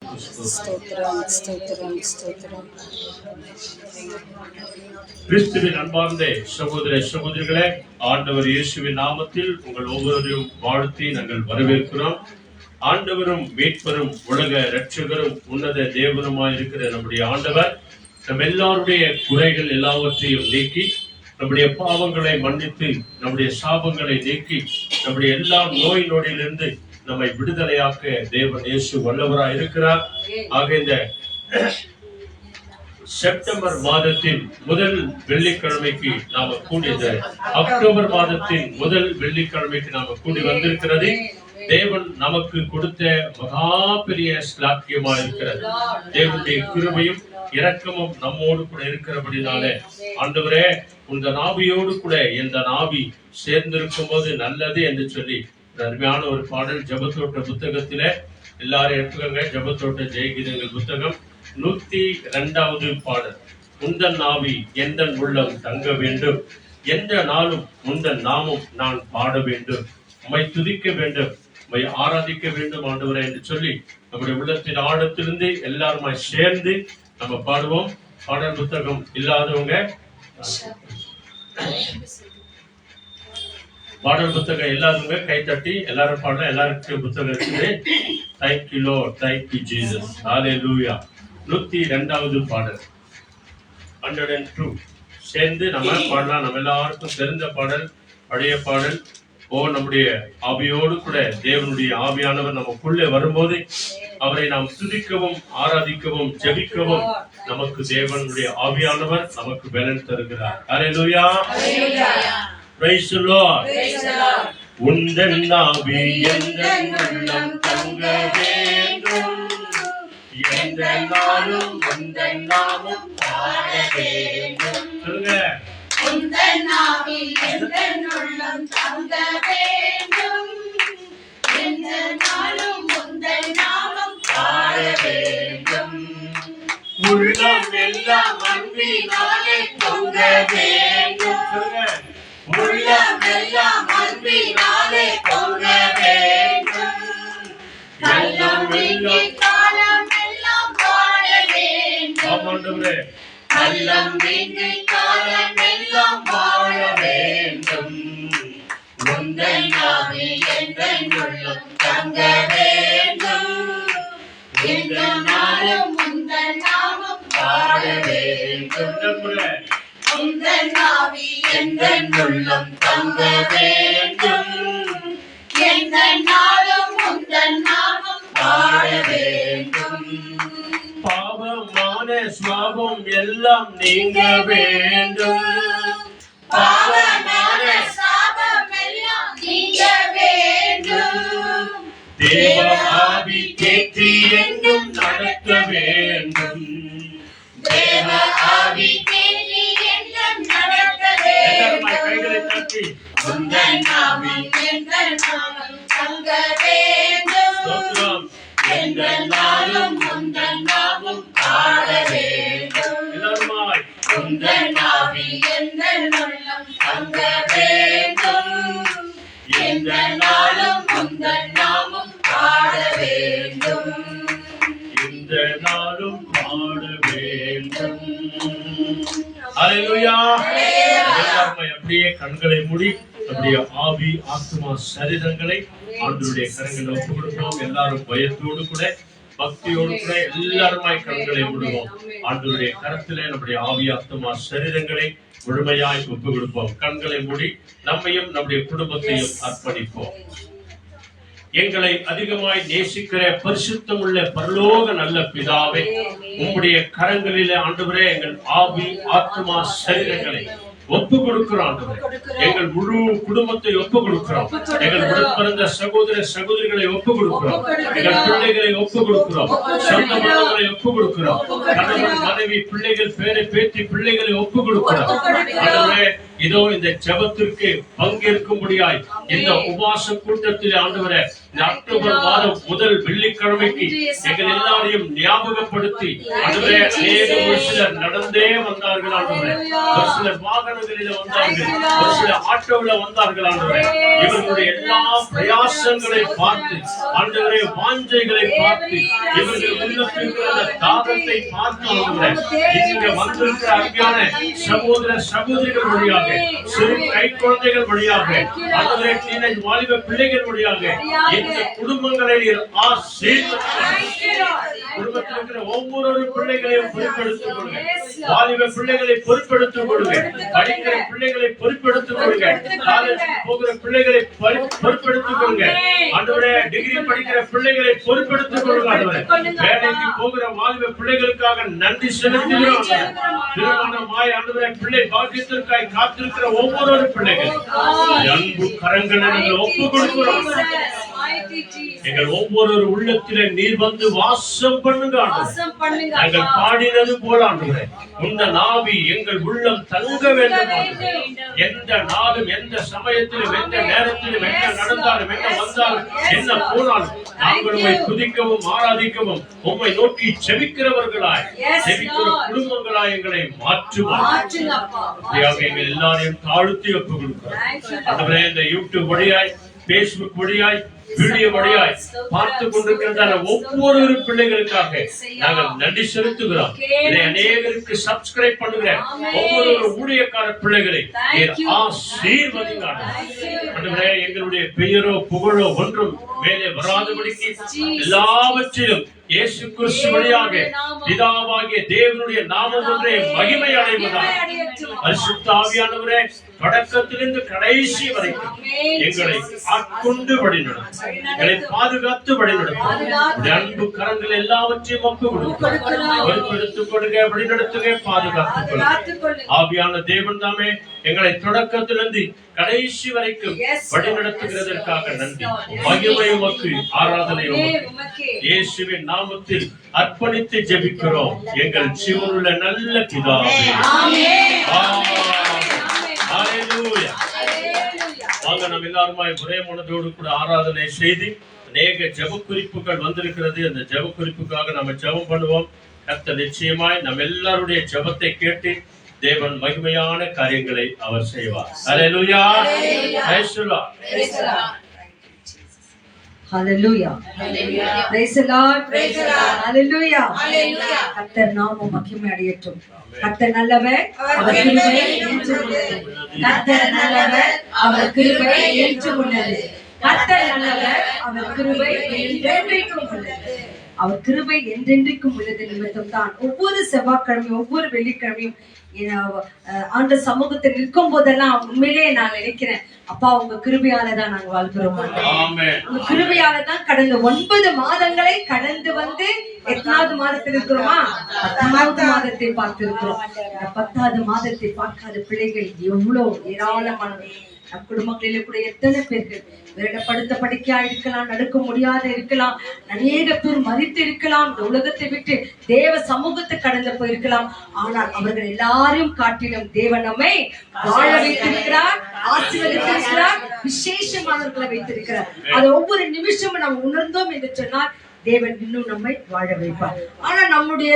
ஸ்தோத்திரம் ஸ்தோத்திரம் ஸ்தோத்திரம். கிறிஸ்துவின் அன்பார்ந்த சகோதர சகோதரிகளே, ஆண்டவர் இயேசுவின் நாமத்தில் உங்கள் ஒவ்வொருவரையும் வாழ்த்தி நாங்கள் வரவேற்கிறோம். ஆண்டவரும் மீட்பரும் உலக இரட்சகரும் உன்னத தேவனுமாய் இருக்கிற நம்முடைய ஆண்டவர் நம் எல்லாருடைய குறைகள் எல்லாவற்றையும் நீக்கி, நம்முடைய பாவங்களை மன்னித்து, நம்முடைய சாபங்களை நீக்கி, நம்முடைய எல்லா நோய் நொடியிலிருந்து நம்மை விடுதலையாக்க தேவன் இயேசு வல்லவராய் இருக்கிறார். ஆக இந்த செப்டம்பர் மாதத்தின் முதல் வெள்ளிக்கிழமைக்கு நாம கூடியது, அக்டோபர் மாதத்தின் முதல் வெள்ளிக்கிழமைக்கு நாம கூடி வந்திருக்கிறது. தேவன் நமக்கு கொடுத்த மகா பெரிய ஸ்லாக்கியமா இருக்கிறது. தேவனுடைய கிருபையும் இரக்கமும் நம்மோடு கூட இருக்கிறபடினாலே, ஆண்டவரே உங்க நாவியோடு கூட எந்த நாவி சேர்ந்திருக்கும் போது நல்லது என்று சொல்லி அருமையான ஒரு பாடல் ஜெபத்தோட்ட புத்தகத்தில எல்லாரும் எடுத்துக்கோங்க. ஜெபத்தோட்ட ஜெயகீதங்கள் புத்தகம் 102வது பாடல். உந்தன் நாவி எந்தன் உள்ளம் தங்க வேண்டும், எந்த நாளும் உந்தன் நாமம் நான் பாட வேண்டும், உம்மை துதிக்க வேண்டும், உம்மை ஆராதிக்க வேண்டும் ஆண்டவரே என்று சொல்லி நம்முடைய உள்ளத்தின் ஆழத்திலிருந்து எல்லாருமாய் சேர்ந்து நம்ம பாடுவோம். பாடல் புத்தகம் இல்லாதவங்க பாடல் புத்தகம் இல்லாதவங்க கை தட்டி எல்லாரும் பாடலாம். எல்லாருக்கும் புத்தகம் இருக்குது. Thank you Lord, thank you Jesus, hallelujah. 102வது பாடல் 102 சேர்ந்து நம்ம பாடலாம். நம்ம எல்லாருக்கும் தெரிந்த பாடல், பழைய பாடல். நம்முடைய ஆவியோடு கூட தேவனுடைய ஆவியானவர் நமக்குள்ளே வரும்போது அவரை நாம் துதிக்கவும் ஆராதிக்கவும் ஜெபிக்கவும் நமக்கு தேவனுடைய ஆவியானவர் நமக்கு பலன் தருகிறார். ஹalleluya. Praise the Lord. உந்தன் நாவி எந்தன் உள்ளம் தங்க வேண்டும், எந்த நாளும் உந்தன் நாமம் பாட வேண்டும். சொல்லுங்க. உந்தன் நாவி எந்தன் உள்ளம் தங்க வேண்டும், எந்த நாளும் உந்தன் நாமம் பாட வேண்டும். உள்ளம் எல்லாம் அன்பினாலே பொங்க வேண்டும். சொல்லுங்க. உள்ளம் எல்லாம் அன்பினாலே பொங்க வேண்டும். நல்லம் நீங்கி காலம் எல்லாம் வாழ வேண்டும். நல்லம் நீங்கி காலம் எல்லாம் வாழ வேண்டும். உந்தன் நாவி எந்தன் உள்ளம் தங்க வேண்டும், எந்த நாளும் உந்தன் நாமம் பாட வேண்டும். உந்தன் நாவி எந்தன் உள்ளம் தங்க வேண்டும், எந்த நாளும் உந்தன் நாமம் பாட வேண்டும். பாவமான சுவாபம் எல்லாம் நீங்க வேண்டும், பாவமான சாபம் எல்லாம் நீங்க வேண்டும். தேவ ஆவி தேற்றி எங்கும் நடக்க வேண்டும். தேவ ஆவி தேற்றி எங்கும் நடக்க வேண்டும். உந்தன் நாவி எந்தன் நாமம் தங்க வேண்டும், எந்த நாளும் உந்தன் நாமம் பாட வேண்டும். உந்தன் நாவி எந்தன் உள்ளம் தங்க வேண்டும், எந்த நாளும் உந்தன் நாமம் பாட வேண்டும். இந்த நாளும் பாட வேண்டும். ஹalleluya. அப்படியே கண்களை மூடி நம்முடைய ஆவி ஆத்மா சரீரங்களை ஆண்டவருடைய கரங்களில் ஒப்பு கொடுப்போம். எல்லாரும் பயத்தோடு கூட பக்தியோடு கூட எல்லாருமாய் கண்களை மூடுவோம். ஆண்டவருடைய கரத்திலே நம்முடைய ஆவி ஆத்மா சரீரங்களை முழுமையாய் ஒப்பு கொடுப்போம். கண்களை மூடி நம்மையும் நம்முடைய குடும்பத்தையும் அர்ப்பணிப்போம். எங்களை அதிகமாய் நேசிக்கிற பரிசுத்தம் உள்ள பரலோக நல்ல பிதாவே, உம்முடைய கரங்களிலே ஆண்டவரே எங்கள் ஆவி ஆத்மா சரீரங்களை ஒப்பு கொடுக்கிறோம். ஆண்டவரே எங்கள் முழு குடும்பத்தை ஒப்பு கொடுக்கிறோம். எங்கள் உடன் பிறந்த சகோதர சகோதரிகளை ஒப்பு கொடுக்கிறோம். எங்கள் பிள்ளைகளை ஒப்பு கொடுக்கிறோம். சொந்த மகன்களை ஒப்பு கொடுக்கிறோம். கணவன் மனைவி பிள்ளைகள் பேரை பேத்தி பிள்ளைகளை ஒப்பு கொடுக்கிறோம். ஆண்டவரே இதோ இந்த ஜெபத்திற்கு பங்கேற்கும்படியாய் இந்த உபவாச கூட்டத்தில் ஆண்டவரே இந்த அக்டோபர் மாதம் முதல் வெள்ளிக்கிழமைக்கு எங்கள் எல்லாரையும் ஞாபகப்படுத்தி ஆண்டவரே ஒரு சிலர் நடந்தே வந்தார்கள் ஆண்டவரே, ஒரு சிலர் வாகனங்களில் வந்தார்கள், ஒரு சிலர் ஆட்டோவில் வந்தார்கள் ஆண்டவரே. இவர்களுடைய எல்லா பிரயாசங்களை பார்த்து ஆண்டவரே, வாஞ்சைகளை பார்த்து, இவர்கள் உள்ளத்திற்கிற தாகத்தை பார்த்து ஆண்டவரே, இங்க வந்திருக்கிற அருமையான சகோதர சகோதரிகள் வழியாக, சிறு கை குழந்தைகள் வழியாக, ஆண்டவரே டீனேஜ் வாலிப பிள்ளைகள் வழியாக இந்த குடும்பங்களை குடும்பத்தில் இருக்கிற ஒவ்வொரு பிள்ளைகளையும் பொறுப்பெடுத்துக் கொள்ளுங்க. வாலிப பிள்ளைகளை பொறுப்பெடுத்துக் கொள்ளுங்க. படிக்கிற பிள்ளைகளை பொறுப்பெடுத்துக் கொள்ளுங்க. காலேஜுக்கு போகிற பிள்ளைகளை பொறுப்பெடுத்துக் கொள்ளுங்க. ஆண்டவரே டிகிரி படிக்கிற பிள்ளைகளை பொறுப்பெடுத்துக் கொள்ளுங்க. ஆண்டவரே வேலைக்கு போகிற வாலிப பிள்ளைகளுக்காக நன்றி செலுத்துகிறோம். திருமணமாய் ஆண்டவரே பிள்ளை பாக்கியத்திற்காய் காத்திருக்கிற ஒவ்வொரு பிள்ளைகள் அன்பு கரங்களை ஒப்பு கொடுக்கிறோம். எங்கள் ஒவ்வொரு உள்ளத்திலே நீர் வந்து வாசம் பண்ணுங்க. நாங்கள் பாடினது போல ஆண்டவரே இந்த நாவி எங்கள் உள்ளம் தங்க வேண்டும். எந்த நாளும் எந்த சமயத்திலும் எந்த நேரத்திலும் என்ன நடந்தாலும் என்ன வந்தாலும் என்ன போனாலும் நாங்கள் உம்மை துதிக்கவும் ஆராதிக்கவும் உம்மை நோக்கி செபிக்கிறவர்களாய் செபிக்கிற குடும்பங்களாய் எங்களை மாற்றுவார். எங்கள் எல்லாரையும் தாழ்த்தி ஒப்பு கொடுக்கிறோம். ஆண்டவரே இந்த யூடியூப் வழியாய், பேஸ்புக் வழியாய், வீடியோ வழியாய் பார்த்து கொண்டிருக்கிற ஒவ்வொரு பிள்ளைகளுக்காக நாங்கள் நன்றி செலுத்துகிறோம். இதை அநேகருக்கு சப்ஸ்கிரைப் பண்ணுகிற ஒவ்வொரு ஊழியக்கார பிள்ளைகளை ஆசீர்வதிங்க. எங்களுடைய பெயரோ புகழோ ஒன்றும் மேலே வராதபடிக்கு எல்லாவற்றிலும் இயேசு கிறிஸ்து வழியாக பிதாவாகிய தேவனுடைய நாமம் ஒன்றே மகிமை அடைவதாக. பரிசுத்த ஆவியானவரே தொடக்கத்திலிருந்து கடைசி வரைக்கும் எங்களை ஆட்கொண்டு வழிநடத்தும், எங்களை பாதுகாத்து வழிநடத்தும். அன்பு கரங்கள் எல்லாவற்றையும் ஒப்பு பொறுப்பெடுத்துக் கொடுங்க, வழிநடத்துங்க, பாதுகாத்துக் கொள்ளுங்க. ஆவியான தேவன் தாமே எங்களை தொடக்கத்திலிருந்து கடைசி வரைக்கும் வழிநடத்துகிறதற்காக நன்றி. மகிமை உமக்கு, ஆராதனை உமக்கு. இயேசுவின் நாமத்தில் அர்ப்பணித்து ஜெபிக்கிறோம் எங்கள் ஜீவனுள்ள நல்ல பிதாவே. ஹல்லேலூயா. வாங்க நம்ம எல்லாருமாய் ஒரே மனதோடு கூட ஆராதனை செய்து அநேக ஜெப குறிப்புகள் வந்திருக்கிறது. அந்த ஜெப குறிப்புக்காக நம்ம ஜெபம் பண்ணுவோம். கர்த்தர் நிச்சயமாய் நம்ம எல்லாருடைய ஜெபத்தை கேட்டு தேவன் மகிமையான காரியங்களை அவர் செய்வார். Hallelujah. Praise the Lord. Hallelujah. Praise the Lord. Hallelujah. கர்த்தர் நாமம் மகிமை அடையட்டும். கர்த்தர் நல்லவர், அவர் கிருபை என்றும் உள்ளது. கர்த்தர் நல்லவர், அவர் கிருபை என்றும் உள்ளது. கர்த்தர் நல்லவர், அவர் கிருபை என்றென்றைக்கும் உள்ளது. அவர் கிருபை என்றென்றைக்கும் உள்ளது நிமித்தம் தான் ஒவ்வொரு செவ்வாய்க்கிழமையும் ஒவ்வொரு வெள்ளிக்கிழமையும் ஆண்ட சமூகத்தில் நிற்கும் போதெல்லாம் உண்மையிலேயே நான் நினைக்கிறேன், அப்பா உங்க கிருபையால தான் நாங்க வாழ்கிறோம். உங்க கிருபையால தான் கடந்த 9 மாதங்களை கடந்து வந்து எத்தனாவது மாதத்தில் இருக்கிறோமா? 10வது மாதத்தை பார்த்திருக்கிறோம். இந்த 10வது மாதத்தை பார்க்காத பிள்ளைகள் எவ்வளவு ஏராளமானவர்கள். நம் குடும்பங்களிலே கூட எத்தனை பேர்கள் விரடப்படுத்த படுக்கையா இருக்கலாம், நடக்க முடியாத இருக்கலாம், அநேக பேர் மறித்து இருக்கலாம், இந்த உலகத்தை விட்டு தேவ சமூகத்தை கடந்து போயிருக்கலாம். ஆனால் அவர்கள் எல்லாரையும் காட்டிலும் தேவன் நம்மை வாழ வைத்திருக்கிறார், ஆசீர்வதித்திருக்கிறார், விசேஷமானவர்களை வைத்திருக்கிறார். அது ஒவ்வொரு நிமிஷமும் நாம் உணர்ந்தோம் என்று சொன்னால் தேவன் இன்னும் நம்மை வாழ வைப்பார். ஆனா நம்முடைய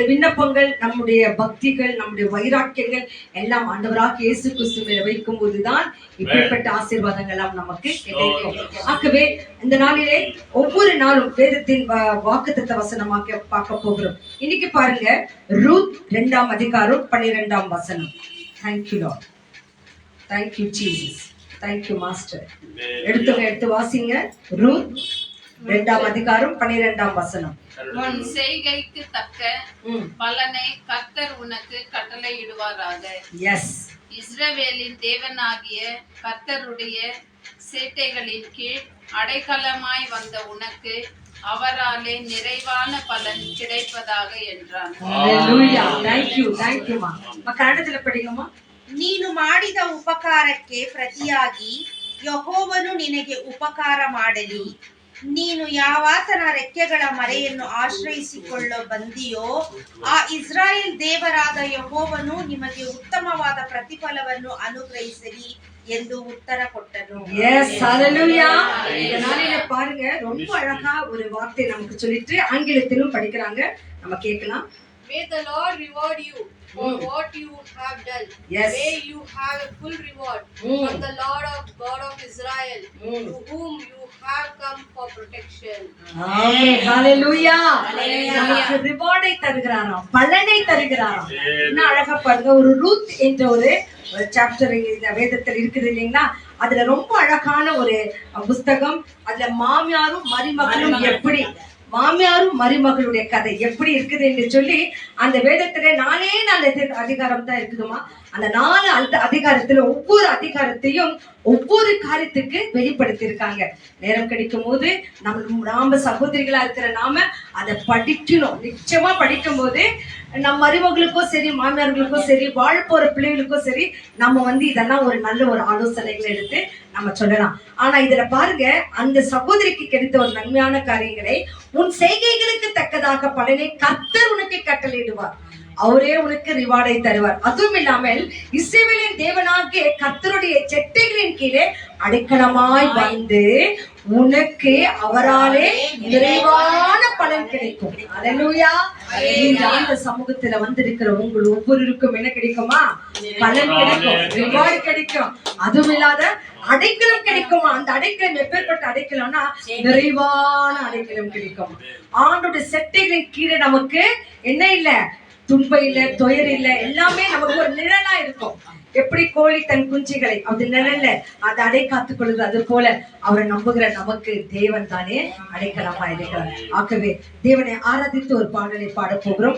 விண்ணப்பங்கள், நம்முடைய பக்திகள், நம்முடைய வைராக்கியங்கள் எல்லாம் ஆண்டவராக இயேசு கிறிஸ்து மேல வைக்கும் போதுதான் இப்படிப்பட்ட ஆசீர்வாதங்கள் எல்லாம் நமக்கு கிடைக்கும். ஆகவே இந்த நாளிலே ஒவ்வொரு நாளும் வேதத்தின் வாக்குத்தத்த வசனமாக பார்க்க போகிறோம். இன்னைக்கு பாருங்க, ரூத் 2ஆம் அதிகாரம் 12ஆம் வசனம். Thank you Lord, thank you Jesus, thank you master. எடுத்து வாசிங்க. ரூத் 2ஆம் அதிகாரம் 12ஆம் வசனம். உன் செய்கைக்கு தக்க பலனை கர்த்தர் உனக்கு கட்டளையிடுவாராக. எஸ், இஸ்ரவேலின் தேவனாகிய கர்த்தருடைய சேட்டைகளின் கீழ் அடைக்கலமாய் வந்த உனக்கு அவராலே நிறைவான பலன் கிடைப்பதாக என்றான். ஹalleluya. thank you மா. ಕನ್ನಡದಲ್ಲಿ படிங்கம்மா. ನೀನು ಮಾಡಿದ ಉಪಕಾರಕ್ಕೆ ಪ್ರತಿಯಾಗಿ ಯೆಹೋವನು ನಿನಗೆ ಉಪಕಾರ ಮಾಡಲಿ. ನೀನು ಯಾವಾತನ ರೆಕ್ಕೆಗಳ ಮರೆಯನ್ನು ಆಶ್ರಯಿಸಿಕೊಳ್ಳೋ ಬಂದಿಯೋ ಆ ಇಸ್ರಾಯೇಲ್ ದೇವರಾದ ಯೆಹೋವನು ನಿಮಗೆ ಉತ್ತಮವಾದ ಪ್ರತಿಫಲವನ್ನು ಅನುಗ್ರಹಿಸಲಿ ಎಂದು ಉತ್ತರ ಕೊಟ್ಟನು. எஸ் ஹalleluya. இந்த நாளில பாருங்க ரொம்ப அழகா ஒரு வார்த்தை நமக்கு சொல்லிட்டு ஆங்கிலத்திலும் படிக்கிறாங்க, நம்ம கேட்கலாம். May the Lord reward you for what you have done. Yes. May you have a full reward from the Lord of God of Israel, to whom you have come for protection. ஆமென் ஹalleluya. நமக்கு ரிவார்டை தருகிறாராம், பலனை தருகிறாராம். என்ன அழகா பாருங்க, ஒரு Ruth என்ற ஒரு chapter இந்த வேதத்தில் இருக்குது இல்லைங்களா, அதுல ரொம்ப அழகான ஒரு புஸ்தகம். அதுல மாமியாரும் மருமகளும் எப்படி, மாமியாரும் மருமகளுடைய கதை எப்படி இருக்குது என்று சொல்லி அந்த வேதத்துல 4 அதிகாரம் தான் இருக்குதுமா. அந்த 4 அதிகாரத்துல ஒவ்வொரு அதிகாரத்தையும் ஒவ்வொரு காரியத்துக்கு வெளிப்படுத்தி இருக்காங்க. நேரம் கிடைக்கும் போது நாம சகோதரிகளா இருக்கிற நாம அதை படிக்கணும். நிச்சயமா படிக்கும் போது நம்ம மருமகளுக்கும் சரி, மாமியார்களுக்கும் சரி, வாழ போற பிள்ளைகளுக்கும் சரி, நம்ம இதெல்லாம் ஒரு நல்ல ஒரு ஆலோசனைகளை எடுத்து நம்ம சொல்லலாம். ஆனா இதுல பாருங்க, அந்த சகோதரிக்கு கிடைத்த ஒரு நன்மையான காரியங்களை, உன் செய்கைகளுக்கு தக்கதாக பலனை கர்த்தர் உனக்கு கட்டளையிடுவார், அவரே உனக்கு ரிவார்டை தருவார். அதுவும் இல்லாமல் இஸ்ரவேலின் தேவனாகிய கர்த்தருடைய செட்டைகளின் கீழே அடைக்கலமாய் வந்து உனக்கு அவராலே நிறைவான பலன் கிடைக்கும். அல்லேலூயா. இந்த சமூகத்துல வந்திருக்கிற உங்கள் ஒவ்வொருவருக்கும் என்ன கிடைக்குமா? பலன் கிடைக்கும், ரிவார்டு கிடைக்கும். அதுவும் இல்லாத அடைக்கலம் கிடைக்குமா? அந்த அடைக்கலம் எப்பேற்பட்ட அடைக்கலம்னா நிறைவான அடைக்கலம் கிடைக்கும். ஆண்டோட செட்டைகளின் கீழே நமக்கு என்ன இல்ல, துன்பம் இல்ல, துயர் இல்ல, எல்லாமே நமக்கு ஒரு நிழலா இருக்கும். எப்படி கோழி தன் குஞ்சுகளை அது நிழல்ல அதை அடை காத்துக் கொள்ளுது, அது போல அவரை நம்புகிற நமக்கு தேவன் தானே அடைக்கலமா இருக்கிறார். ஆகவே தேவனை ஆராதித்து ஒரு பாடலை பாட போகிறோம்.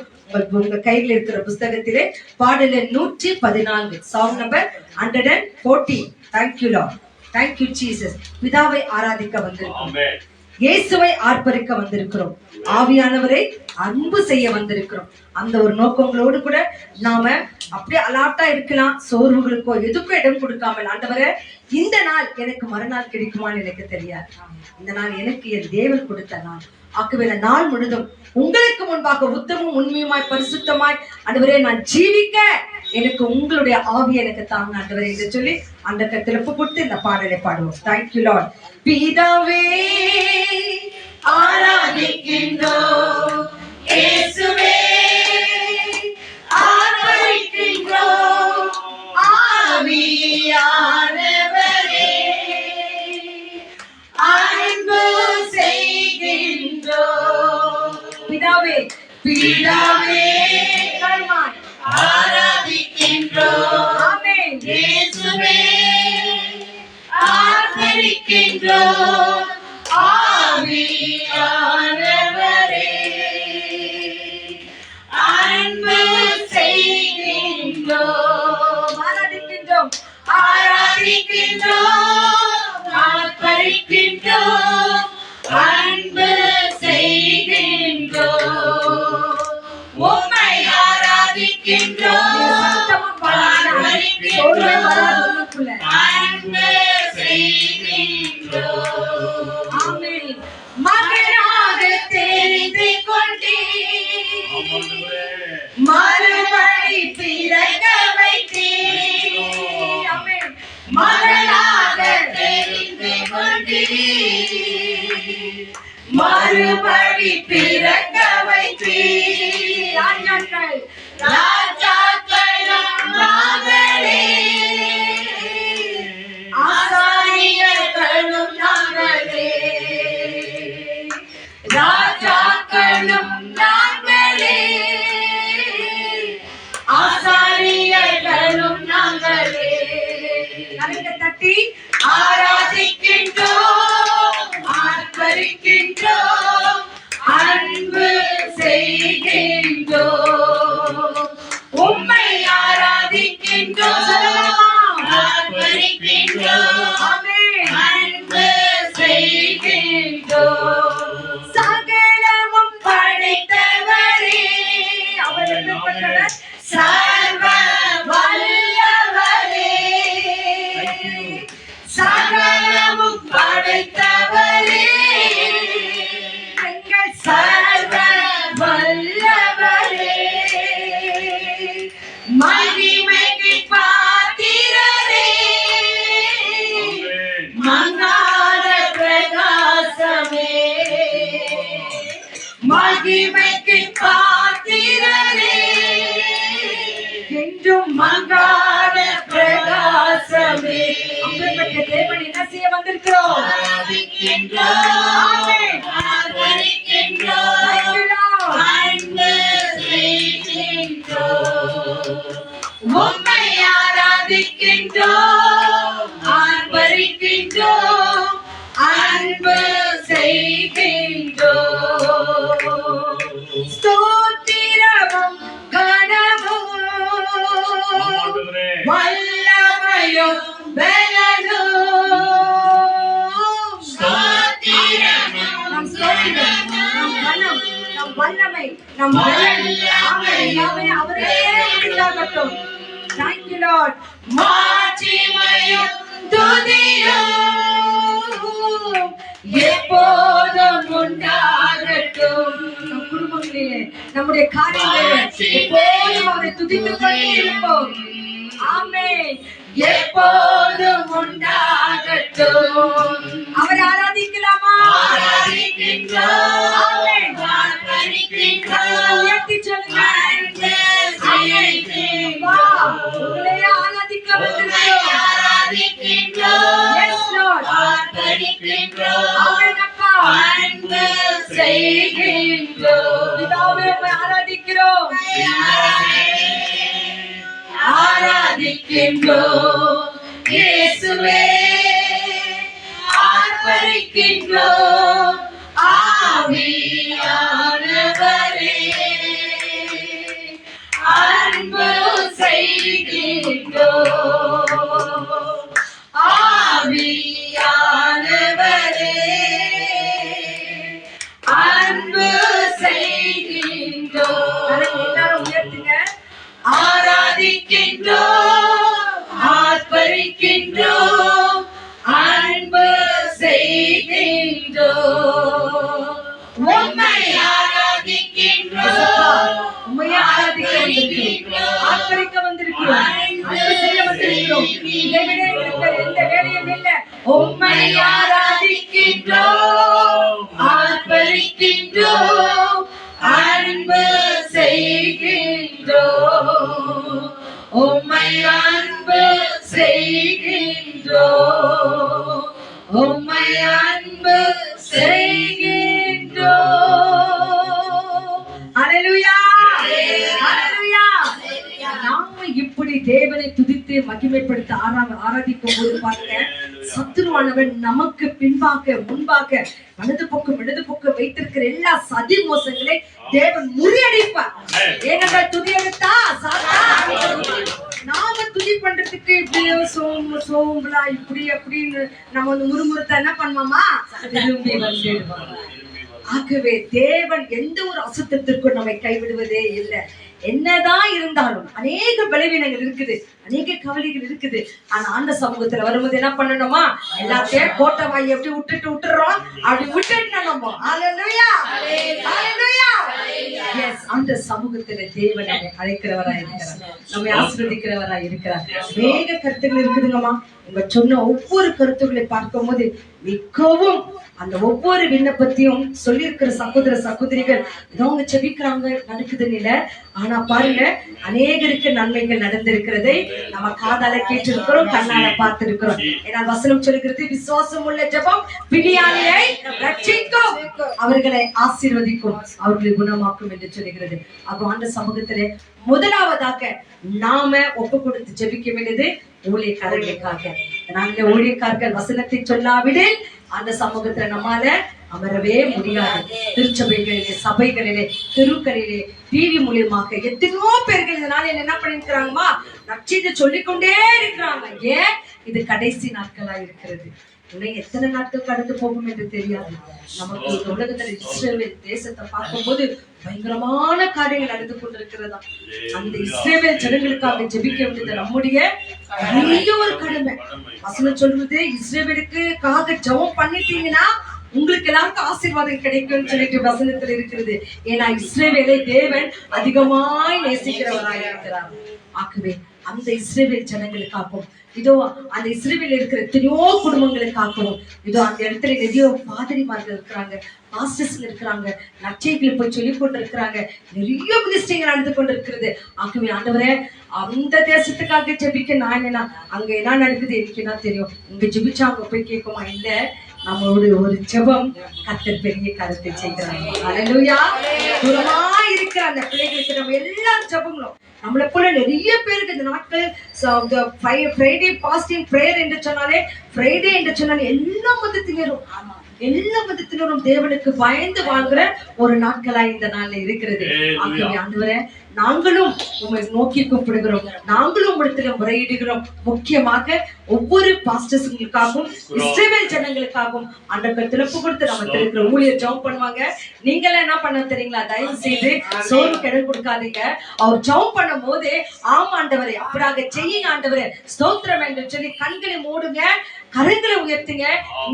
உங்க கையில் இருக்கிற புஸ்தகத்திலே பாடல 114, song number 114. Thank you Lord, thank you Jesus. பிதாவை ஆராதிக்க வந்திருக்கிறோம், இயேசுவை ஆர்ப்பரிக்க வந்திருக்கிறோம், ஆவியானவரை அன்பு செய்ய வந்திருக்கிறோம். அந்த ஒரு நோக்கங்களோடு கூட நாம அப்படியே அலாட்டா இருக்கலாம். சோர்வுகளுக்கோ எதுக்கும் இடம் கொடுக்காமல், ஆண்டவரே இந்த நாள் எனக்கு மறுநாள் கிடைக்குமான்னு எனக்கு தெரியாது, இந்த நாள் எனக்கு என் தேவன் கொடுத்த நாள். ஆகவே நாள் முழுதும் உங்களுக்கு முன்பாக உத்தமும் உண்மையுமாய் பரிசுத்தமாய் ஆண்டவரே நான் ஜீவிக்க எனக்கு உங்களுடைய ஆவி எனக்கு தாங்க ஆண்டவரே என்று சொல்லி அந்த கருத்துல கொடுத்து இந்த பாடலை பாடுவோம். Thank you Lord. பிதாவே ஆராதிக்கின்றோம், இயேசுவே ஆராதிக்கின்றோம், ஆவியானவரே அன்பு செய்கின்றோம். பிதாவே பிதாவே ஆராதிக்கின்றோம், ஆமென். இயேசுவே ஆராதிக்கின்றோம், ஆவியானவரே அன்பு செய்கின்றோம். ஆராதிக்கின்றோம், ஆராதிக்கின்றோம், ஆர்ப்பரிக்கின்றோம், அன்பு செய்கின்றோம். உம்மை ஆராதிக்கின்றோம், ஆர்ப்பரிக்கின்றோம், அன்பு செய்கின்றோம். ஆமென். மகனாக தெரிந்து கொண்டீர், மறுபடி பிறக்க வைத்தீர். ஆமென். மகனாக தெரிந்து கொண்டீர், மறுபடி பிறக்க வைத்தீர். ராஜாக்கள் ராஜாக்களும் நாங்களே, ஆசாரியர்களும் நாங்களே, ராஜாக்களும் நாங்களே, ஆசாரியர்களும் நாங்களே. கரங்களை தட்டி ஆராதிக்கின்றோம், ஆர்ப்பரிக்கின்றோம், அன்பு செய்கின்றோம். உம்மை ஆராதிக்கின்றோம், ஆர்ப்பரிக்கின்றோம், ஆமென். அன்பு செய்கின்றோம். சகலமும் படைத்தவரே அவர் எப்பேற்பட்டவர்? சர்வ வல்லவரே, சகலமும் படைத்தவரே மகிமைக்கு பாத்திரரே என்றும் மங்காத பிரகாசமே அப்படிப்பட்ட தேவன் என்ன செய்ய வந்திருக்கிறோம்? ஆராதிக்கின்றோம் ஆமென். ஆர்ப்பரிக்கின்றோம் Thank you, Lord. அன்பு செய்கின்றோம் உம்மை ஆராதிக்கின்றோம் ஆர்ப்பரிக்கின்றோம் அன்பு செய்கின்றோம் ஸ்தோத்திரமும் கனமும் ஆண்டவரே, வல்லமையும் பலனும் நம் ஸ்தோத்திரம், நம் கனம், நம் வல்லமை, நம் பலன், ஆமென். எல்லாமே அவரே உண்டாகட்டும். Thank you, Lord. மாட்சிமையும் துதியும் எப்போதும் உண்டாகட்டும் நம் குடும்பங்களிலே, நம்முடைய காரியங்களிலே எப்போதும் அவரை துதித்துக் கொண்டே இருப்போம். ஆமென். எப்போதும் உண்டாகட்டும் அவரை ஆராதிக்கலாமா? ஆராதிக்கின்றோம் ஆமென். ஆர்ப்பரிக்கின்றோம் உயர்த்தி சொல்லுங்க. அன்பு ஆமென். வா, செய்கின்றோம் உங்களை ஆராதிக்க உம்மை வந்திருக்கிறோம். ஆராதிக்கின்றோம் Yes, Lord. ஆர்ப்பரிக்கின்றோம் ஆமென் அப்பா. அன்பு செய்கின்றோம் பிதாவே, உம்மை ஆராதிக்கிறோம். ஆராதிக்கின்றோம் இயேசுவே ஆர்ப்பரிக்கின்றோம் ஆவியானவரே அன்பு செய்கின்றோம் ஆவியானவரே அன்பு செய்கின்றோம் எல்லாரும் உயர்த்துங்க. ஆராதிக்கின்றோம் ஆர்ப்பரிக்கின்றோம் அன்பு செய்கின்றோம் உம்மை ஆராதிக்கின்றோம் உம்மையே ஆராதிக்க வந்திருக்கிறோம். ஆர்ப்பரிக்க வந்திருக்கிறோம். அன்பு செய்ய வந்திருக்கிறோம். இதைவிட எங்களுக்கு வேற எந்த வேலையும் இல்லை. உம்மை ஆராதிக்கின்றோம் ஆர்ப்பரிக்கின்றோம் அன்பு செய்கின்றோம் உம்மை அன்பு செய்கின்றோம் உம்மை அன்பு செய்கின்றோம் அல்லேலூயா. அல்லேலூயா. நாம இப்படி தேவனை துதித்து மகிமைப்படுத்த ஆராதிக்கும் போது பாருங்க, சத்துருவானவன் நமக்கு பின்பாக முன்பாக வலது பக்கம் இடது பக்கம் வைத்திருக்கிற எல்லா சதி மோசங்களை தேவன் முறியடிப்பார். ஏனென்றால் துதி எடுத்தா நாம துதி பண்றதுக்கு இப்படியோ சோம்பலா இப்படி அப்படின்னு நம்ம வந்து முறுமுறுத்தா என்ன பண்ணுவோமா? திரும்பி வந்துடுவாங்க. ஆகவே தேவன் எந்த ஒரு அசுத்தத்திற்கும் நம்மை கைவிடுவதே இல்லை. என்னதான் இருந்தாலும் அநேக பலவீனங்கள் இருக்குது, அநேக கவலைகள் இருக்குது. ஆனா அந்த சமூகத்துல வரும்போது என்ன பண்ணணுமா? எல்லாத்தையும் கோட்டை வாய் எப்படி விட்டுறோம் அப்படி விட்டுட்டு நம்ம ஹல்லேலூயா ஹல்லேலூயா. எஸ், அந்த சமூகத்துல தேவன் நம்மை அழைக்கிறவரா இருக்கிறார், நம்மை ஆசீர்வதிக்கிறவரா இருக்கிறார். அநேக கருத்துக்கள் இருக்குதுங்கம்மா. உங்க சொன்ன ஒவ்வொரு கருத்துக்களை பார்க்கும் போது மிகவும் அந்த ஒவ்வொரு விண்ணப்பத்தையும் சொல்லியிருக்கிற சகோதர சகோதரிகள் ஏதோ அவங்க செபிக்கிறாங்க நடக்குதுன்னு இல்ல. ஆனா பாருங்க, அநேகருக்கு நன்மைகள் நடந்திருக்கிறதை நம்ம காதால கேட்டிருக்கிறோம், கண்ணால பார்த்திருக்கிறோம். ஏன்னா வசனம் சொல்லுகிறது, விசுவாசம் உள்ள ஜெபம் பிணியாளியை ரட்சிக்கும், அவர்களை ஆசீர்வதிக்கும், அவர்களை குணமாக்கும் என்று சொல்லுகிறது. அப்போ அந்த சமூகத்திலே முதலாவதாக நாம ஒப்பு கொடுத்து ஜெபிக்க வேண்டியது ஊழியக்காரர்களுக்காக. நாங்களே ஊழியக்காரர்கள் வசனத்தை சொல்லாவிடில் அந்த சமூகத்துல நம்மால அமரவே முடியாது. திருச்சபைகளிலே, சபைகளிலே, தெருக்களிலே, டிவி மூலியமாக எத்தனையோ பேர்கள் இதனால என்ன பண்ணிருக்கிறாங்கம்மா? நற்செய்தி சொல்லிக்கொண்டே இருக்கிறாங்க. ஏன்? இது கடைசி நாட்களா இருக்கிறது. இன்னும் எத்தனை நாட்கள் கடந்து போகும் என்று தெரியாது. நமக்கு இந்த உலகத்துல இஸ்ரேல் தேசத்தை பார்க்கும்போது பயங்கரமான காரியங்கள் நடந்து கொண்டிருக்கிறதா. அந்த இஸ்ரேல் ஜனங்களுக்காக ஜெபிக்க வேண்டியது நம்முடைய பெரிய ஒரு கடமை. வசனம் சொல்றது, இஸ்ரேலுக்காக ஜெபம் பண்ணிட்டீங்கன்னா உங்களுக்கு எல்லாருக்கும் ஆசீர்வாதம் கிடைக்கும்னு சொல்லிட்டு வசனத்துல இருக்கிறது. ஏன்னா இஸ்ரவேலை தேவன் அதிகமாய் நேசிக்கிறவராய் இருக்கிறார். ஆகவே அந்த இஸ்ரவேல் ஜனங்களுக்காகவும் இதோ அந்த இஸ்ரவேல் இருக்கிற எத்தனையோ குடும்பங்களுக்காகவும் இதோ அந்த இடத்துல நிறைய பாதிரிமார்கள் இருக்கிறாங்க, பாஸ்டர்ஸ் இருக்கிறாங்க, நற்செய்திகளை போய் சொல்லிக் கொண்டு இருக்கிறாங்க, நிறைய மினிஸ்ட்ரிகள் நடந்து கொண்டு இருக்கிறது. ஆகவே ஆண்டவரே அந்த தேசத்துக்காக ஜெபிக்க நான் என்னன்னா அங்க என்ன நடக்குது எனக்கு என்ன தெரியும், இங்க ஜெபிச்சா அங்க போய் கேட்குமா? இல்ல, நம்மளுடைய ஒரு ஜெபம் கர்த்தர் பெரிய காரியத்தை செய்கிறாங்க. அல்லேலூயா. தூரமா இருக்கிற அந்த பிள்ளைகளுக்கு நம்ம எல்லாரும் ஜெபங்களும் நம்மளை போல நிறைய பேருக்கு இந்த நாட்கள் ஃப்ரைடே பாஸ்டிங் பிரேயர் என்று சொன்னாலே, ஃப்ரைடே என்று சொன்னாலே எல்லா மதத்தினரும் எல்லா மதத்தினரும் தேவனுக்கு பயந்து வாழ்கிற ஒரு நாட்களா இந்த நாள்ல இருக்கிறது. ஆண்டவரே நாங்களும் உண்மை நோக்கி கூப்பிடுகிறோம், நாங்களும் உங்களிடத்துல முறையிடுகிறோம். முக்கியமாக ஒவ்வொரு பாஸ்டர்ஸுங்களுக்காகவும் இஸ்ரவேல் ஜனங்களுக்காகவும் அந்த திறப்பு கொடுத்து நம்ம இருக்கிற ஊழியர் ஜெபம் பண்ணுவாங்க. நீங்களே என்ன பண்ண தெரியுங்களா? தயவு செய்து சோறு கெடல் கொடுக்காதீங்க. அவர் ஜெபம் பண்ணும் போது ஆமாண்டவரே அப்படியாக செய்யுங்க ஆண்டவரே ஸ்தோத்திரம் என்று சொல்லி கண்களை மூடுங்க, கரங்களை உயர்த்துங்க.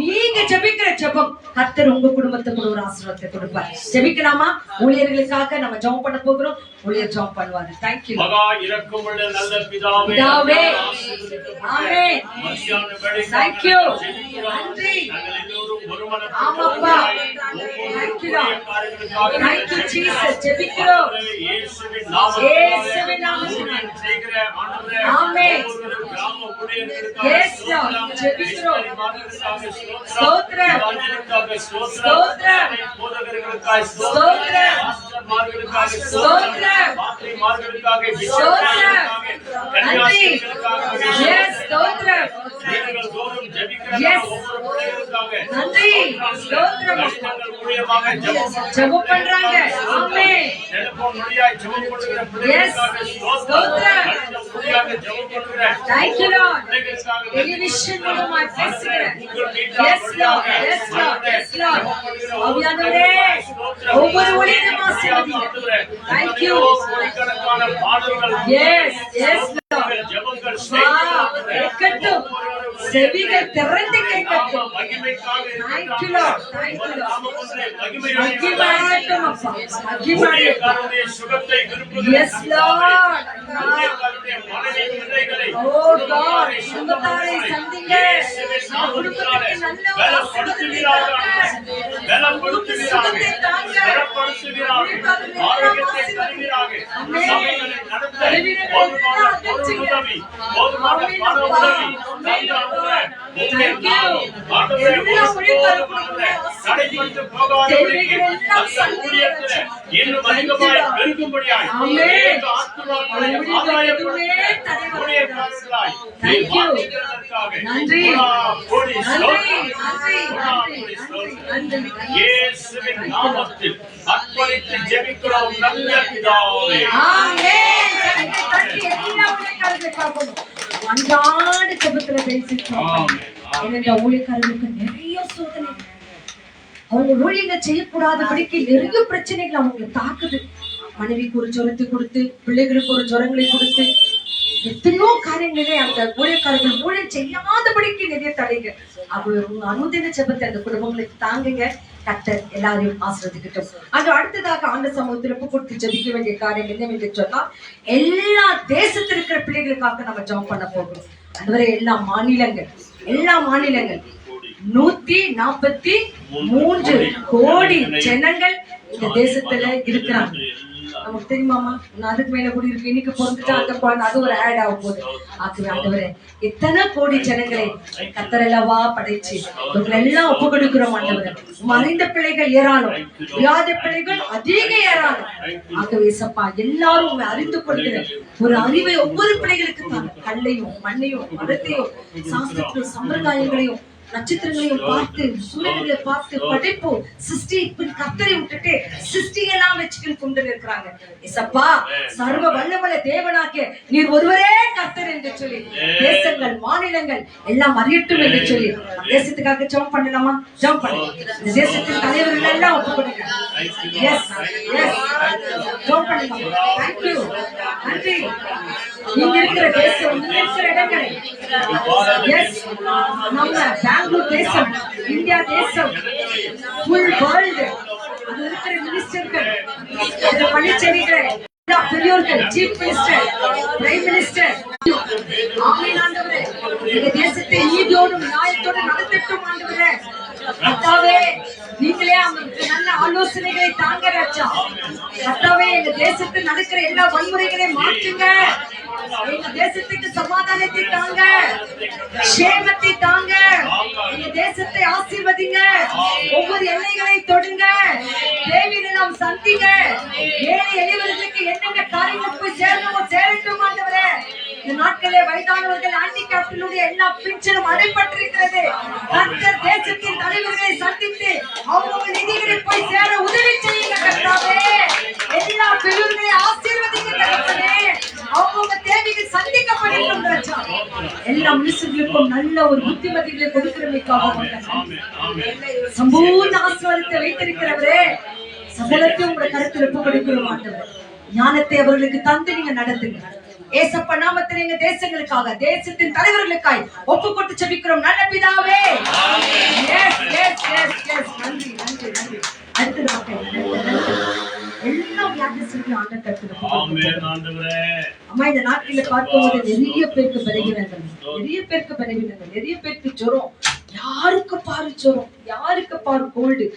நீங்க ஜெபிக்கிற ஜெபம் கர்த்தர் உங்க குடும்பத்துக்கு ஒரு ஆசீர்வாதத்தை கொடுப்பார். ஜெபிக்கலாமா? ஊழியர்களுக்காக நம்ம ஜெபம் பண்ண போகிறோம். ஊழியர் ஜெபம் பண்ணுவாரு. Thank you. மகா இரக்கமுள்ள நல்ல பிதாவே, ஆமென். Thank you. நன்றி. ஆமாப்பா. Thank you. Thank you Jesus. ஜெபிக்கிறோம் இயேசுவின் நாமத்தில் செய்கிற ஆண்டவரே. ஆமென். Yes Lord. ஜெபிக்கிறோம். ஸ்தோத்திரம். ஸ்தோத்திரம். போதகர்களுக்காய் ஸ்தோத்திரம். மார்க்கர்களுக்காக ஸ்தோத்திரம். மார்க்கர்களுக்காக விசுவாசிகளுக்காக கன்னியாஸ்திரிகளுக்காக yes ஸ்தோத்திரம். நீங்கள் தோறும் ஜெபிக்கிற ஒவ்வொரு பிள்ளைகளுக்காக நன்றி. ஸ்தோத்திரம். ஊழியமாக ஜெபம் பண்றாங்க. ஆமென். டெலிபோன் வழியாய் ஜெபம் பண்ணுகிற பிள்ளைகளுக்காக ஸ்தோத்திரம். ஊழியமாக ஜெபம் பண்ணுகிற thank you Lord. டெலிவிஷன் மூலமா பேசுகிற yes Lord. yes Lord. yes Lord. ஆவியானவரே ஒவ்வொரு ஊழியரையும் ஆசீர்வதிங்க. thank you. yes yes Lord. ஜெபங்கள் கேட்கட்டும், செவிகள் திறந்து கேட்கட்டும். thank you Lord. thank you Lord. மகிமையாகட்டும் அப்பா, மகிமையாகட்டும். சுகத்தை விரும்புகிற yes Lord. oh God, சுகத்தாரை சந்திங்க. குடும்பத்துக்கு நல்ல பலப்படுத்துவீராக, ஆரோக்கியத்தை தருவீராக, சபைகளை நடத்த போதுமான பொருள் உதவி, போதுமான பண உதவி தடைப்பட்டு போகாதபடிக்கு அந்த ஊழியத்திலே இன்னும் அதிகமாய் பெருகும்படியாய் ஆத்துமாக்களை ஆதாயப்படுத்த ஊழியக்காரர்களாய் நன்றி. இயேசுவின் நாமத்தில் அர்ப்பணித்து ஜெபிக்கிறோம் நல்ல பிதாவே. ஆமென். அன்றாட ஜெபத்துல பேசிட்டோம். இந்த ஊழியக்காரர்களுக்கு நிறைய சோதனை, அவங்க ஊழியங்கள் செய்யக்கூடாதபடிக்கு நிறைய பிரச்சனைகள் அவங்களை தாக்குது. மனைவிக்கு ஒரு ஜுரத்தை கொடுத்து, பிள்ளைகளுக்கு ஒரு ஜுரங்களை கொடுத்து, எத்தனையோ காரியங்களே அந்த ஊழியக்காரர்கள் ஊழியம் செய்யாதபடிக்கு நிறைய தடைகள். அவங்க அனுதின ஜெபத்தை அந்த குடும்பங்களுக்கு தாங்குங்க. கர்த்தர் எல்லாரையும் ஆசீர்வதிக்கட்டும். அது அடுத்ததாக ஆண்டு சமூகத்தில் ஒப்பு கொடுத்து ஜெபிக்க வேண்டிய காரியம் என்னவென்று சொன்னால், எல்லா தேசத்தில் இருக்கிற பிள்ளைகளுக்காக நம்ம ஜெபம் பண்ண போகிறோம். அதுவரை எல்லா மாநிலங்கள் 143 கோடி ஜனங்கள் இந்த தேசத்துல இருக்கிறாங்க. நமக்கு தெரியுமாமா? அதுக்கு மேல கூட இருக்கு. இன்னைக்கு பொறுத்துட்டா அந்த குழந்தை அது ஒரு ஆட் ஆகும் போது ஆண்டவரே எத்தனை கோடி ஜனங்களை கர்த்தரல்லவா படைச்சு இவங்களை எல்லாம் ஒப்பு கொடுக்கிறோம். ஆண்டவரே மறைந்த பிள்ளைகள் ஏராளம், வியாத பிள்ளைகள் அதிக ஏராளம். ஆகவே சப்பா எல்லாரும் அறிந்து கொடுக்கிற ஒரு அறிவை ஒவ்வொரு பிள்ளைகளுக்கு தாங்க. கல்லையும் மண்ணையும் மரத்தையும் சாஸ்திரத்தையும் சம்பிரதாயங்களையும் நட்சத்திரங்களையும் பார்த்து சூரியன்களை பார்த்து படைப்பு சிருஷ்டி கர்த்தரை விட்டுட்டு சிருஷ்டியெல்லாம் வச்சுக்கிட்டு கொண்டு இருக்கிறாங்க. இசப்பா சர்வ வல்லமையுள்ள தேவனாகிய நீர் ஒருவரே கர்த்தர் என்று சொல்லி தேசங்கள் மாநிலங்கள் எல்லாம் அறியட்டும் என்று சொல்லி தேசத்துக்காக ஜெபம் பண்ணலாமா? ஜெபம் பண்ணுங்க. இந்த தேசத்தின் தலைவர்கள் எல்லாம் ஒப்புக்கொடுங்க. எஸ் எஸ் ஜெபம் பண்ணுங்க. Thank you. நன்றி. நீங்க இருக்கிற தேசம், நீங்க இருக்கிற இடங்களை, எஸ், நம்ம பெங்களூர் தேசம், இந்தியா தேசம், ஃபுல் வேர்ல்டு, அது இருக்கிற மினிஸ்டர்கள், அந்த பணிச்செடிகள், பெரியோர்கள், சீஃப் மினிஸ்டர், பிரைம் மினிஸ்டர், ஆமென் ஆண்டவரே. இந்த தேசத்தை நீதியோடும் நியாயத்தோடும் நடத்தட்டும் ஆண்டவரே. கர்த்தாவே, நீங்களே அவங்களுக்கு நல்ல ஆலோசனைகளை தாங்க ராஜா. கர்த்தாவே, எங்க தேசத்தில் நடக்கிற எல்லா வன்முறைகளையும் மாற்றுங்க. எங்க தேசத்துக்கு சமாதானத்தை தாங்க, சேமத்தை தாங்க. எங்க தேசத்தை ஆசீர்வதிங்க. ஒவ்வொரு எல்லைகளை தொடுங்க. தேவையை நாம் சந்திங்க. ஏழை எளியவர்களுக்கு என்னென்ன காரியங்கள் போய் சேரணுமோ சேரட்டும் ஆண்டவரே. இந்த நாட்களே வயதானவர்கள், ஹேண்டிகேப்டுடைய எல்லா பிஞ்சனும் அடைபட்டிருக்கிறது. கர்த்தர் தேசத்தின் தலைவர்களை சந்தித்து அவங்க நிதிகளை போய் சேர உதவி செய்யுங்க கர்த்தாவே. எல்லா பெரியவர்களையும் ஆசீர்வதிங்க கர்த்தாவே. அவங்க தேவைகள் சந்திக்கப்படட்டும் ராஜா. எல்லா மனுஷர்களுக்கும் நல்ல ஒரு புத்திமதிகளை கொடுக்கிறமைக்காக சம்பூர்ண ஆசீர்வாதத்தை வைத்திருக்கிறவரே, சகலத்தையும் உங்க கருத்தில் ஒப்பு கொடுக்கிறோம் ஆண்டவர். ஞானத்தை அவர்களுக்கு தந்து நீங்க நடத்துங்க. ஏசப்பா நாமத்தில் எங்க தேசங்களுக்காக, தேசத்தின் தலைவர்களுக்காய் ஒப்பு கொண்டு ஜெபிக்கிறோம் நல்ல பிதாவே. Yes yes yes yes. நன்றி நன்றி நன்றி. அடுத்ததாக எல்லா வியாதிகளுக்கும் ஆண்டவர் கருத்துல அம்மா, இந்த நாட்டில பார்க்கும்போது நிறைய பேருக்கு பலவீனங்கள், நிறைய பேருக்கு பலவீனங்கள், நிறைய பேருக்கு ஜுரம், யாருக்கு பாரு ஜுரம், யாருக்கு பாரு கோல்டு.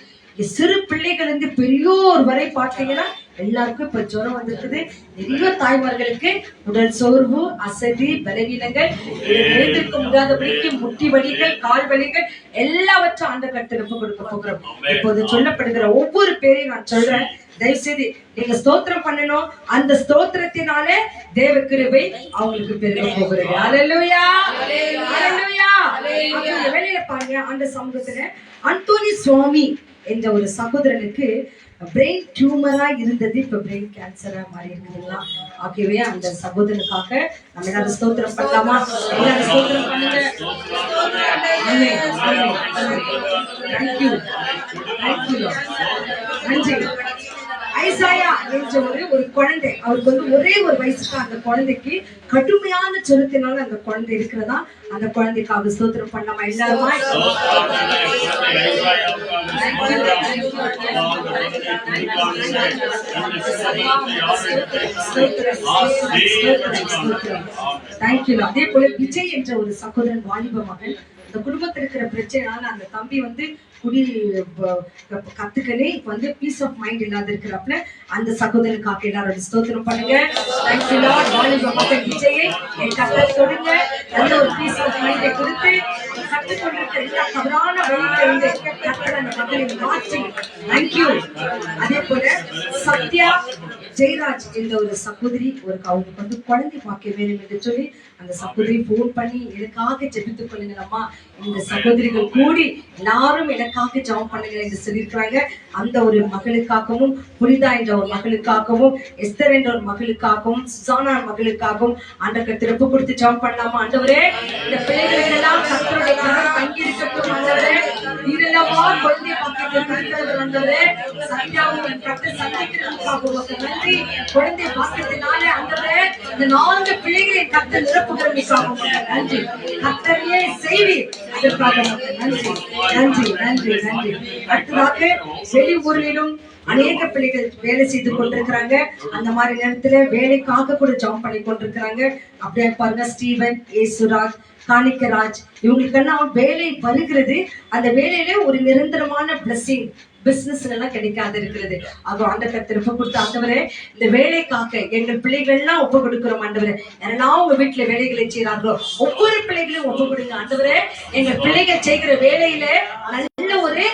சிறு பிள்ளைகள் இருந்து பெரியோர் வரை பார்த்தீங்கன்னா எல்லாருக்கும் இப்ப ஜுரம் வந்திருக்குது. நிறைய தாய்மார்களுக்கு உடல் சோர்வு, அசதி, பலவீனங்கள், எழுந்திருக்க முடியாதபடிக்கு முட்டி வலிகள், கால் வலிகள் எல்லாவற்றும் ஆண்ட கட்டெடுப்பு கொடுக்க போகிறோம். இப்போது சொல்லப்படுகிற ஒவ்வொரு பேரையும் நான் சொல்றேன். தயவு செய்து நீங்க ஸ்தோத்திரம் பண்ணணும். அந்த ஸ்தோத்திரத்தினாலே தேவ கிருபை அவங்களுக்கு பெருக போகிறது. அல்லேலூயா அல்லேலூயா. அப்ப வெளியில பாருங்க, அந்த சமூகத்துல அந்தோனி சுவாமி என்ற ஒரு சகோதரனுக்கு பிரெயின் டியூமரா இருந்தது, இப்ப பிரெயின் கேன்சரா மாறி இருக்குதுங்களா? ஆகவே அந்த சகோதரனுக்காக நம்ம எல்லாரும் ஸ்தோத்திரம் பண்ணலாமா? எல்லாரும் ஸ்தோத்திரம் பண்ணுங்க. தேங்க்யூ தேங்க்யூ நன்றி. ஐசாயா என்ற ஒரு குழந்தை, அவருக்கு ஒரே ஒரு வயசுக்கு அந்த குழந்தைக்கு கடுமையான ஜுரத்தினால அந்த குழந்தை இருக்கிறதா. அந்த குழந்தைக்காக ஸ்தோத்திரம் பண்ணாம எல்லாருமா? தேங்க்யூ. அதே போல விஜய் என்ற ஒரு சகோதரன், வாலிப மகன், அந்த குடும்பத்தில் இருக்கிற பிரச்சனைனால அந்த தம்பி குடி கத்துக்கனே பீஸ் ஆஃப் மைண்ட் இல்லாத இருக்கிறப்பல அந்த சகோதரனுக்காக எல்லாரோட ஸ்தோத்திரம் பண்ணுங்க. Thank you Lord. வாலிப மகன் விஜயை என் கர்த்தர் தொடுங்க. நல்ல ஒரு பீஸ் ஆஃப் மைண்டை கொடுத்து கற்றுக்கொண்டிருக்கிற எல்லா தவறான வழியில இருந்து கர்த்தர் அந்த மகனை மாற்றி. தேங்க்யூ. அதே போல சத்யா ஜெயராஜ் என்ற ஒரு சகோதரி, அவங்களுக்கு குழந்தை பாக்கிய வேணும் என்று சொல்லி அந்த சகோதரி போன் பண்ணி எனக்காக ஜெபித்துக் கொள்ளுங்க அம்மா. இந்த சகோதரிகள் கூடி எல்லாரும் எனக்காக ஜெபம் பண்ணுங்க என்று சொல்லியிருக்கிறாங்க. அந்த ஒரு மகளுக்காகவும், புனிதா என்ற ஒரு மகளுக்காகவும், எஸ்தர் என்ற ஒரு மகளுக்காகவும், சுசானா மகளுக்காகவும் ஆண்டவருக்கு திறப்பு கொடுத்து ஜெபம் பண்ணலாமா? ஆண்டவரே, இந்த பிள்ளைகளுக்கு எல்லாம் கர்த்தருடைய கரம் தங்கி இருக்கட்டும் ஆண்டவரே. நீரெல்லாமா குழந்தை பாக்கியத்தை கொடுக்கிறது ஆண்டவரே. சத்யாவும் கர்த்தர் சந்திக்கிறதுக்காக நன்றி. குழந்தை பாக்கியத்தினாலே ஆண்டவரே இந்த 4 பிள்ளைகளை கர்த்தர் நிரப்புகிறதுக்காக நன்றி. கர்த்தரையே செய்வீர், அதற்காக நன்றி நன்றி நன்றி நன்றி. அடுத்ததாக வெளியூரிலும் அநேக பிள்ளைகள் வேலை செய்து கொண்டிருக்கிறாங்க. அந்த மாதிரி நேரத்துல வேலைக்காக கூட ஜாப் பண்ணி கொண்டிருக்கிறாங்க. அப்படியே பாருங்க, ஸ்டீவன், ஏசுராஜ், காணிக்கராஜ், இவங்களுக்கெல்லாம் வேலை வருகிறது. அந்த வேலையில ஒரு நிரந்தரமான பிளஸிங் பிசினஸ்ல எல்லாம் கிடைக்காது இருக்கிறது. அது ஆண்டவர் திருப்ப கொடுத்த ஆண்டவரே, இந்த வேலைக்காக எங்கள் பிள்ளைகள் எல்லாம் ஒப்பு கொடுக்கிறோம் ஆண்டவரே. யாரெல்லாம் உங்க வீட்டுல வேலைகளை செய்யறாங்களோ ஒவ்வொரு பிள்ளைகளையும் ஒப்பு கொடுங்க ஆண்டவரே. எங்க பிள்ளைகள் செய்கிற வேலையில நல்ல ஒரு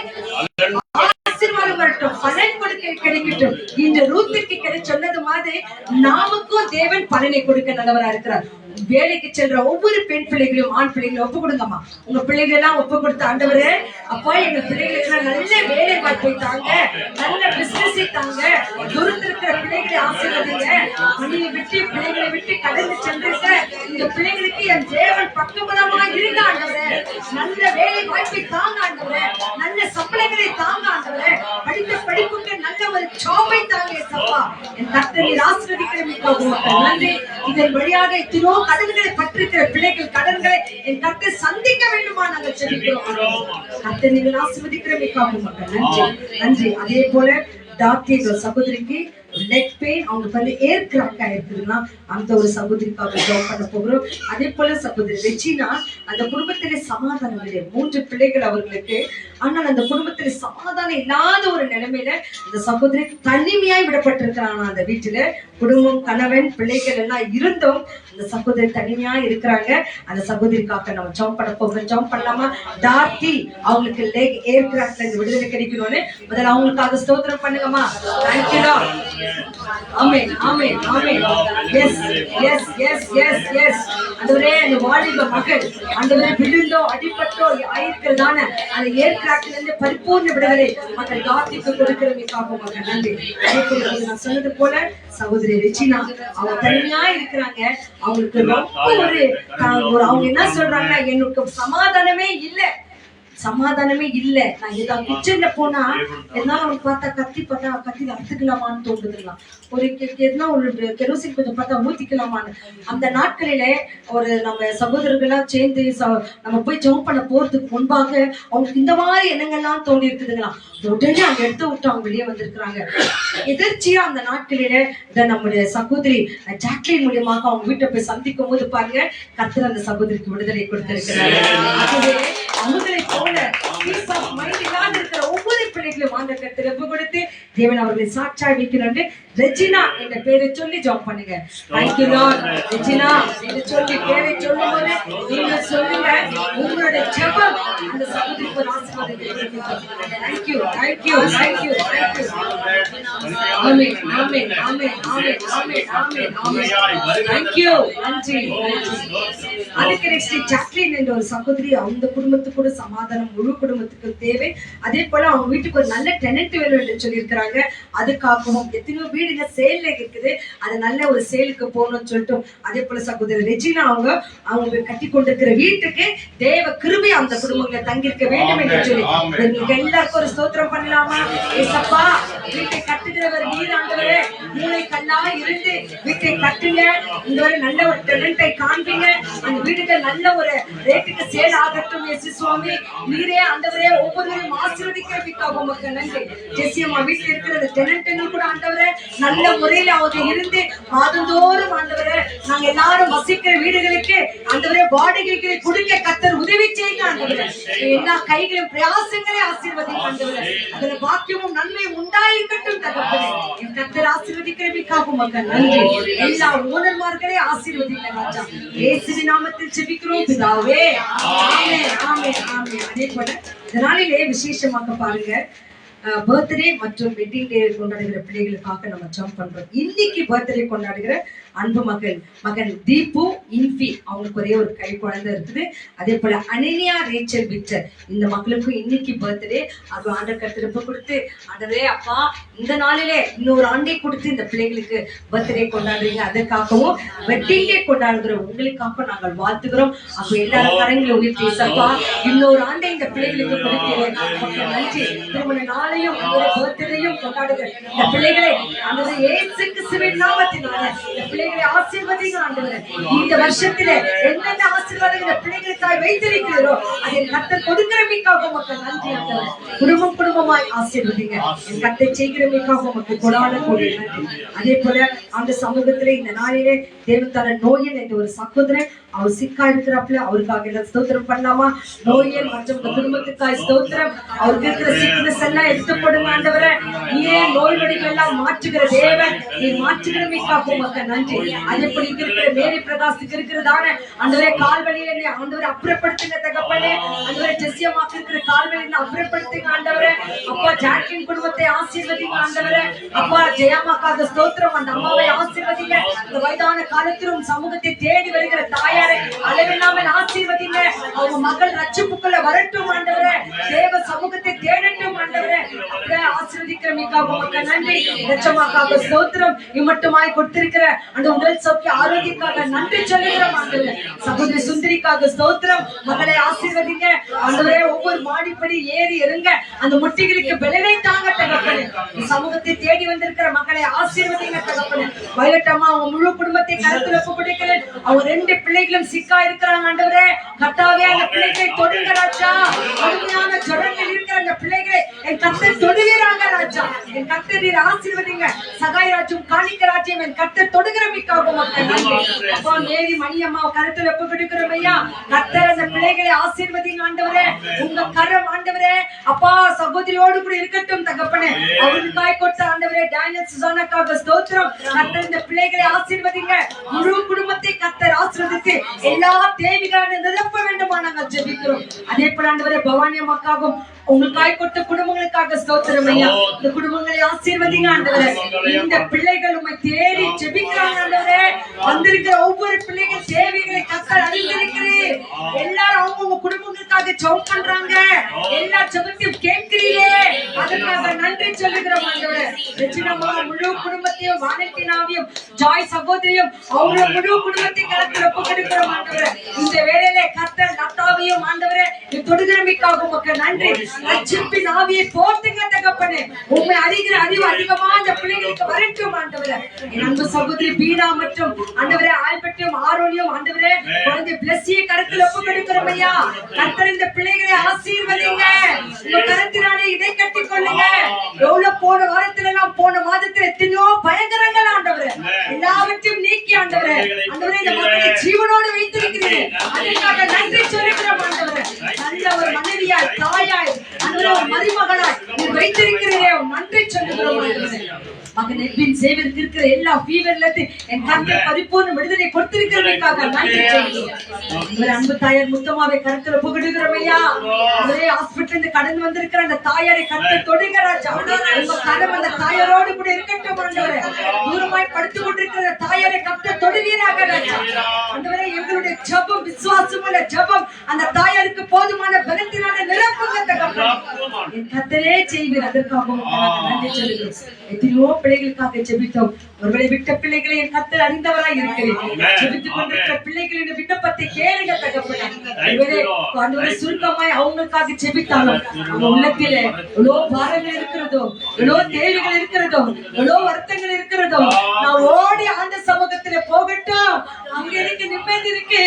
ஆசீர்வாதம் வரட்டும், பலன் கொடுக்க கிடைக்கட்டும். இந்த ரூத்துக்கு சொன்னது மாதிரி நாமுக்கும் தேவன் பலனை கொடுக்க நல்லவரா இருக்கிறார். வேலைக்கு செல்ற ஒவ்வொரு பெண் பிள்ளைகளையும், ஆண் பிள்ளைகளையும் ஒப்பு கொடுங்கம்மா. உங்க பிள்ளைகள் எல்லாம் ஒப்பு கொடுத்த ஆண்டவரே, அப்பா எங்க பிள்ளைகளுக்கு நல்ல வேலை வாய்ப்பை தாங்க, நல்ல பிசினஸ் தாங்க. துருத்திருக்கிற பிள்ளைகளை ஆசீர்வதிங்க. பணியை விட்டு பிள்ளைகளை விட்டு கடந்து சென்றிருக்க இந்த பிள்ளைகளுக்கு என் தேவன் பக்கபலமா இருங்க ஆண்டவரே. நல்ல வேலை வாய்ப்பை தாங்க ஆண்டவரே. நல்ல சம்பளங்களை தாங்க ஆண்டவரே. படித்த படிப்புக்கு நல்ல ஒரு ஜாபை தாங்க ஏசப்பா. என் கர்த்தர் நீர் ஆசீர்வதிக்கிறமைக்காக உமக்கு நன்றி. இதன் வழியாக எத்தனையோ கடன்களை பற்றிருக்கிற பிள்ளைகள் கடன்களை என் கர்த்தர் சந்திக்க வேண்டுமா நாங்கள் செபிக்கிறோம். கர்த்தர் நீங்கள் ஆசீர்வதிக்கிறமைக்காக உமக்கு நன்றி நன்றி. அதே போல டாக்டர் சகோதரிக்கு லெக் பெயின், அவங்களுக்கு வந்து ஏர் கிராக் ஆயிருக்குதுன்னா அந்த ஒரு சகோதரிக்காக ஜாப் பண்ண போகிறோம். அதே போல சகோதரி ரெஜினா, அந்த குடும்பத்திலே சமாதானம் இல்லை, 3 பிள்ளைகள் அவர்களுக்கு. ஆனால் அந்த குடும்பத்திலே சமாதானம் இல்லாத ஒரு நிலைமையில அந்த சகோதரி தனிமையாய் விடப்பட்டிருக்கிறாங்க. அந்த வீட்டுல குடும்பம், கணவன், பிள்ளைகள் எல்லாம் இருந்தும் அந்த சகோதரி தனிமையா இருக்கிறாங்க. அந்த சகோதரிக்காக நம்ம ஜாப் பண்ண போகிறோம். ஜாப் பண்ணலாமா? டார்த்தி, அவங்களுக்கு லெக் ஏர் கிராக்ல இருந்து விடுதலை கிடைக்கணும்னு முதல்ல அவங்களுக்காக ஸ்தோத்திரம் பண்ணுங்கம்மா. Thank you Lord. Amen amen amen. Yes yes yes yes yes. ஆண்டவரே, அந்த வாலிப மகள் ஆண்டவரே விழுந்தோ அடிபட்டோ ஆயிருக்கிறதான அந்த ஏர் கிராக்ல இருந்து பரிபூர்ண விடுதலை மகள் டார்த்திக்கு கொடுக்கிறதுக்காக மகள் நன்றி. நான் சொன்னது போல சகோதரி ரெஜினா அவங்க தனியா இருக்கிறாங்க. அவங்களுக்கு ரொம்ப ஒரு அவங்க என்ன சொல்றாங்கன்னா, எனக்கு சமாதானமே இல்லை, சமாதானமே இல்ல. நான் ஏதாவது கிச்சன்ல போனா எதனால அவனுக்கு பார்த்தா கத்தில அறுத்துக்கலாமான்னு தோன்றுதுலாம். ஒரு எதுனா ஒரு கெரோசின் கொஞ்சம் பார்த்தா ஊத்திக்கலாமான்னு. அந்த நாட்களில ஒரு நம்ம சகோதரர்கள்லாம் சேர்ந்து நம்ம போய் ஜம்ப் பண்ண போறதுக்கு முன்பாக அவங்களுக்கு இந்த மாதிரி எண்ணங்கள்லாம் தோண்டி இருக்குதுங்களாம். உடனே அங்க எடுத்து விட்டு அவங்க வெளியே வந்திருக்கிறாங்க. எதிர்ச்சியா அந்த நாட்களில இதை நம்முடைய சகோதரி ஜாக்லின் மூலியமாக அவங்க வீட்டை போய் சந்திக்கும் போது பாருங்க, கர்த்தர் அந்த சகோதரிக்கு விடுதலை கொடுத்திருக்கிறாரு. ஆகவே அவங்களை போல பீஸ் ஆஃப் மைண்ட் இல்லாத இருக்கிற ஒவ்வொரு பிள்ளைகளும் ஆண்ட கர்த்தர் ஒப்பு கொடுத்து தேவன் அவர்களை சாட்சியாக வைக்கிறாரு. ரெஜினா என்ற பேரை சொல்லி ஜாப் பண்ணுங்க. Thank you Lord. ரெஜினா என்று சொல்லி பேரை சொல்லும் போது நீங்க சொல்லுங்க, உங்களுடைய ஜெபம் அந்த சகோதரிக்கு ஒரு ஆசீர்வாதம். Thank you thank you thank you thank you. Amen amen amen amen amen amen amen. Thank you நன்றி. அதுக்கு நெக்ஸ்ட் ஜாக்லின் என்ற ஒரு சகோதரி, அந்த குடும்பத்துக்கு கூட சமாதானம் முழு குடும்பத்துக்கு தேவை. அதே போல அவங்க வீட்டுக்கு ஒரு நல்ல டெனன்ட் வேணும் என்று சொல்லி இருக்கிறாங்க. அதுக்காகவும் எத்தனையோ வீடுங்க சேல்ல இருக்குது, அது நல்ல ஒரு சேலுக்கு போகணும்னு சொல்லிட்டு அதே போல சகோதரி ரெஜினா அவங்க கட்டி கொண்டிருக்கிற வீட்டுக்கு தேவ கிருபை அந்த குடும்பங்களை தங்கியிருக்க வேண்டும் என்று சொல்லி உங்களுக்கு எல்லாருக்கும் ஒரு ஸ்தோத்திரம் பண்ணலாமா? ஏசப்பா, வீட்டை கட்டுகிறவர் நீர் ஆண்டவரே, மூளை கல்லா இருந்து வீட்டை கட்டுங்க. இந்த ஒரு நல்ல ஒரு டெனன்ட்டை காண்பீங்க, அந்த வீடுகள் நல்ல ஒரு ரேட்டுக்கு சேல் ஆகட்டும். இயேசு சுவாமி, நீரே ஆண்டவரே ஒவ்வொருவரையும் ஆசீர்வதிக்கிறதுக்காக உமக்கு நன்றி. ஜெசியம்மா வீட்டில் இருக்கிற அந்த டெனன்ட்டுகள் கூட ஆண்டவரே நல்ல முறையில அவங்க இருந்து மாதந்தோறும் ஆண்டவரே நாங்க எல்லாரும் வசிக்கிற வீடுகளுக்கு ஆண்டவரே வாடகைகளை கொடுக்க கர்த்தர் உதவி செய்யுங்க ஆண்டவரே. எல்லா கைகளும் பிரயாசங்களே ஆசீர்வதிங்க ஆண்டவரே. அதுல பாக்கியமும் நன்மையும் உண்டாயிருக்கட்டும் தகப்பனே. என் கர்த்தர் ஆசீர்வதிக்கிறதுக்காக உமக்கு நன்றி. எல்லா ஓனர்மார்களே ஆசீர்வதிங்க ராஜா. இயேசுவின் நாமத்தில் ஜெபிக்கிறோம் பிதாவே. ஆமென் ஆமென் ஆமென். அதே போல இந்த நாளிலே விசேஷமாக பாருங்க, பர்த்டே மற்றும் வெட்டிங் டே கொண்டாடுகிற பிள்ளைகளுக்காக நம்ம ஜம்ப் பண்றோம். இன்னைக்கு பர்த்டே கொண்டாடுகிற அன்பு மகன் தீபு இன்ஃபி, அவங்களுக்கு ஒரே ஒரு கை குழந்தை இருக்குது. அதே போல அனன்யா ரேச்சல் விக்டர், இந்த மக்களுக்கும் இன்னைக்கு பர்த்டே. அது ஆண்டவர் கருத்து கொடுத்து ஆண்டவரே அப்பா இந்த நாளிலே இன்னொரு ஆண்டை கொடுத்து இந்த பிள்ளைகளுக்கு பர்த்டே கொண்டாடுறீங்க, அதற்காகவும் வெட்டிங் டே கொண்டாடுகிற உங்களுக்காக நாங்கள் வாழ்த்துகிறோம். அப்ப எல்லாரும் கரங்களை உயர்த்தி அப்பா இன்னொரு ஆண்டை இந்த பிள்ளைகளுக்கு கொடுத்தீங்க, நன்றி. திருமண நாளையும் பர்த்டேயும் கொண்டாடுகிற இந்த பிள்ளைகளை ஆண்டவரே இயேசு கிறிஸ்துவின் நாமத்தினால இந்த பிள்ளைகளை ஆசீர்வதிங்க ஆண்டவரே. இந்த வருஷத்திலே என்னென்ன ஆசீர்வாதம் இந்த பிள்ளைகளுக்காய் வைத்திருக்கிறீரோ அதை கர்த்தர் கொடுக்கிறமைக்காக உமக்கு நன்றி ஆண்டவரே. குடும்பமாய் ஆசீர்வதிங்க. என் கர்த்தர் செய்கிறமைக்காக உமக்கு கொடான கோடி நன்றி. அதே போல அந்த சமூகத்திலே இந்த நாளிலே தேவத்தான நோயன் என்ற ஒரு சகோதரன் அவர் சிக்கா இருக்கிறாப்ல, அவருக்காக எல்லாம் ஸ்தோத்திரம் பண்ணலாமா? நோயன் மற்றும் குடும்பத்துக்காய் ஸ்தோத்திரம். அவருக்கு இருக்கிற சிக்னஸ் எல்லாம் எடுத்துக்கொடுங்க ஆண்டவரே. நீரே நோய் நொடிகள் எல்லாம் மாற்றுகிற தேவன், நீ மாற்றுகிறமைக்காக உமக்கு நன்றி. அதே போல இங்க இருக்கிற மேரி பிரகாசுக்கு இருக்கிறதான ஆண்டவரே கால்வலியை ஆண்டவரை அப்புறப்படுத்துங்க தகப்பனே. ஆண்டவரே ஜெசியம்மாக்கு இருக்கிற கால்வலியை அப்புறப்படுத்துங்க ஆண்டவரே. அப்பா ஜாக்லின் குடும்பத்தை ஆசீர்வதிங்க ஆண்டவரே. அப்பா ஜெயம்மாக்காக ஸ்தோத்திரம். அந்த அம்மாவை ஆசீர்வதிங்க. இந்த வயதான காலத்திலும் சமூகத்தை தேடி வருகிற தாயாரை அளவில்லாமல் ஆசீர்வதிங்க. அவங்க மகள் ரட்சிப்புக்குள்ள வரட்டும் ஆண்டவரே. தேவ சமூகத்தை தேடட்டும் ஆண்டவரே. அப்படியே ஆசீர்வதிக்கிற ஆசீர்வதிக்கிறமைக்காக உமக்கு நன்றி. லட்சமாக்காக ஸ்தோத்திரம். இம்மட்டுமாய் கொடுத்திருக்கிற அந்த உடல் சௌக்கிய ஆரோக்கியக்காக நன்றி சொல்லுகிறோம் ஆண்டவரே. சகோதரி சுந்தரிக்காக ஸ்தோத்திரம். மகளை ஆசீர்வதிங்க ஆண்டவரே. ஒவ்வொரு மாடிப்படி ஏறி இறங்க அந்த முட்டிகளுக்கு பலனை தாங்க தகப்பனே. சமூகத்தை தேடி வந்திருக்கிற மக்களை ஆசீர்வதிங்க தகப்பனே. வயலட்டம்மா அவங்க முழு குடும்பத்தை கருத்துல ஒப்பு கொடுக்கிறேன். அவங்க 2 பிள்ளைகளும் சிக்கா இருக்கிறாங்க ஆண்டவரே. கர்த்தாவே அந்த பிள்ளைகளை தொடுங்க ராஜா. கடுமையான ஜுரங்கள் இருக்கிற அந்த பிள்ளைகளை என் கர்த்தர் தொடுகிறாங்க ராஜா. என் கர்த்தர் நீர் ஆசீர்வதிங்க. சகாய் ராஜ்யம் காணிக்க ராஜ்யம் என் கர்த்தர் தொடுகிறமைக்காக மக்கள் நன்றி. அப்பா மேரி மணியம்மா கருத்துல ஒப்பு கொடுக்கிறோம் ஐயா. கர்த்தர் அந்த பிள்ளைகளை ஆசீர்வதிங்க ஆண்டவரே. உங்க கரம் ஆண்டவரே அப்பா சகோதரியோடு கூட இருக்கட்டும் தகப்பனே. அவருக்காய் கொடுத்த ஆண்டவரே டேனியல் சுசானாக்காக ஸ்தோத்திரம். கர்த்தர் இந்த பிள்ளைகளை ஆசீர்வதிங்க. முழு குடும்பத்தை கர்த்தர் ஆசீர்வதித்து எல்லா தேவைகளான நிரப்ப வேண்டுமா நாங்கள் ஜெபிக்கிறோம். அதே போல ஆண்டவரே பவானி அம்மாக்காகவும் உங்களுக்காய் கொடுத்த குடும்பங்களுக்காக ஸ்தோத்திரம் ஐயா. இந்த குடும்பங்களை ஆசீர்வதிங்க ஆண்டவரே. இந்த பிள்ளைகள் உம்மை தேடி ஜெபிக்கிறாங்க ஆண்டவரே. வந்திருக்கிற ஒவ்வொரு பிள்ளைகள் தேவைகளை கர்த்தர் அறிந்திருக்கிறீர். எல்லாரும் அவங்க குடும்பங்களுக்காக ஜெபம் பண்றாங்க. எல்லா ஜெபத்தையும் கேட்கிறீரே. அதற்காக நன்றி சொல்லுகிறோம் ஆண்டவரே. ரெஜினாமா முழு குடும்பத்தையும் வானத்தினாவையும் ஜாய் சகோதரியும் அவங்க முழு குடும்பத்தை கருத்தில் ஒப்பு கொடுக்கிறோம் ஆண்டவரே. இந்த வேளையிலே கர்த்தர் லத்தாவையும் ஆண்டவரே தொடுகிறமைக்காக உமக்கு நன்றி. ரட்சிப்பின் ஆவியை போட்டுங்க தகப்பனே. உம்மை அறிகிற அறிவு அதிகமா அந்த பிள்ளைகளுக்கு வரட்டும் ஆண்டவரே. என் அன்பு சகோதரி பீனா மற்றும் ஆண்டவரே ஆல்பர்ட்டையும் ஆரோனியும் ஆண்டவரே குழந்தை பிளஸியை கருத்தில் ஒப்பு கொடுக்கிறோம் ஐயா. கர்த்தர் இந்த பிள்ளைகளை ஆசீர்வதிங்க. உங்க கருத்தினாலே இதை கட்டி கொள்ளுங்க. எவ்வளவு போன வாரத்துல எல்லாம் போன மாதத்துல எத்தனையோ பயங்கரங்கள் ஆண்டவரே எல்லாவற்றையும் நீக்கி ஆண்டவரே ஆண்டவரே இந்த மக்களை ஜீவனோடு வைத்திருக்கிறீர்கள். அதற்காக நன்றி சொல்லுகிறோம் ஆண்டவரே. நல்ல ஒரு மனைவியாய் தாயாய் ஆண்டவரே ஒரு மருமகளாய் நீர் வைத்திருக்கிறீரே நன்றி சொல்லுகிறோம் ஆண்டவரே. மகன் எட்வின் சேவருக்கு இருக்கிற எல்லா ஃபீவர்ல இருந்து என் கர்த்தர் பரிபூர்ண விடுதலை கொடுத்திருக்கிறதுக்காக நன்றி சொல்லுகிறோம். அன்பு தாயார் முத்தமாவை கருத்துல புகடுகிறோம் ஐயா. ஒரே ஹாஸ்பிட்டல் இருந்து கடந்து வந்திருக்கிற அந்த தாயாரை கர்த்தர் தொடுங்க ராஜா. உங்க கரம் அந்த தாயாரோடு கூட இருக்கட்டும் ஆண்டவரே. தூரமாய் படுத்துக் கொண்டிருக்கிற தாயாரை கர்த்தர் தொடுவீராக ராஜா. ஆண்டவரே எங்களுடைய ஜெபம் விசுவாசமுள்ள ஜெபம் அந்த தாயாருக்கு போதுமான பலத்தினால நிரப்புங்க தகப்பனே. என் கர்த்தரே செய்வீர். அதற்காக நன்றி சொல்லுகிறோம். எத்தனையோ பிள்ளைகளுக்காக ஜெபித்தோம். ஒருவேளை விட்ட பிள்ளைகளை என் கர்த்தர் அறிந்தவராய் இருக்கிறேன். ஜெபித்துக் கொண்டிருக்கிற பிள்ளைகளின் விண்ணப்பத்தை கேளுங்க தகப்பனே. ஒருவேளை சுருக்கமாய் அவங்களுக்காக ஜெபித்தாலும் அவங்க உள்ளத்திலே எவ்வளோ பாரங்கள் இருக்கிறதோ, எவ்வளோ தேவைகள் இருக்கிறதோ, எவ்வளோ வருத்தங்கள் இருக்கிறதோ, நான் ஓடி ஆண்ட சமூகத்திலே போகட்டும். அங்க எனக்கு நிம்மதி இருக்கு,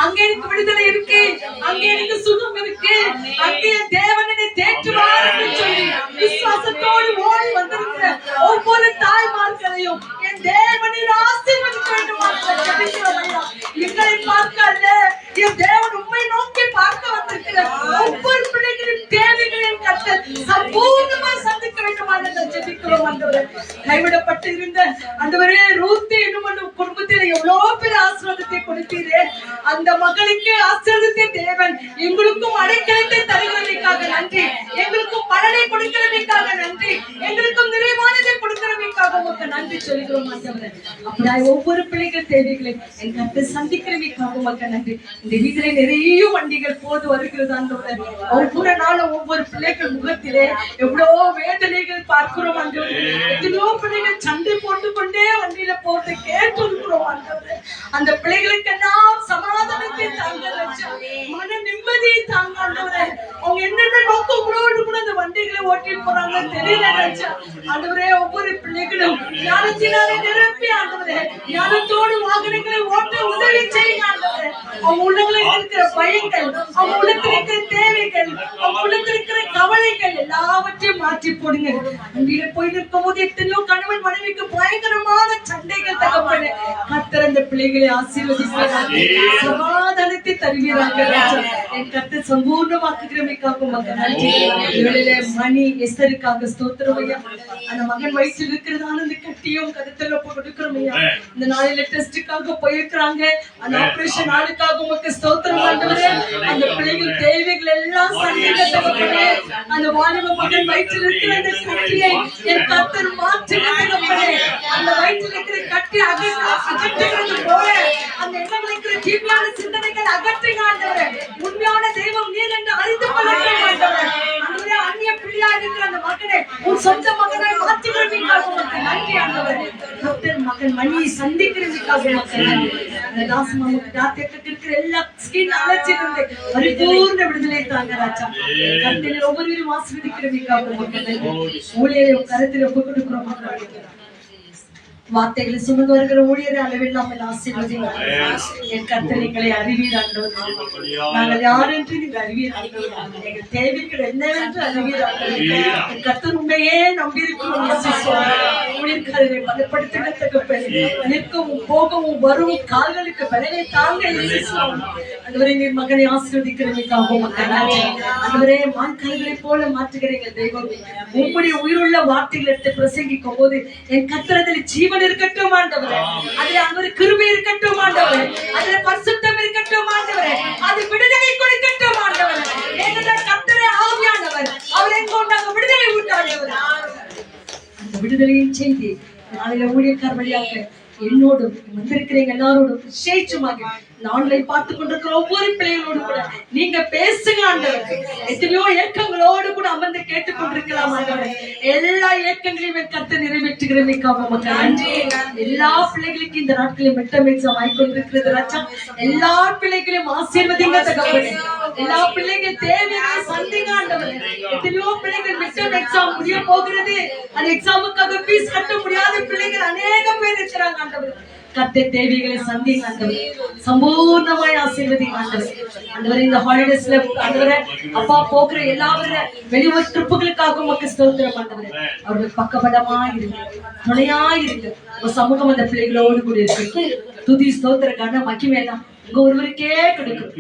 அங்க எனக்கு விடுதலை இருக்கு, அங்க எனக்கு சுகம் இருக்கு, அங்கே தேவனை தேற்றுவார் என்று சொல்லி விசுவாசத்தோடு ஓடி வந்திருக்கிற ஒவ்வொரு தாய்மார்களையும் என் தேவனில் ஆசீர்வதிக்க வேண்டும். எங்களை பார்க்க அல்ல, என் தேவன் உம்மை நோக்கி பார்க்க வந்திருக்கிற ஒவ்வொரு பிள்ளைகளின் தேவைகளையும் கர்த்தர் சம்பூர்ணமாய் சந்திக்க வேண்டும் என்று ஜெபிக்கிறோம் ஆண்டவரே. கைவிடப்பட்டு இருந்த ஆண்டவரே ரூத் என்னும் குடும்பத்தில் எவ்வளவு பெரிய ஆசீர்வாதத்தை கொடுத்தீரே. அந்த மகளுக்கு ஆசீர்வாதத்தை தேவன் எங்களுக்கும் அடைக்கலத்தை தருகிறதுக்காக நன்றி. எங்களுக்கும் பலனை கொடுக்கிறதுக்காக நன்றி. எங்களுக்கும் நிறைவானதை கொடுக்கிறதுக்காக உங்களுக்கு நன்றி சொல்கிறோம் ஆண்டவரே. அப்படியே ஒவ்வொரு பிள்ளைகள் தேவைகளை என் கர்த்தர் சந்திக்கிறதுக்காக உங்களுக்கு நன்றி. இந்த வீதியில நிறைய வண்டிகள் போது வருகிறது ஆண்டவரே. ஒவ்வொரு நாளும் ஒவ்வொரு பிள்ளைகள் முகத்திலே எவ்வளவு வேதனைகள் பார்க்கிறோம் ஆண்டவரே. எத்தனையோ பிள்ளைகள் சண்டை போட்டுக் கொண்டே வண்டியில போட்டு கேட்டு இருக்கிறோம் ஆண்டவரே. அந்த பிள்ளைகளுக்கு எல்லாம் சமாதானத்தை தாங்க, மன நிம்மதியை தாங்க ஆண்டவரே. அவங்க என்னென்ன நோக்கங்களோடு கூட அந்த வண்டிகளை ஓட்டிட்டு போறாங்க தெரியல ராஜா. ஆண்டவரே ஒவ்வொரு பிள்ளைகளும் ஞானத்தினாலே நிரப்பி ஆண்டவரே ஞானத்தோடு வாகனங்களை ஓட்ட உதவி செய்யுங்க ஆண்டவரே. அவங்க உள்ளங்களில் இருக்கிற பயங்கள், அவங்க உள்ளத்தில் இருக்கிற தேவைகள், அவங்க உள்ளத்தில் இருக்கிற கவலைகள் எல்லாவற்றையும் மாற்றி போடுங்க. அங்கே போய் நிற்கும் போது எத்தனையோ கணவன் மனைவிக்கு பயங்கரமான சண்டைகள் தகப்பனே. கர்த்தர் அந்த பிள்ளைகளை ஆசீர்வதிப்பார், சமாதானத்தை தருவீராக ராஜா. என் கர்த்தர் சம்பூர்ணமாக்குகிறமைக்காக மகன் நன்றி. இவளிலே மணி எஸ்தருக்காக ஸ்தோத்திரம் ஐயா. அந்த மகன் வயிற்றில் இருக்கிறதான அந்த கட்டியும் கருத்துல கொடுக்கிறோம் ஐயா. இந்த நாளில டெஸ்டுக்காக போயிருக்கிறாங்க. அந்த ஆபரேஷன் நாளுக்காக உமக்கு ஸ்தோத்திரம் ஆண்டவரே. அந்த பிள்ளைகள் தேவைகள் எல்லாம் சந்திக்க தகப்பனே. அந்த வாலிப மகன் வயிற்றில் இருக்கிற அந்த கட்டியை என் கர்த்தர் மாற்றுங்க தகப்பனே. அந்த வயிற்றில் இருக்கிற கட்டி அகற்றுகிறது போல அந்த எண்ணங்கள் இருக்கிற தீமையான சிந்தனைகள் அகற்றுங்க ஆண்டவரே. உண்மையான தெய்வம் நீர் என்று அறிந்து கொள்ளட்டும் ஆண்டவரே. அந்நிய பிள்ளையா இருக்கிற அந்த மகனை உன் சொந்த மகனாய் மாற்றிக்கொள்வீர்கள் உமக்கு நன்றி ஆண்டவரே. கர்த்தர் மகன் மணியை சந்திக்கிறதுக்காக உமக்கு நன்றி. அந்த தாசமாவுக்கு தாத்தியத்துக்கு இருக்கிற எல்லா ஸ்கின் அலர்ஜியிலிருந்து பரிபூர்ண விடுதலை தாங்க ராஜா. கர்த்தரை ஒவ்வொருவரும் ஆசீர்வதிக்கிறதுக்காக உமக்கு நன்றி. ஊழியரை உன் கருத்தில் ஒப்புக் கொடுக்கிறோம் ஆண்டவரே. வார்த்தைகளை சுமந்து வருகிற ஊழியரை அளவில்லாமல் ஆசீர்வதிங்க. என் கர்த்தர் எங்களை அறிவீர் ஆண்டவரே. நாங்கள் யார் என்று நீங்க அறிவீர் ஆண்டவரே. எங்கள் தேவைகள் என்னவென்று அறிவீர் ஆண்டவரே. என் கர்த்தர் உண்மையே நம்பியிருக்கிறோம். ஊழியர்களை பலப்படுத்துகிற தகப்பனே, நிற்கவும் போகவும் வரவும் கால்களுக்கு பலனை தாங்க ஆண்டவரே. நீர் மகனை ஆசீர்வதிக்கிறதுக்காக உமக்கு நன்றி ஆண்டவரே. மான்கால்களை போல மாற்றுகிறீங்க தெய்வம். உம்முடைய உயிருள்ள வார்த்தைகள் எடுத்து பிரசங்கிக்கும் போது என் கர்த்தரத்தில் ஜீவன் இருக்கட்டும் ஆண்டவரே. அதுல அவர் கிருபை இருக்கட்டும் ஆண்டவரே. அதுல பரிசுத்தம் இருக்கட்டும் ஆண்டவரே. அது விடுதலை கொடுக்கட்டும் ஆண்டவரே. ஏனென்றால் கர்த்தரே ஆவியானவர். அவர் எங்க உண்டாக விடுதலை உண்டாண்டவர். அந்த விடுதலையின் செய்தி நாளையில ஊழியக்கார் வழியாக என்னோடும் வந்திருக்கிறீங்க எல்லாரோடும் விசேஷமாக ஆன்லைன் பார்த்து கொண்டிருக்கிற ஒவ்வொரு பிள்ளைகளோடு கூட நீங்க பேசுங்க ஆண்டவரே. எத்தனையோ ஏக்கங்களோடு கூட அமர்ந்து கேட்டுக்கொண்டிருக்கலாம் ஆண்டவரே. எல்லா ஏக்கங்களையும் கர்த்தர் நிறைவேற்றுகிறதுக்காக உமக்கு நன்றி. எல்லா பிள்ளைகளுக்கும் இந்த நாட்களில் மெட்டம் எக்ஸாம் ஆயிக்கொண்டிருக்கிறது ராஜா. எல்லா பிள்ளைகளையும் ஆசீர்வதிங்க தகப்பனே. எல்லா பிள்ளைகள் தேவையான சந்திங்க ஆண்டவரே. எத்தனையோ பிள்ளைகள் மெட்டம் எக்ஸாம் முடிய போகிறது. அந்த எக்ஸாமுக்காக ஃபீஸ் கட்ட முடியாத பிள்ளைகள் அநேகம் பேர் இருக்கிறாங்க ஆண்டவரே. கர்த்தர் தேவைகளை சந்திங்க ஆண்டவரே. சம்பூர்ணமாய் ஆசீர்வதிங்க ஆண்டவரே. ஆண்டவரே இந்த ஹாலிடேஸ்ல ஆண்டவரே அப்பா போகிற எல்லாவர வெளியூர் ட்ரிப்புகளுக்காக உமக்கு ஸ்தோத்திரம் ஆண்டவரே. அவர்களுக்கு பக்கபலமாய் இருங்க, துணையாய் இருங்க. உங்க சமூகம் அந்த பிள்ளைகளோடு கூட இருக்கு. துதி ஸ்தோத்திர கன மகிமை எல்லாம் உங்க ஒருவருக்கே கொடுக்கும்.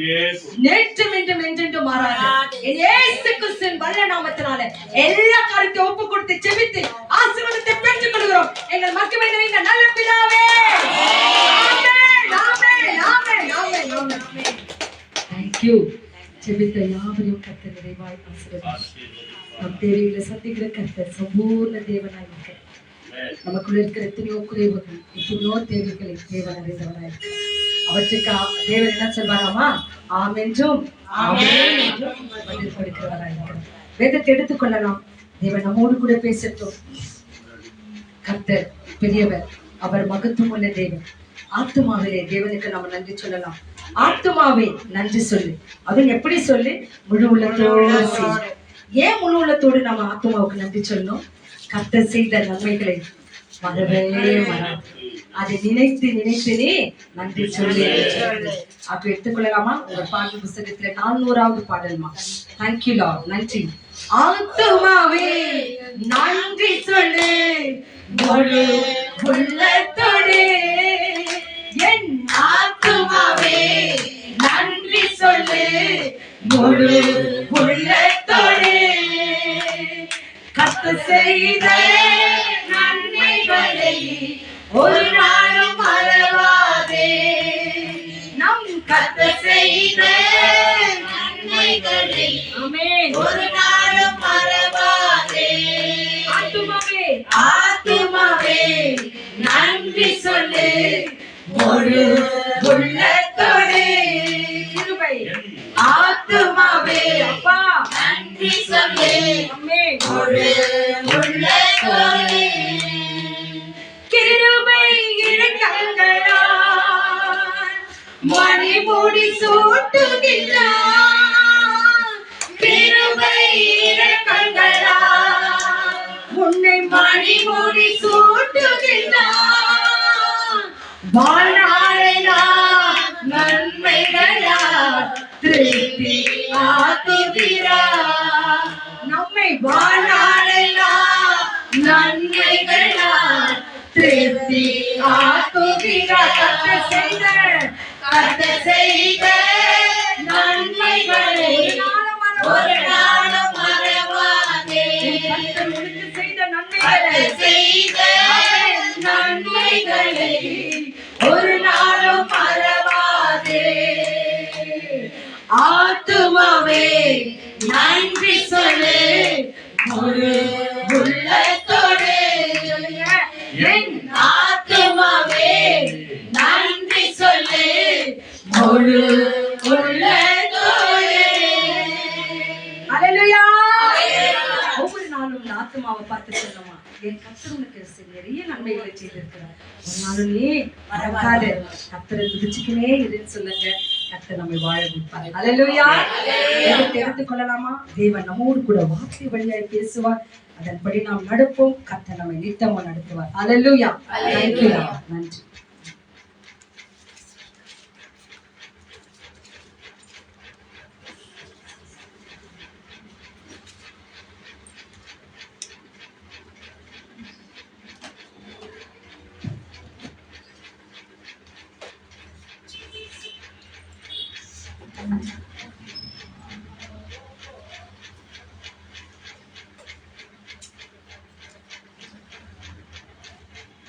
நேற்றும் இன்றும் என்றென்றும் மாறாத என் இயேசு கிறிஸ்துவின் வல்ல நாமத்தினால எல்லா காரியத்தையும் ஒப்பு கொடுத்து செபித்து ஆசீர்வாதத்தை பெற்றுக் கொள்கிறோம். எங்கள் மகிமை நிறைந்த நல்ல பிதாவே. ஆமென், amen, amen, amen, amen. Thank you. செபித்த யாவரையும் கர்த்தர் நிறைவாய் ஆசீர்வதிப்பார். நம் தேவைகளை சந்திக்கிற கர்த்தர் சம்பூர்ண தேவனாய் இருக்கிறார். நமக்குள்ள இருக்கிற எத்தனையோ குறைவுகள், எத்தனையோ தேவைகளை தேவன் அறிந்தவராய் அவற்றுக்கு தேவன் என்ன சொல்வாராமா? ஆமென்றும் ஆமென் என்றும் பதில் கொடுக்கிறவராய் இருக்கிறார். வேதத்தை எடுத்துக்கொள்ளலாம். தேவன் நம்மோடு கூட பேசட்டும். கர்த்தர் பெரியவர், அவர் மகத்துவம் உள்ள தேவன். ஆத்துமாவிலே தேவனுக்கு நம்ம நன்றி சொல்லலாம். ஆத்துமாவே நன்றி சொல்லு. அதுவும் எப்படி சொல்லு? முழு உள்ளத்தோடு சொல்லு. ஏன் முழு உள்ளத்தோடு நம்ம ஆத்துமாவுக்கு நன்றி சொல்லணும்? கர்த்தர் செய்த நன்மைகளை மறவே மறாது. அதை நினைத்து நினைத்து நீ நன்றி சொல்லி அப்ப எடுத்துக்கொள்ளலாமா? உங்க பாடல் புத்தகத்துல 400வது பாடல்மா. Thank you Lord. நன்றி. ஆத்துமாவே நன்றி சொல்லு முழு உள்ளத்தோடு. என் ஆத்துமாவே நன்றி சொல்லு முழு உள்ளத்தோடு. கர்த்தர் செய்த நன்மைகளை ஒரு நாளும் மறவாதே. நம் கர்த்தர் செய்த நன்மைகளை ஒரு நாளும் மறவாதே. ஆத்துமாவே ஆத்துமாவே நன்றி சொல்லு முழு உள்ளத்தோடு. கிருபை ஆத்துமாவே அப்பா நன்றி சொல்லு முழு உள்ளத்தோடு. கிருபை இரக்கங்களால் மணிமுடி சூட்டுகின்றார். கிருபை இரக்கங்களால் உன்னை மணிமுடி சூட்டுகின்றார். வாழ்நாளெல்லாம் நன்மைகளால் திருப்தி ஆக்குகிறார். நம்மை வாழ்நாளெல்லாம் நன்மைகளால் திருப்தி ஆக்குகிறார். கர்த்தர் செய்த நன்மைகளை ஒரு நாளும் மறவாதே. கர்த்தர் உனக்கு செய்த நன்மைகளை ஒரு நாளும் மறவாதே. ஆத்துமாவே நன்றி சொல்லு முழு உள்ளத்தோடு. என் ஆத்துமாவே நன்றி சொல்லு முழு உள்ளத்தோடு. அல்லேலூயா. ஒவ்வொரு நாளும் நன்மைகளை செய்திருக்கிறார். ஒரு நாளும் நீ மறக்காத கர்த்தரை துதிச்சுக்கினே இருன்னு சொல்லுங்க. கர்த்தர் நம்மை வாழ வைப்பார். ஹல்லேலூயா. தெரிந்து கொள்ளலாமா? தேவன் நம்மோடு கூட வார்த்தை வழியாய் பேசுவார். அதன்படி நாம் நடப்போம். கர்த்தர் நம்மை நித்தமும் நடத்துவார். ஹல்லேலூயா. நன்றி.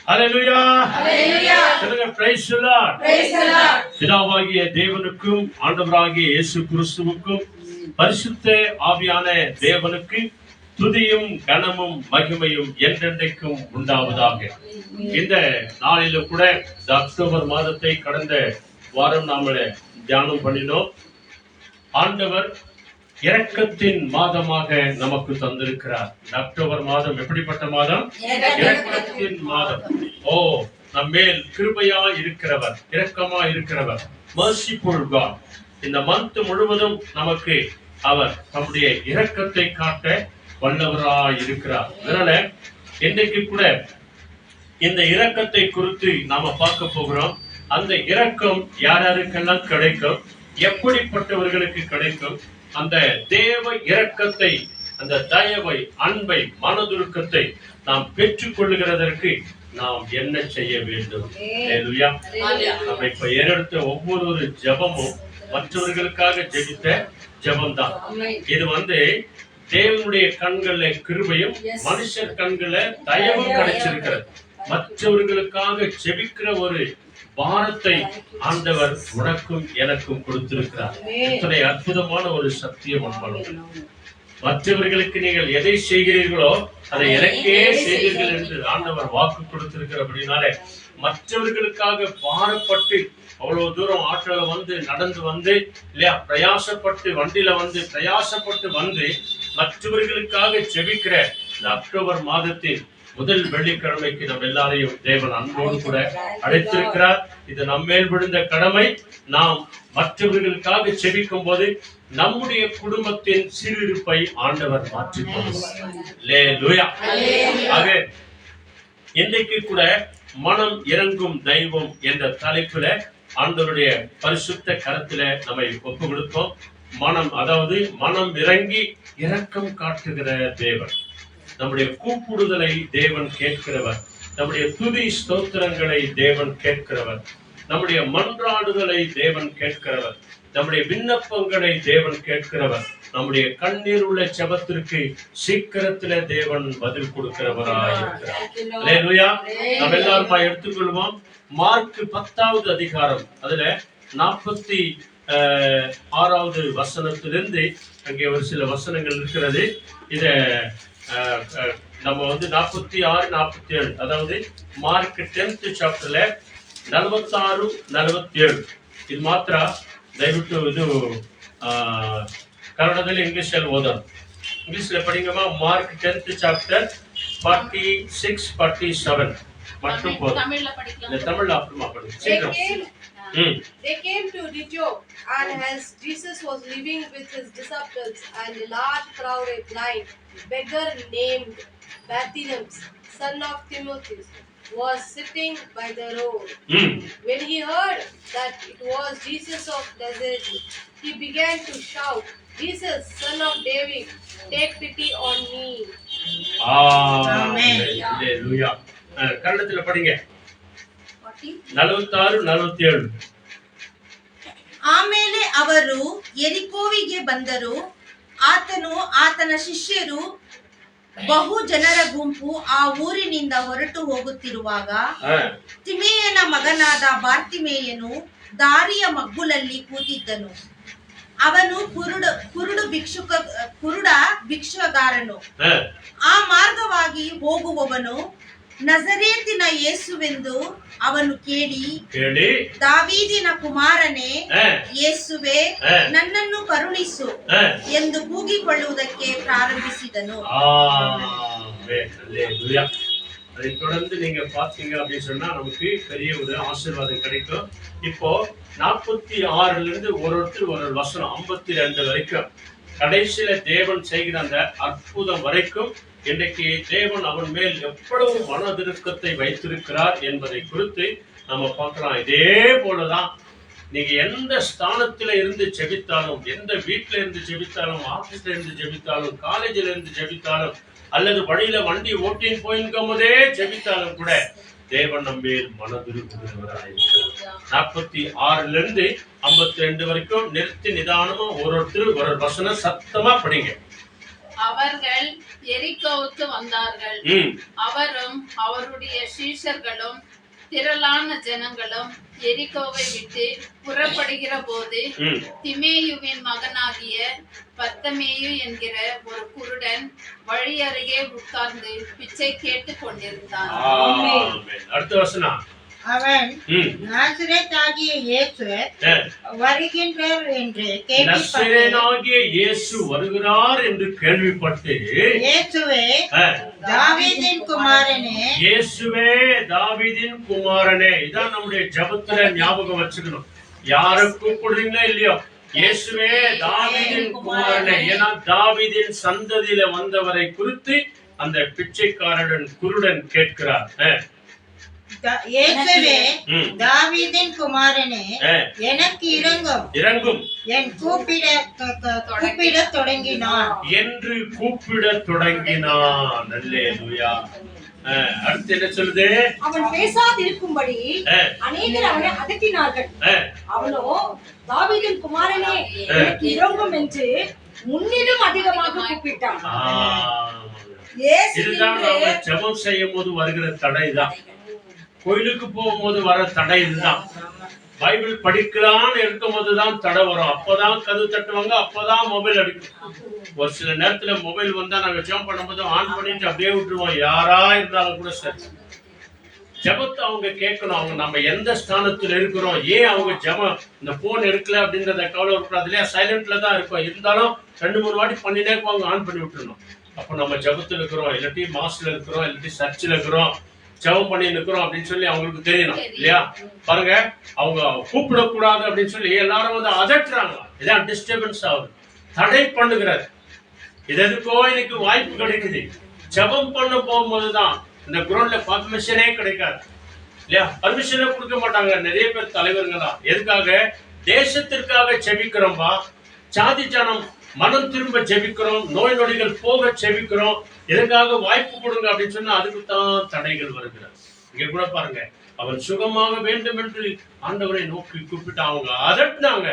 ஹல்லேலூயா. சொல்லுங்க praise the Lord. பிதாவாகிய தேவனுக்கும் ஆண்டவராகிய இயேசு கிறிஸ்துவுக்கும் பரிசுத்த ஆவியான தேவனுக்கு துதியும் கனமும் மகிமையும் என்றென்றைக்கும் உண்டாவதாக. இந்த நாளில கூட இந்த அக்டோபர் மாதத்தை கடந்த வாரம் நாம தியானம் பண்ணினோம். ஆண்டவர் இரக்கத்தின் மாதமாக நமக்கு தந்திருக்கிறார். அக்டோபர் மாதம் எப்படிப்பட்ட மாதம்? இரக்கத்தின் மாதம். நம்மேல் கிருபையா இருக்கிறவர், இரக்கமா இருக்கிறவர், merciful God. இந்த மந்த் முழுவதும் நமக்கு அவர் நம்முடைய இரக்கத்தை காட்ட வல்லவராய் இருக்கிறார். அதனால இன்றைக்கு கூட இந்த இரக்கத்தை குறித்து நாம பார்க்க போகிறோம். அந்த இரக்கம் யார் யாருக்கெல்லாம் கிடைக்கும், எப்படிப்பட்டவர்களுக்கு கிடைக்கும், அந்த தேவ இரக்கத்தை, அந்த தயவை, அன்பை, மனதுருக்கத்தை நாம் பெற்றுக் கொள்ளுகிறதற்கு நாம் என்ன செய்ய வேண்டும்? ஹல்லேலூயா. நம்ம இப்ப ஏறெடுத்த ஒவ்வொரு ஜெபமும் மற்றவர்களுக்காக ஜெபித்த ஜெபம்தான். இது தேவனுடைய கண்கள்ல கிருபையும் மனுஷர் கண்கள்ல தயவும் கிடைச்சிருக்கிறது. மற்றவர்களுக்காக ஜெபிக்கிற ஒரு பாரத்தை ஆண்டவர் உனக்கும் எனக்கும் கொடுத்திருக்கிறார். இத்தனை அற்புதமான ஒரு சத்தியம் அன்பளவு. மற்றவர்களுக்கு நீங்கள் எதை செய்கிறீர்களோ அதை எனக்கே செய்வீர்கள் என்று ஆண்டவர் வாக்கு கொடுத்திருக்கிறபடினாலே மற்றவர்களுக்காக பாரப்பட்டு அவ்வளவு தூரம் ஆற்றல நடந்து இல்லையா, பிரயாசப்பட்டு வண்டியில பிரயாசப்பட்டு மற்றவர்களுக்காக ஜெபிக்கிற இந்த அக்டோபர் மாதத்தில் முதல் வெள்ளிக்கிழமைக்கு நம்ம எல்லாரையும் தேவன் அன்போடு கூட அழைத்திருக்கிறார். இது நம்மேல் விழுந்த கடமை. நாம் மற்றவர்களுக்காக செபிக்கும் போது நம்முடைய குடும்பத்தின் சிறுயிருப்பை ஆண்டவர் மாற்றிக்கொள்வார். ஆக இன்றைக்கு கூட மனம் இறங்கும் தெய்வம் என்ற தலைப்புல ஆண்டவருடைய பரிசுத்த கரத்தில நம்மை ஒப்பு கொடுத்தோம். மனம், அதாவது மனம் இறங்கி இரக்கம் காட்டுகிற தேவன். நம்முடைய கூப்பிடுதலை தேவன் கேட்கிறவர். நம்முடைய துதி ஸ்தோத்திரங்களை தேவன் கேட்கிறவர். நம்முடைய மன்றாடுதலை தேவன் கேட்கிறவர். நம்முடைய விண்ணப்பங்களை தேவன் கேட்கிறவர். நம்முடைய கண்ணீர் உள்ள ஜெபத்திற்கு சீக்கிரத்தில தேவன் பதில் கொடுக்கிறவராயிருக்கிறார். அல்லேலூயா. நம்ம எல்லாருமா எடுத்துக்கொள்வோம். மார்க் 10வது அதிகாரம், அதுல 46வது வசனத்திலிருந்து அங்கே ஒரு சில வசனங்கள் இருக்கிறது. இத நம்ம 46, 47, அதாவது மார்க் 10th சாப்டர்ல 46, 47 ಇದು ಮಾತ್ರ ದಯವಿಟ್ಟು ಇದು ಕನ್ನಡದಲ್ಲಿ ಇಂಗ್ಲಿಷ್ ಅಲ್ಲಿ ಓದೋದು. ಇಂಗ್ಲಿಷ್ படிங்கம்மா. மார்க் 10th சாப்டர் 46, 47 மட்டும் போதும். தமிழ்ல அப்புறமா படிங்க. They came to Antioch, and as Jesus was living with his disciples, and a large crowd, a blind beggar named Bartimaeus, son of Timaeus, was sitting by the road. When he heard that it was Jesus of Nazareth, he began to shout, "Jesus, son of David, take pity on me." Amen. Hallelujah. கன்னடத்துல படிங்க. 46, 47. ಆಮೇಲೆ ಅವರು ಯೆರಿಕೋವಿಗೆ ಬಂದರು. ಆತನು ಆತನ ಶಿಷ್ಯರು ಬಹು ಜನರ ಗುಂಪು ಆ ಊರಿನಿಂದ ಹೊರಟು ಹೋಗುತ್ತಿರುವಾಗ ತಿಮೇಯನ ಮಗನಾದ ಬಾರ್ತಿಮೇಯನು ದಾರಿಯ ಮಗ್ಗುಲಲ್ಲಿ ಕೂತಿದ್ದನು. ಅವನು ಕುರುಡ ಭಿಕ್ಷುಗಾರನು. ಆ ಮಾರ್ಗವಾಗಿ ಹೋಗುವವನು ನಜರೇತಿನ ಯೇಸುವೆಂದು ಅವನು ಕೇಳಿ, ದಾವೀದಿನ ಕುಮಾರನೇ ಯೇಸುವೆ, ನನ್ನನ್ನು ಕರುಣಿಸು ಎಂದು ಕೂಗಿಕೊಳ್ಳುವುದಕ್ಕೆ ಪ್ರಾರಂಭಿಸಿದನು. அதை தொடர்ந்து நீங்க பார்த்தீங்க அப்படின்னு சொன்னா நமக்கு பெரிய ஒரு ஆசீர்வாதம் கிடைக்கும். இப்போ 46 இருந்து ஒருத்தர் ஒரு வசனம் 52 வரைக்கும் கடைசியில தேவன் செய்கிற அந்த அற்புதம் வரைக்கும் இன்றைக்கு தேவன் அவன் மேல் எவ்வளவு மனதிருக்கத்தை வைத்திருக்கிறார் என்பதை குறித்து நம்ம பார்க்கலாம். இதே போலதான் நீங்க எந்த ஸ்தானத்துல இருந்து ஜெபித்தாலும், எந்த வீட்டுல இருந்து ஜெபித்தாலும், ஆபீஸ்ல இருந்து ஜெபித்தாலும், காலேஜ்ல இருந்து ஜெபித்தாலும், அல்லது வழியில வண்டி ஓட்டின்னு போயிருக்கும் போதே ஜெபித்தாலும் கூட தேவன் நம்மேல் மனதிருக்கிறவராயிருக்கிறார். 46 இருந்து 52 வரைக்கும் நிறுத்தி நிதானமா ஒருத்தர் ஒரு வசனம் சத்தமா படிங்க. அவர்கள் எரிகோவுக்கு வந்தார்கள். அவரும் அவருடைய சீஷர்களும் திரளான ஜனங்களும் எரிகோவை விட்டு புறப்படுகிற போது திமேயுவின் மகனாகிய பர்த்தமேயு என்கிற ஒரு குருடன் வழி அருகே உட்கார்ந்து பிச்சை கேட்டுக் கொண்டிருந்தான். அடுத்த வசனம். அவன் நாசரேத்தாகிய இயேசு வருகின்றார் என்று கேள்விப்பட்டு, இயேசுவே தாவீதின் குமாரனே, இயேசுவே தாவீதின் குமாரனே. இதான் நம்முடைய ஜெபத்துல ஞாபகம் வச்சுக்கணும். யார கூப்பிடுறீங்களோ இல்லையோ, இயேசுவே தாவீதின் குமாரனே. ஏன்னா தாவீதின் சந்ததியில வந்தவரை குறித்து அந்த பிச்சைக்காரன் குருடன் கேட்கிறார். இயேசுவே தாவீதின் குமாரனே, எனக்கு இறங்கும் என் கூப்பிட தொடங்கினான் என்று கூப்பிட தொடங்கினான். அல்லேலூயா. அடுத்து என்ன சொல்லுது? அவன் பேசாதிருக்கும்படி அநேகர் அவனை அதட்டினார்கள். அவனோ தாவீதின் குமாரனே எனக்கு இறங்கும் என்று முன்னிலும் அதிகமாக கூப்பிட்டான். இதுதான் நாம ஜெபம் செய்யும் போது வருகிற தடைதான். கோயிலுக்கு போகும்போது வர தடை இதுதான். பைபிள் படிக்கலான்னு இருக்கும் போதுதான் தடை வரும். அப்பதான் கதவு தட்டுவாங்க, அப்பதான் மொபைல் அடிக்கும். ஒரு சில நேரத்துல மொபைல் வந்தா நாங்க ஜெபம் பண்ணும்போது ஆன் பண்ணிட்டு அப்படியே விட்டுருவோம். யாரா இருந்தாலும் கூட சரி, ஜெபத்தை அவங்க கேட்கணும். அவங்க நம்ம எந்த ஸ்தானத்துல இருக்கிறோம், ஏன் அவங்க ஜெபம் இந்த போன் எடுக்கல அப்படின்றத கவலை இருக்காது இல்லையா. சைலண்ட்ல தான் இருக்கும். இருந்தாலும் 2-3 வாட்டி பண்ணினே அவங்க ஆன் பண்ணி விட்டுருணும். அப்ப நம்ம ஜெபத்துல இருக்கிறோம், இல்லாட்டி மாஸ்ல இருக்கிறோம், இல்லாட்டி சர்ச்சில் இருக்கிறோம், ஜெபம் பண்ணி நிற்கிறோம் அப்படின்னு சொல்லி அவங்களுக்கு தெரியணும் இல்லையா. பாருங்க, அவங்க கூப்பிடக்கூடாது அப்படின்னு சொல்லி எல்லாரும் வந்து அதட்டுறாங்க. இதான் டிஸ்டர்பன்ஸ் ஆகுது, தடை பண்ணுகிறார். இது எதுக்கோ எனக்கு வாய்ப்பு கிடைக்குது. ஜெபம் பண்ண போகும்போதுதான் இந்த கிரௌண்ட்ல பர்மிஷனே கிடைக்காது இல்லையா. பர்மிஷனே கொடுக்க மாட்டாங்க நிறைய பேர் தலைவர்களா. எதுக்காக? தேசத்திற்காக ஜெபிக்கிறோம்பா, சாதி ஜனம் மனம் திரும்ப ஜெபிக்கிறோம், நோய் நொடிகள் போக ஜெபிக்கிறோம். எதுக்காக? வாய்ப்பு கொடுங்க அப்படின்னு சொன்னா அதுக்கு தான் தடைகள் வருகிறது. இங்க கூட பாருங்க, அவன் சுகமாக வேண்டும் என்று ஆண்டவரை நோக்கி கூப்பிட்டு அவங்க அதட்டினாங்க.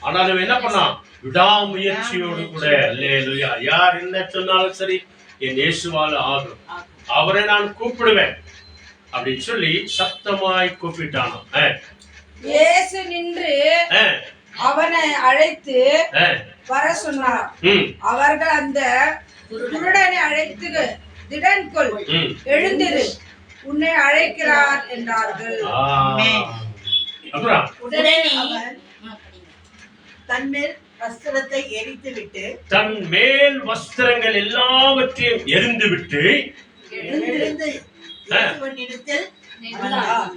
ஆனாலும் என்ன பண்ணா? விடாமுயற்சியோடு கூட அல்லேலூயா, யார் என்ன சொன்னாலும் சரி என் இயேசுவால ஆகும், அவரை நான் கூப்பிடுவேன் அப்படின்னு சொல்லி சத்தமாய் கூப்பிட்டானோ. இயேசு நின்று அவனை அழைத்து வர சொன்னார். அவர்கள் அந்த குருடனை அழைத்து, திடன்கொள், எழுந்திரு, உன்னை அழைக்கிறார் என்றார்கள். உடனே தன்மேல் வஸ்திரத்தை எரித்து விட்டு, தன் மேல் வஸ்திரங்கள் எல்லாவற்றையும் எரிந்து விட்டு எழுந்திருந்து இயேசுவினிடத்தில் வந்தார்.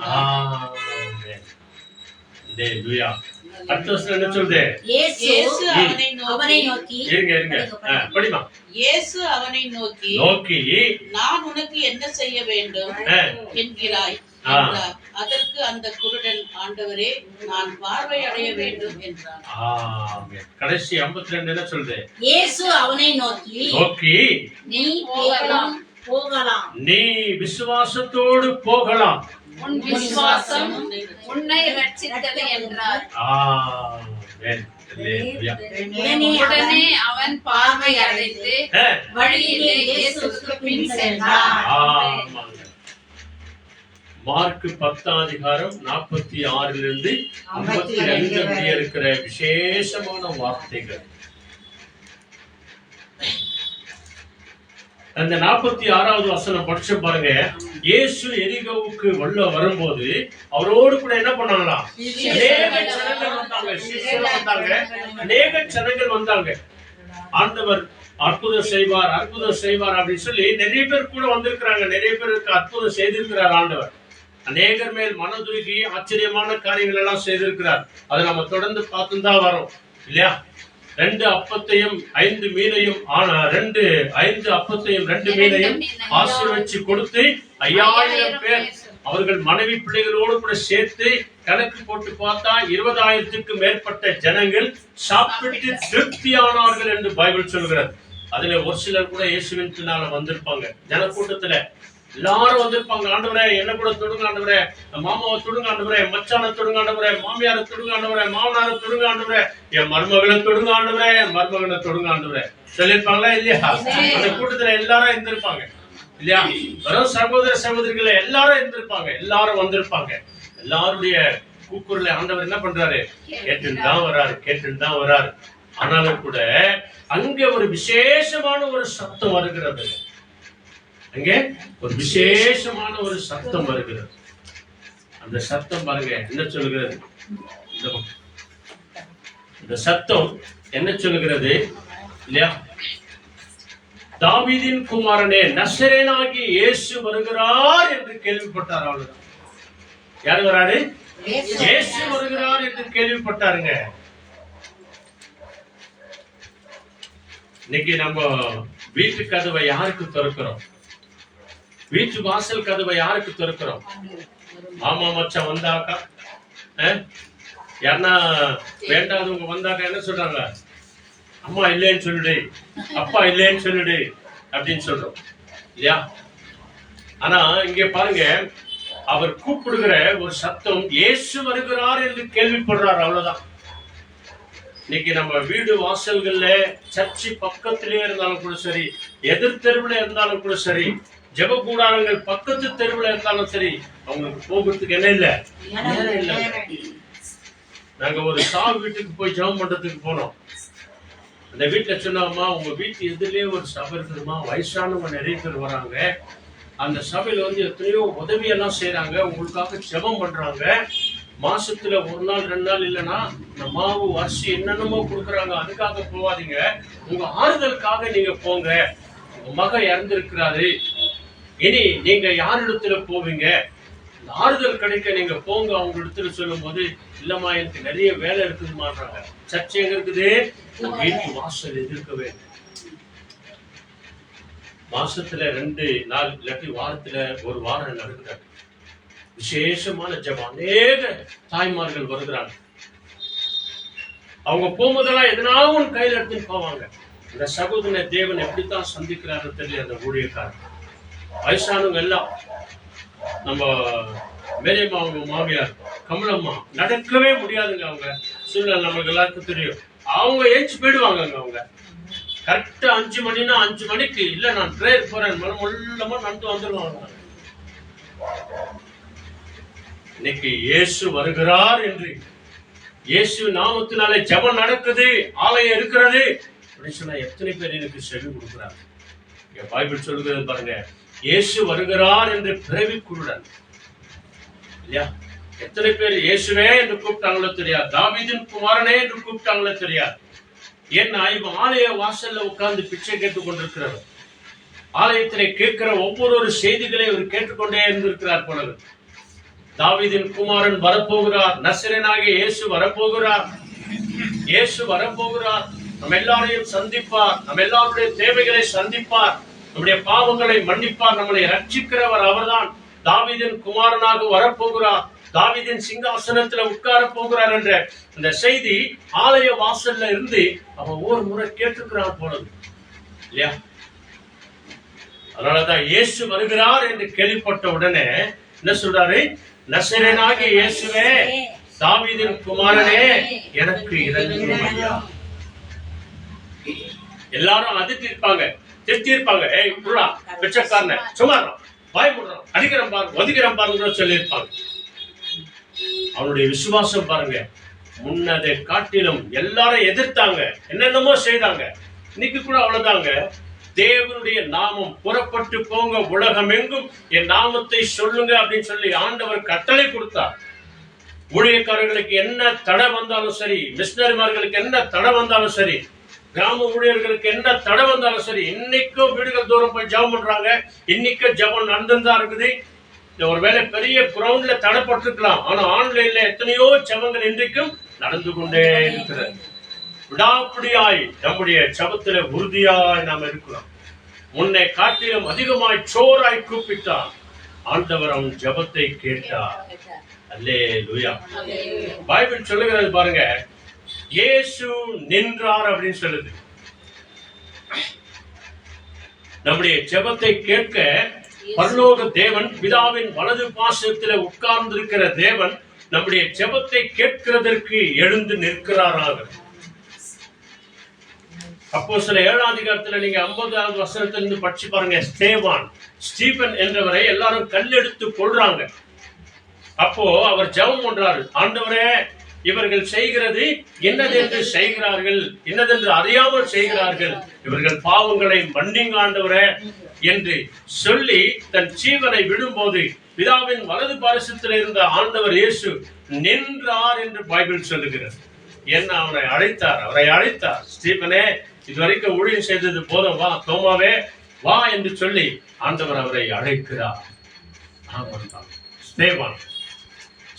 என்ன சொல்லுது? இயேசு அவனை நோக்கி நான் உனக்கு என்ன செய்ய வேண்டும் என்கிறாய் என்றார். அதற்கு அந்த குருடன், ஆண்டவரே, நான் பார்வை அடைய வேண்டும் என்றான். கடைசி 52 என்ன சொல்லுது? இயேசு அவனை நோக்கி நீ போகலாம், நீ விசுவாசத்தோடு போகலாம், உன் விசுவாசம் உன்னை ரட்சித்தது என்றார். உடனே அவன் பார்வை அடைந்து வழியிலே இயேசுவுக்கு பின் சென்றான். மார்க் 10ஆம் அதிகாரம் 46 52 முடிய இருக்கிற விசேஷமான வார்த்தைகள். அந்த 46வது வசனம் படிச்சு பாருங்க. இயேசு எரிகோவுக்கு உள்ள வரும்போது அவரோடு கூட என்ன பண்ணாங்களா? அநேக ஜனங்கள் வந்தாங்க. ஆண்டவர் அற்புதம் செய்வார், அற்புதம் செய்வார் அப்படின்னு சொல்லி நிறைய பேர் கூட வந்திருக்கிறாங்க. நிறைய பேருக்கு அற்புதம் செய்திருக்கிறார் ஆண்டவர். அநேகர் மேல் மனதுருகி ஆச்சரியமான காரியங்கள் எல்லாம் செய்திருக்கிறார். அதை நம்ம தொடர்ந்து பார்த்து தான் வரோம் இல்லையா? 2 அப்பத்தையும் 5 மீனையும் 5 அப்பத்தையும் 2 மீனையும் ஆசீர்வதிச்சு கொடுத்து 5000 பேர் அவர்கள் மனைவி பிள்ளைகளோடு கூட சேர்த்து கணக்கு போட்டு பார்த்தா 20,000க்கு மேற்பட்ட ஜனங்கள் சாப்பிட்டு திருப்தியானார்கள் என்று பைபிள் சொல்கிறது. அதுல ஒரு சிலர் கூட இயேசுவின் பின்னால வந்திருப்பாங்க. ஜனக்கூட்டத்துல எல்லாரும் வந்திருப்பாங்க. ஆண்டவரே என்ன கூட தொடுங்க ஆண்டவரே, மாமாவை தொடுங்க ஆண்டவரே, மச்சானை தொடுங்க ஆண்டவரே, மாமியாரை தொடுங்க ஆண்டவரே, மாமனாரை தொடுங்க ஆண்டவரே, என் மருமகளை தொடுங்க ஆண்டவரே, என் மருமகனை தொடுங்க ஆண்டவரே சொல்லியிருப்பாங்களா இல்லையா? அந்த கூட்டத்துல எல்லாரும் இருந்திருப்பாங்க இல்லையா? வெறும் சகோதர சகோதரிகளை எல்லாரும் இருந்திருப்பாங்க. எல்லாரும் வந்திருப்பாங்க. எல்லாருடைய கூக்குரலை ஆண்டவர் என்ன பண்றாரு? கேட்டுன்னு தான் வராரு. ஆனாலும் கூட அங்க ஒரு விசேஷமான ஒரு சத்தம் வருகிறது. அங்கே ஒரு விசேஷமான ஒரு சத்தம் வருகிறது. அந்த சத்தம் பாருங்க என்ன சொல்லுகிறது? இந்த சத்தம் என்ன சொல்லுகிறது இல்லையா? தாவீதின் குமாரனே நசரேனாகிய இயேசு வருகிறார் என்று கேள்விப்பட்டார். அவ்வளவுதான். யார் வராரு? இயேசு வருகிறார் என்று கேள்விப்பட்டாருங்க. இன்னைக்கு நம்ம வீட்டு கதவை யாருக்கு திறக்கிறோம்? வீட்டு வாசல் கதவை யாருக்கு திறக்கிறோம்? மாமா மச்சான் வந்தாக்கா, யாருன்னா வேண்டாதவங்க வந்தாக்கா என்ன சொல்றாங்க? அம்மா இல்லைன்னு சொல்லுடு, அப்பா இல்லைன்னு சொல்லுடு அப்படின்னு சொல்றோம் இல்லையா? ஆனா இங்க பாருங்க, அவர் கூப்பிடுகிற ஒரு சத்தம் இயேசு வருகிறார் என்று கேள்விப்படுறார். அவ்வளவுதான். இன்னைக்கு நம்ம வீடு வாசல்கள்ல, சர்ச்சு பக்கத்திலே இருந்தாலும் கூட சரி, எதிர் தெருவுல இருந்தாலும் கூட சரி, ஜெப கூடாரங்கள் பக்கத்து தெருவுல இருந்தாலும் சரி, அவங்களுக்கு போகிறதுக்கு என்ன இல்ல? நாங்க ஒரு சாவு வீட்டுக்கு போய் ஜெபம் பண்றதுக்கு போனோம். அந்த வீட்டுல சொன்னாமா, உங்க வீட்டு எதிரிலே ஒரு சபை இருக்குதுமா, வயசானவங்க நிறைய பேர் வராங்க, அந்த சபையில எத்தனையோ உதவியெல்லாம் செய்யறாங்க, உங்களுக்காக ஜெபம் பண்றாங்க, மாசத்துல 1 நாள் 2 நாள் இல்லைன்னா இந்த மாவு அரிசி என்னென்னமோ கொடுக்குறாங்க, அதுக்காக போவாதீங்க, உங்க ஆறுதலுக்காக நீங்க போங்க, உங்க மகன் இறந்திருக்கிறாரு, இனி நீங்க யாரிடத்துல போவீங்க, ஆறுதல் கிடைக்க நீங்க போங்க அவங்க இடத்துல சொல்லும் போது, இல்லம்மா எனக்கு நிறைய வேலை இருக்குதுமான்றாங்க. சர்ச்சை எங்க இருக்குது? வீட்டு வாசல் எதிர்க்கவே. மாசத்துல 2 நாள் இல்லாட்டி வாரத்துல 1 வாரம் நடக்கிறாங்க. விசேஷமான ஜெபம். அநேக தாய்மார்கள் வருகிறாங்க. அவங்க போகும்போதெல்லாம் எதனாலும் ஒன்று கையில் எடுத்துன்னு போவாங்க. இந்த சகோதரனை தேவன் எப்படித்தான் சந்திக்கிறாரு தெரியல. அந்த ஊழியக்காரர் வயசானவங்க எல்லாம், நம்ம மேரியம்மா அவங்க மாமியார் கமலம்மா நடக்கவே முடியாதுங்க. அவங்க சூழ்நிலை நம்மளுக்கு எல்லாருக்கும் தெரியும். அவங்க ஏஞ்சி போயிடுவாங்க. அவங்க கரெக்டா 5 மணினா 5 மணிக்கு இல்ல நான் ப்ரேயர் போறேன் மொல்லமா நடந்து வந்துடுவாங்க. இன்னைக்கு இயேசு வருகிறார் என்று, இயேசு நாமத்தினாலே ஜெபம் நடக்குது, ஆலயம் இருக்கிறது அப்படின்னு சொன்னா எத்தனை பேர் எனக்கு செவி கொடுக்கிறாங்க? பைபிள் சொல்லுகிறது பாருங்க, இயேசு வருகிறார் என்று பிறவி குருடன் இல்லையா? எத்தனை பேர் இயேசுவே என்று கூப்பிட்டாங்களோ தெரியாது, தாவீதின் குமாரனே என்று கூப்பிட்டாங்களோ தெரியாது. ஏன்னா இவன் ஆலய வாசல்ல உட்கார்ந்து பிச்சை கேட்டுக் கொண்டிருக்கிறார். ஆலயத்திலே கேட்கிற ஒவ்வொரு செய்திகளை இவர் கேட்டுக்கொண்டே இருந்திருக்கிறார் போல. தாவீதின் குமாரன் வரப்போகிறார், நசரேனாகிய இயேசு வரப்போகிறார், இயேசு வரப்போகிறார், நம்ம எல்லாரையும் சந்திப்பார், நம்ம எல்லாருடைய தேவைகளை சந்திப்பார், நம்முடைய பாவங்களை மன்னிப்பார், நம்மளை ரட்சிக்கிறவர் அவர்தான், தாவீதின் குமாரனாக வரப்போகிறார், தாவீதின் சிங்காசனத்துல உட்கார போகிறார் என்ற இந்த செய்தி ஆலய வாசல்ல இருந்து அவன் ஒவ்வொரு முறை கேட்டுக்கிறான் போனது இல்லையா? அதனாலதான் இயேசு வருகிறார் என்று கேள்விப்பட்ட உடனே என்ன சொல்றாரு? நசரேனாகிய இயேசுவே, தாவீதின் குமாரனே, எனக்கு இரங்கும் ஐயா. எல்லாரும் அதிர்த்தி இருப்பாங்க, திருத்தி இருப்பாங்க. ஏய் புள்ளா பிச்சைக்காரன சும்மா வாய் முடுறான், அடிக்கிறேன் பாருங்க, ஒதுக்கிறேன் பாருங்க சொல்லி இருப்பாங்க. அவனுடைய விசுவாசம் பாருங்க, முன்னதை காட்டிலும் எல்லாரும் எதிர்த்தாங்க, என்னென்னமோ செய்தாங்க. இன்னைக்கு கூட அவ்வளவுதாங்க. தேவனுடைய நாமம் புறப்பட்டு போங்க, உலகம் எங்கும் என் நாமத்தை சொல்லுங்க அப்படின்னு சொல்லி ஆண்டவர் கட்டளை கொடுத்தார். ஊழியக்காரர்களுக்கு என்ன தடை வந்தாலும் சரி, மிஷனரிமார்களுக்கு என்ன தடை வந்தாலும் சரி, கிராம ஊழியர்களுக்கு என்ன தடை வந்தாலும் சரி, இன்னைக்கும் வீடுகள் தூரம் போய் ஜெபம் பண்றாங்க. இன்னைக்கும் ஜெபம் நடந்துதான் இருக்குது. ஒருவேளை பெரிய கிரவுண்ட்ல தடைப்பட்டிருக்கலாம், ஆனா ஆன்லைன்ல எத்தனையோ ஜெபங்கள் இன்றைக்கும் நடந்து கொண்டே இருக்கிறது. விடாப்பிடியாய் நம்முடைய ஜெபத்துல உறுதியாய் நாம் இருக்கிறோம். முன்னை காட்டிலும் அதிகமாய் சோராய் கூப்பிட்டான், ஆண்டவர் அவன் ஜெபத்தை கேட்டார். அல்லேலூயா. பைபிள் சொல்லுகிறது பாருங்க, இயேசு நின்றார் அப்படின்னு சொல்லுது. நம்முடைய ஜெபத்தை கேட்க பரலோக தேவன், பிதாவின் வலது பாசத்திலே உட்கார்ந்து இருக்கிற தேவன் நம்முடைய ஜெபத்தை கேட்கிறதற்கு எழுந்து நிற்கிறாராக. அப்போஸ்தலர் 7ஆம் அதிகாரத்துல நீங்க 50வது வசனத்திலிருந்து படிச்சு பாருங்க. ஸ்டீபன் என்றவரை எல்லாரும் கல்லெடுத்து கொள்றாங்க. அப்போ அவர் ஜெபம் பண்றாரு, ஆண்டவரே இவர்கள் செய்கிறது என்னதென்று செய்கிறார்கள், என்னதென்று அறியாமல் செய்கிறார்கள், இவர்கள் பாவங்களை மன்னிங்க ஆண்டவரே என்று சொல்லி தன் ஜீவனை விடும்போது பிதாவின் வலது பாரசத்தில் இருந்த ஆண்டவர் இயேசு நின்றார் என்று பைபிள் சொல்லுகிறது. என்ன அவரை அழைத்தார். ஸ்டீபனே, இதுவரைக்கும் ஊழியம் செய்தது போதும், வா தோமாவே வா என்று சொல்லி ஆண்டவர் அவரை அழைக்கிறார்.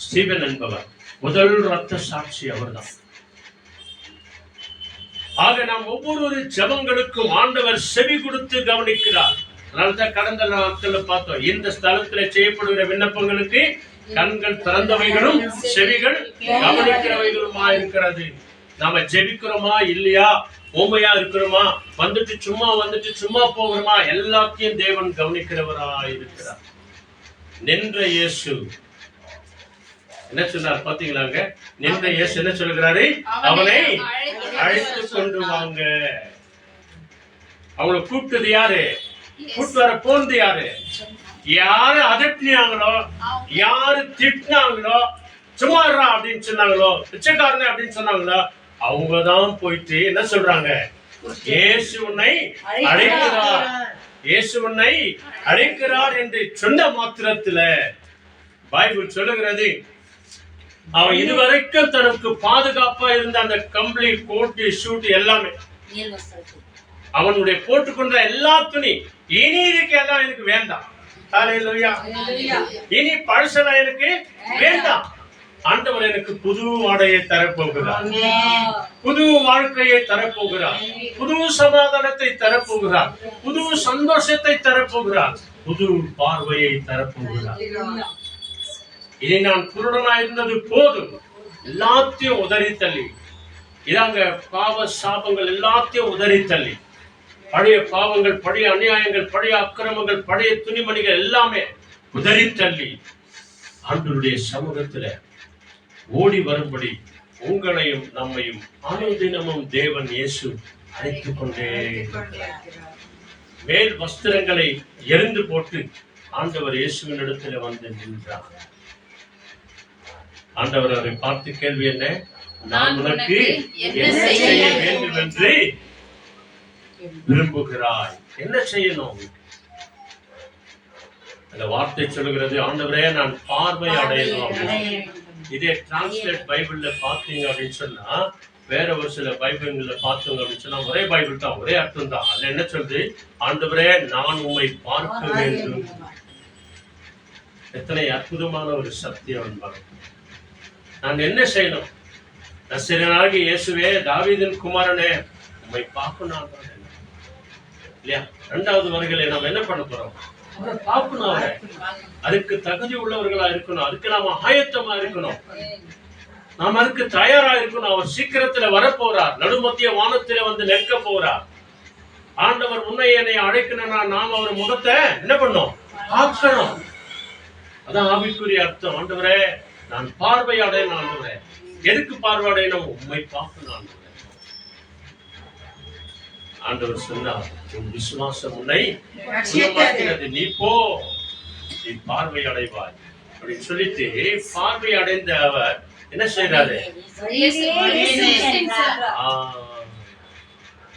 ஸ்டீபன் என்பவர் முதல் ரத்த சாட்சி அவர்தான். ஆக நாம் ஒவ்வொரு ஜெபங்களுக்கும் ஆண்டவர் செவி கொடுத்து கவனிக்கிறார். அதனால்தான் கடந்த நாட்கள்ல பார்த்தோம், இந்த ஸ்தலத்துல செய்யப்படுகிற விண்ணப்பங்களுக்கு கண்கள் திறந்தவைகளும் செவிகள் கவனிக்கிறவைகளுமா இருக்கிறது. நாம ஜெபிக்கிறோமா இல்லையா, ஓமையா இருக்கிறோமா, வந்துட்டு சும்மா போகிறோமா, எல்லாத்தையும் தேவன் கவனிக்கிறவரா இருக்கிறார். நின்ற இயேசு என்ன சொன்னார் பாத்தீங்களாங்க? நின்ற இயேசு என்ன சொல்லுகிறாரு? அவனை அழைத்து கொண்டு வாங்க. அவங்களை கூப்பிட்டது யாரு? கூப்பிட்டு வர போனது யாரு? யாரு அதட்டினாங்களோ, யாரு திட்டினாங்களோ, சும்மாறா அப்படின்னு சொன்னாங்களோ, பிச்சைக்காரனே அப்படின்னு சொன்னாங்களோ, அவங்கதான் போயிட்டு என்ன சொல்றாங்க? இயேசு உன்னை அழைக்கிறார், இயேசு உன்னை அழைக்கிறார் என்று சொன்ன மாத்திரத்துல பைபிள் சொல்லுகிறது, அவன் இதுவரைக்கும் தனக்கு பாதுகாப்பா இருந்த அந்த கம்பளி, கோட்டு, ஷூட் எல்லாமே, அவனுடைய போட்டுக்கொண்ட எல்லா துணி, இனி இதுக்கு எல்லாம் எனக்கு வேண்டாம். இனி பழசெல்லாம் எனக்கு வேண்டாம். ஆண்டவர் எனக்கு புது ஆடையை தரப்போகிறார், புது வாழ்க்கையை தரப்போகிறார், புது சமாதானத்தை தரப்போகிறார், புது சந்தோஷத்தை தரப்போகிறார், புது பார்வையை தரப்போகிறார். இனி நான் குருடனா இருந்தது போதும், எல்லாத்தையும் உதறி தள்ளி, இதாங்க பாவ சாபங்கள் எல்லாத்தையும் உதறி தள்ளி, பழைய பாவங்கள், பழைய அநியாயங்கள், பழைய அக்கிரமங்கள், பழைய துணிமணிகள் எல்லாமே உதறி தள்ளி ஆண்டவருடைய சமூகத்துல ஓடி வரும்படி உங்களையும் நம்மையும் அனுதினமும் தேவன் இயேசு அழைத்துக் கொண்டே மேல் வஸ்திரங்களை எரிந்து போட்டு ஆண்டவர் இயேசுவின் இடத்துல வந்து நின்றார். ஆண்டவர் அவரை பார்த்து கேள்வி என்ன? நான் உனக்கு என்ன செய்ய வேண்டும் என்று விரும்புகிறாய்? என்ன செய்யணும்? அந்த வார்த்தை சொல்லுகிறது, ஆண்டவரே நான் பார்வை அடையணும். இதே டிரான்ஸ்லேட் பைபிள்ல பாத்தீங்க அப்படின்னு சொன்னா, வேற ஒரு சில பைபிள்ல பார்த்தோங்க அப்படின்னு சொன்னா ஒரே பைபிள் தான், ஒரே அர்த்தம் தான். அதுல என்ன சொல்றது? ஆண்டவரே நான் உம்மை பார்க்க வேண்டும். எத்தனை அற்புதமான ஒரு சத்தியம் என்பாங்க. நான் என்ன செய்யணும்? நசரேயனாகிய இயேசுவே, தாவீதின் குமாரனே, உம்மை பார்க்கணும் இல்லையா? இரண்டாவது வருகையில நாம் என்ன பண்ண போறோம்? அவரை பார்க்கணும். அவரை அதுக்கு தகுதி உள்ளவர்களா இருக்கணும், அதுக்கு நாம ஆயத்தமா இருக்கணும், நாம் அதுக்கு தயாரா இருக்கணும். அவர் சீக்கிரத்துல வரப்போறார், நடுமத்திய வானத்தில வந்து நிற்க போறார். ஆண்டவர் முன்னை என்னை அழைக்கணும்னா நாம் அவர் முகத்தை என்ன பண்ணோம்? பார்க்கணும். அதான் ஆவிக்குரிய அர்த்தம். ஆண்டவரே நான் பார்வை அடையணும். ஆண்டவரே எதுக்கு பார்வை அடையணும்? உண்மை பார்க்கணும். ஆண்டவரே ஆண்டவர் சொன்னார், உன் விசுவாசம் உன்னை குணமாக்கினது, நீ போ, நீ பார்வை அடைவாய் அப்படின்னு சொல்லிட்டு பார்வை அடைந்த அவர் என்ன செய்யறாரு?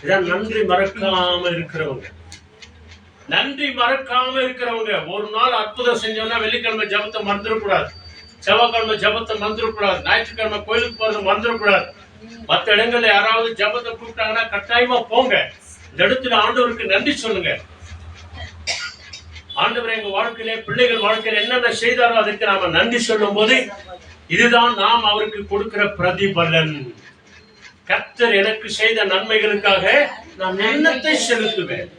இதான் நன்றி மறக்காம இருக்கிறவங்க. நன்றி மறக்காம இருக்கிறவங்க. ஒரு நாள் அற்புதம் செஞ்சோம்னா வெள்ளிக்கிழமை ஜபத்தை மறந்துடக்கூடாது, செவ்வாய்க்கிழமை ஜபத்தை மறந்துடக்கூடாது, ஞாயிற்றுக்கிழமை கோயிலுக்கு போறது மறந்துடக்கூடாது. மற்ற இடங்கள்ல யாராவது ஜெபத்தை கூப்பிட்டாங்கன்னா கட்டாயமா போங்க. இந்த இடத்துல ஆண்டவருக்கு நன்றி சொல்லுங்க. ஆண்டவர் எங்க வாழ்க்கையில, பிள்ளைகள் வாழ்க்கையில என்னென்ன செய்தாரோ அதுக்கு நாம நன்றி சொல்லும் போது இதுதான் நாம் அவருக்கு கொடுக்கிற பிரதிபலன். கர்த்தர் எனக்கு செய்த நன்மைகளுக்காக நான் எண்ணத்தை செலுத்துவேன்.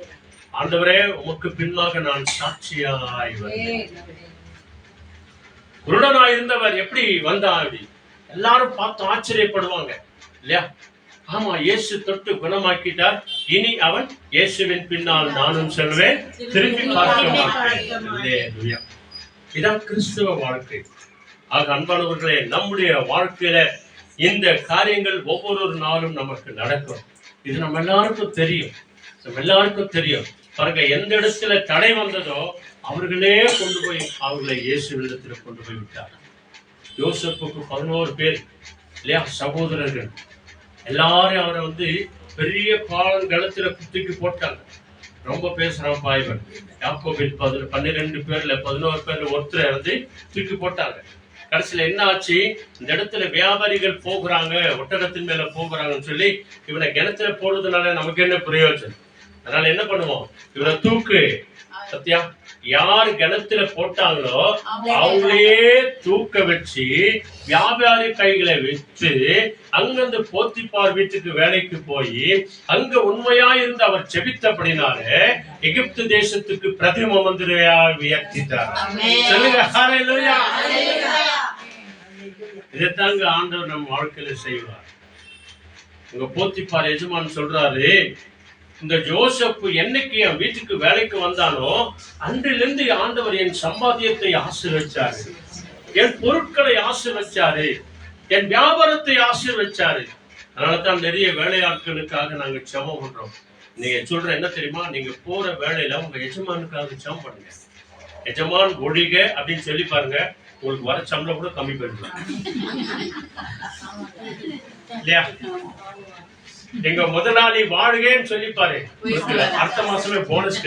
ஆண்டவரே, உமக்கு பின்னாக நான் சாட்சியாய் வந்தேன். குருடனாய் இருந்தவர் எப்படி வந்தார்? அப்படி எல்லாரும் பார்த்து ஆச்சரியப்படுவாங்க இல்லையா? ஆமா, இயேசு தொட்டு குணமாக்கிட்டார், இனி அவன் இயேசுவின் பின்னால் நானும் செல்வேன், திரும்பி பார்க்க மாட்டேன். இதான் கிறிஸ்துவ வாழ்க்கை. ஆக அன்பானவர்களே, நம்முடைய வாழ்க்கையில இந்த காரியங்கள் ஒவ்வொரு நாளும் நமக்கு நடக்கும். இது நம்ம எல்லாருக்கும் தெரியும். பாருங்க, எந்த இடத்துல தடை வந்ததோ அவர்களே கொண்டு போய் அவர்களை இயேசுவிடத்துல கொண்டு போய் விட்டார். யோசேப்புக்கு 11 பேர் இல்லையா, சகோதரர்கள். எல்லாரும் அவரை பெரிய பாலங்கலத்துல குத்திக்கு போட்டாங்க. ரொம்ப பேசுறான் பாய்வன். யாக்கோபின் 12 பேர்ல 11 பேர்ல ஒருத்தரை தூக்கி போட்டாங்க. கடைசியில என்ன ஆச்சு? இந்த இடத்துல வியாபாரிகள் போகிறாங்க, ஒட்டகத்தின் மேல போகிறாங்கன்னு சொல்லி இவனை கிணத்துல போடுறதுனால நமக்கு என்ன பிரயோஜனம்? அதனால என்ன பண்ணுவோம்? இவரை தூக்கு. சத்தியா, யார் கிணத்துல போட்டாங்களோ அவங்களே தூக்க வச்சு வியாபாரி கைகளை வச்சு அங்கிருந்து போத்திப்பார் வீட்டுக்கு வேலைக்கு போய் அங்க உண்மையா இருந்து அவர் செபித்தபடினால எகிப்து தேசத்துக்கு பிரதிம மந்திரியா உயர்த்திட்டார். சொல்லுங்க, ஹல்லேலூயா. இதைத்தாங்க ஆண்டவர் நம்ம வாழ்க்கையில செய்வார். உங்க போத்திப்பார் எஜமான் சொல்றாரு, இந்த யோசேப்பு என்னைக்கு என் வீட்டுக்கு வேலைக்கு வந்தானோ அன்றிலிருந்து ஆண்டவர் என் சம்பாத்தியத்தை ஆசீர்வதிச்சாரு, என் பொருட்களை ஆசீர்வதிச்சாரு, என் வியாபாரத்தை ஆசீர்வதிச்சாரு. அதனாலதான் நிறைய வேலையாட்களுக்காக நாங்க ஜெபம் பண்றோம். நீங்க சொல்ற என்ன தெரியுமா? நீங்க போற வேலையில உங்க எஜமானுக்காக ஜெபம் பண்ணுங்க. எஜமான் ஒழிக அப்படின்னு சொல்லி பாருங்க, உங்களுக்கு வர சம்பளம் கூட கம்மி பண்ணிக்கலாம் இல்லையா? எங்க முதலாளி வாழ்கன்னு சொல்லி பாரு, அடுத்த மாசமே போனஸ்